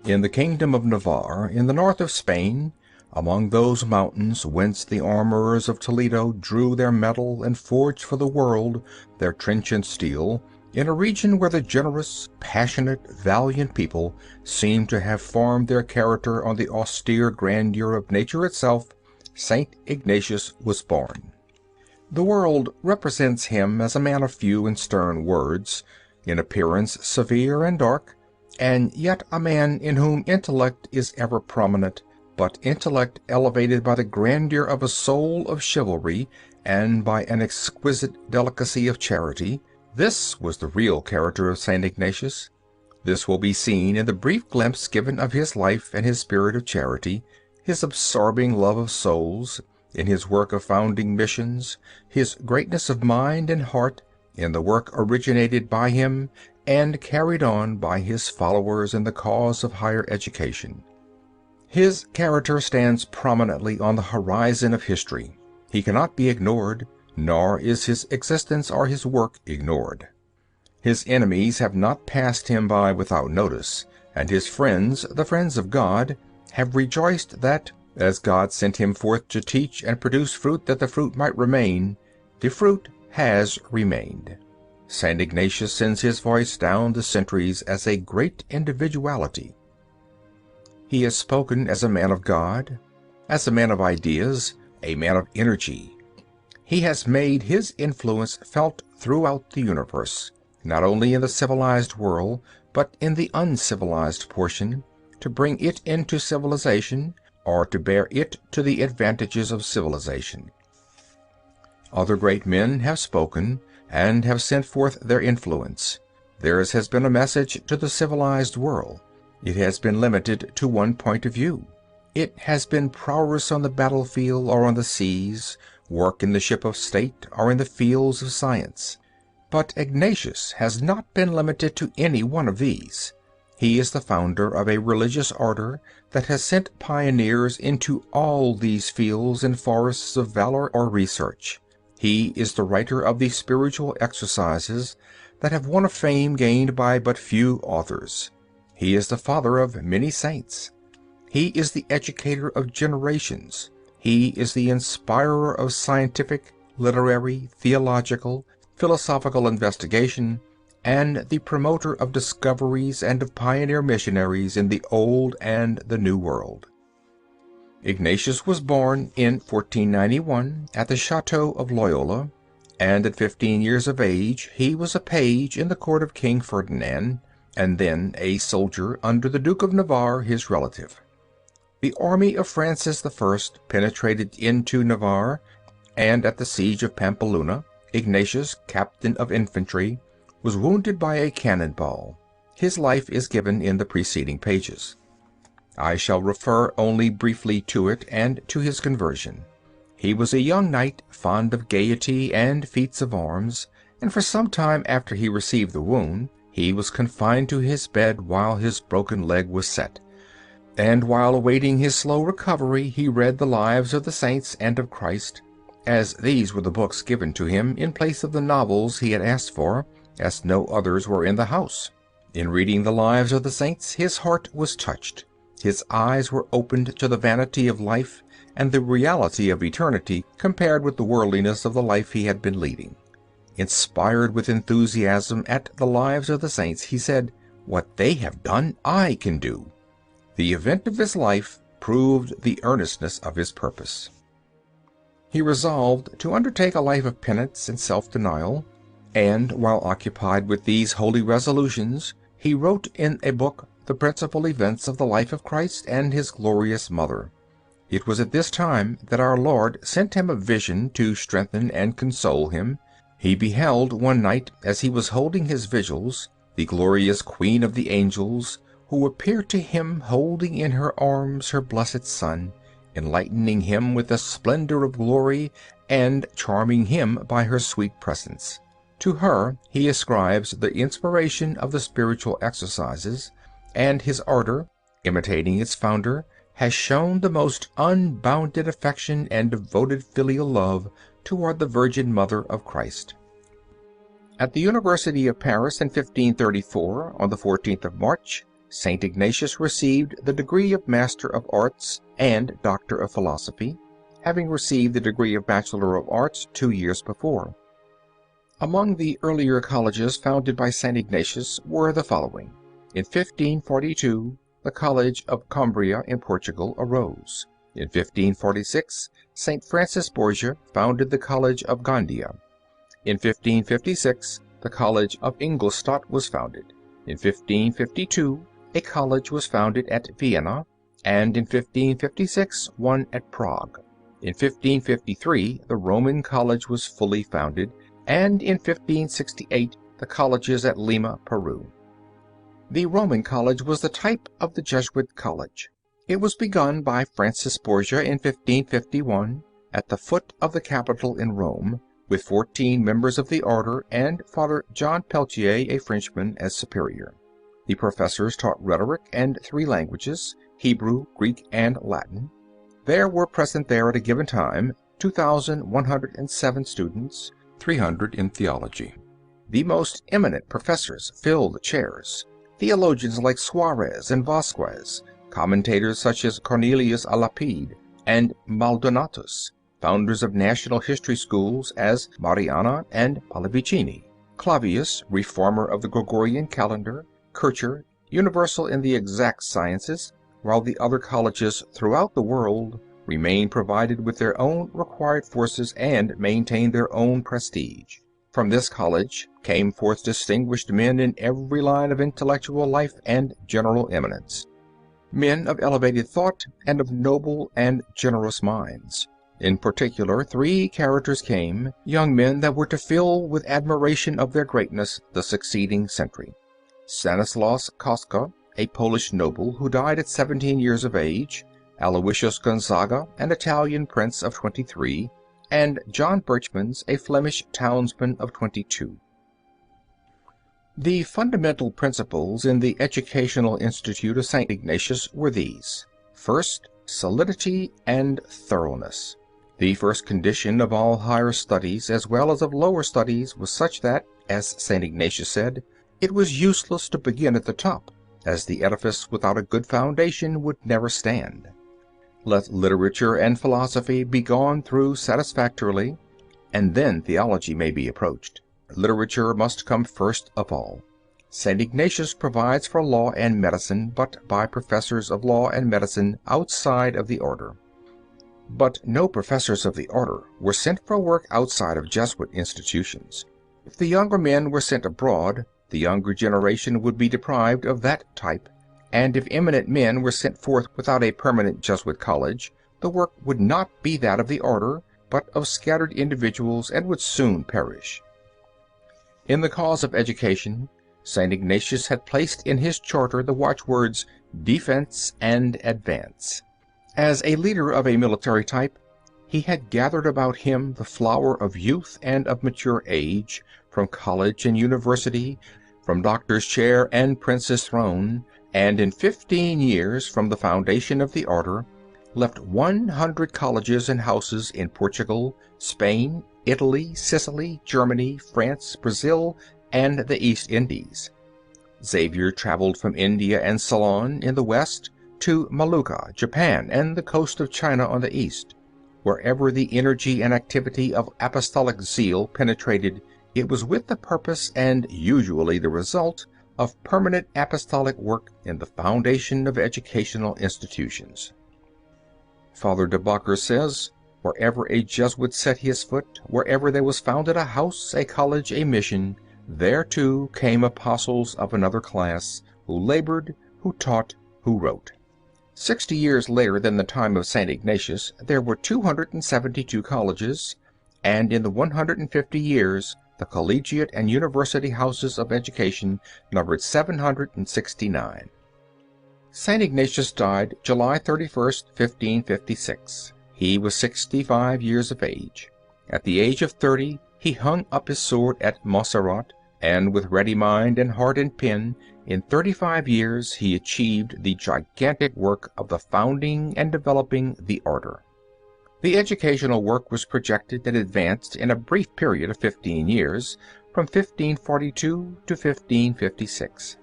In the kingdom of Navarre, in the north of Spain, among those mountains whence the armorers of Toledo drew their metal and forged for the world their trenchant steel, in a region where the generous, passionate, valiant people seem to have formed their character on the austere grandeur of nature itself, St. Ignatius was born. The world represents him as a man of few and stern words, in appearance severe and dark, and yet a man in whom intellect is ever prominent, but intellect elevated by the grandeur of a soul of chivalry and by an exquisite delicacy of charity. This was the real character of St. Ignatius. This will be seen in the brief glimpse given of his life and his spirit of charity, his absorbing love of souls, in his work of founding missions, his greatness of mind and heart, in the work originated by him and carried on by his followers in the cause of higher education. His character stands prominently on the horizon of history. He cannot be ignored, nor is his existence or his work ignored. His enemies have not passed him by without notice, and his friends, the friends of God, have rejoiced that, as God sent him forth to teach and produce fruit that the fruit might remain, the fruit has remained. St. Ignatius sends his voice down the centuries as a great individuality. He has spoken as a man of God, as a man of ideas, a man of energy. He has made his influence felt throughout the universe, not only in the civilized world, but in the uncivilized portion, to bring it into civilization, or to bear it to the advantages of civilization. Other great men have spoken, and have sent forth their influence. Theirs has been a message to the civilized world. It has been limited to one point of view. It has been prowess on the battlefield or on the seas, work in the ship of state or in the fields of science. But Ignatius has not been limited to any one of these. He is the founder of a religious order that has sent pioneers into all these fields and forests of valor or research. He is the writer of the spiritual exercises that have won a fame gained by but few authors. He is the father of many saints. He is the educator of generations. He is the inspirer of scientific, literary, theological, philosophical investigation, and the promoter of discoveries and of pioneer missionaries in the Old and the New World. Ignatius was born in 1491 at the Chateau of Loyola, and at 15 years of age he was a page in the court of King Ferdinand, and then a soldier under the Duke of Navarre, his relative. The army of Francis I penetrated into Navarre, and at the siege of Pampeluna, Ignatius, captain of infantry, was wounded by a cannon ball. His life is given in the preceding pages. I shall refer only briefly to it and to his conversion. He was a young knight, fond of gaiety and feats of arms, and for some time after he received the wound, he was confined to his bed while his broken leg was set, and while awaiting his slow recovery he read the lives of the saints and of Christ, as these were the books given to him in place of the novels he had asked for, as no others were in the house. In reading the lives of the saints his heart was touched. His eyes were opened to the vanity of life and the reality of eternity compared with the worldliness of the life he had been leading. Inspired with enthusiasm at the lives of the saints, he said, "What they have done, I can do." The event of his life proved the earnestness of his purpose. He resolved to undertake a life of penance and self-denial, and while occupied with these holy resolutions, he wrote in a book the principal events of the life of Christ and his glorious Mother. It was at this time that our Lord sent him a vision to strengthen and console him. He beheld one night, as he was holding his vigils, the glorious Queen of the Angels, who appeared to him holding in her arms her blessed Son, enlightening him with the splendor of glory and charming him by her sweet presence. To her he ascribes the inspiration of the spiritual exercises, and his order, imitating its founder, has shown the most unbounded affection and devoted filial love toward the Virgin Mother of Christ. At the University of Paris in 1534, on the 14th of March, St. Ignatius received the degree of Master of Arts and Doctor of Philosophy, having received the degree of Bachelor of Arts 2 years before. Among the earlier colleges founded by St. Ignatius were the following. In 1542, the College of Coimbra in Portugal arose. In 1546, St. Francis Borgia founded the College of Gandia. In 1556, the College of Ingolstadt was founded. In 1552, a college was founded at Vienna, and in 1556, one at Prague. In 1553, the Roman College was fully founded, and in 1568, the colleges at Lima, Peru. The Roman College was the type of the Jesuit college. It was begun by Francis Borgia in 1551, at the foot of the Capitol in Rome, with 14 members of the order and Father John Peltier, a Frenchman, as superior. The professors taught rhetoric and 3 languages, Hebrew, Greek, and Latin. There were present there at a given time 2,107 students, 300 in theology. The most eminent professors filled the chairs. Theologians like Suarez and Vasquez, commentators such as Cornelius a Lapide and Maldonatus, founders of national history schools as Mariana and Pallavicini, Clavius, reformer of the Gregorian calendar, Kircher, universal in the exact sciences, while the other colleges throughout the world remain provided with their own required forces and maintain their own prestige. From this college came forth distinguished men in every line of intellectual life and general eminence. Men of elevated thought and of noble and generous minds. In particular, 3 characters came, young men that were to fill with admiration of their greatness the succeeding century. Stanislaus Kostka, a Polish noble who died at 17 years of age, Aloysius Gonzaga, an Italian prince of 23, and John Birchmans, a Flemish townsman of 22. The fundamental principles in the Educational Institute of St. Ignatius were these. First, solidity and thoroughness. The first condition of all higher studies as well as of lower studies was such that, as St. Ignatius said, it was useless to begin at the top, as the edifice without a good foundation would never stand. Let literature and philosophy be gone through satisfactorily, and then theology may be approached. Literature must come first of all. St. Ignatius provides for law and medicine, but by professors of law and medicine outside of the order. But no professors of the order were sent for work outside of Jesuit institutions. If the younger men were sent abroad, the younger generation would be deprived of that type, and if eminent men were sent forth without a permanent Jesuit college, the work would not be that of the order, but of scattered individuals, and would soon perish. In the cause of education, St. Ignatius had placed in his charter the watchwords defense and advance. As a leader of a military type, he had gathered about him the flower of youth and of mature age, from college and university, from doctor's chair and prince's throne, and in 15 years from the foundation of the order, left 100 colleges and houses in Portugal, Spain, Italy, Sicily, Germany, France, Brazil, and the East Indies. Xavier traveled from India and Ceylon in the west to Molucca, Japan, and the coast of China on the east. Wherever the energy and activity of apostolic zeal penetrated, it was with the purpose and usually the result of permanent apostolic work in the foundation of educational institutions. Father de Bacher says, "Wherever a Jesuit set his foot, wherever there was founded a house, a college, a mission, there too came apostles of another class, who labored, who taught, who wrote." 60 years later than the time of St. Ignatius there were 272 colleges, and in the 150 years the collegiate and university houses of education numbered 769. St. Ignatius died July 31st, 1556. He was 65 years of age. At the age of 30 he hung up his sword at Montserrat, and with ready mind and heart and pen, in 35 years he achieved the gigantic work of the founding and developing the order. The educational work was projected and advanced in a brief period of 15 years, from 1542 to 1556.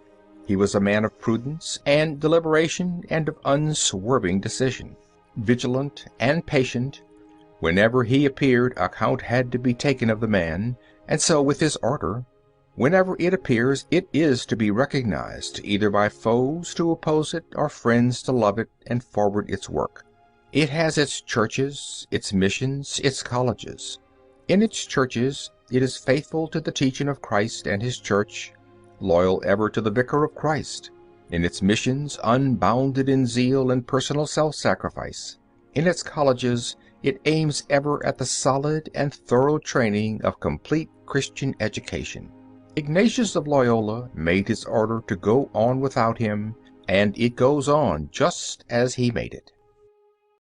He was a man of prudence and deliberation and of unswerving decision. Vigilant and patient, whenever he appeared account had to be taken of the man, and so with his order. Whenever it appears, it is to be recognized, either by foes to oppose it or friends to love it and forward its work. It has its churches, its missions, its colleges. In its churches it is faithful to the teaching of Christ and his church, loyal ever to the Vicar of Christ. In its missions, unbounded in zeal and personal self-sacrifice. In its colleges, it aims ever at the solid and thorough training of complete Christian education. Ignatius of Loyola made his order to go on without him, and it goes on just as he made it.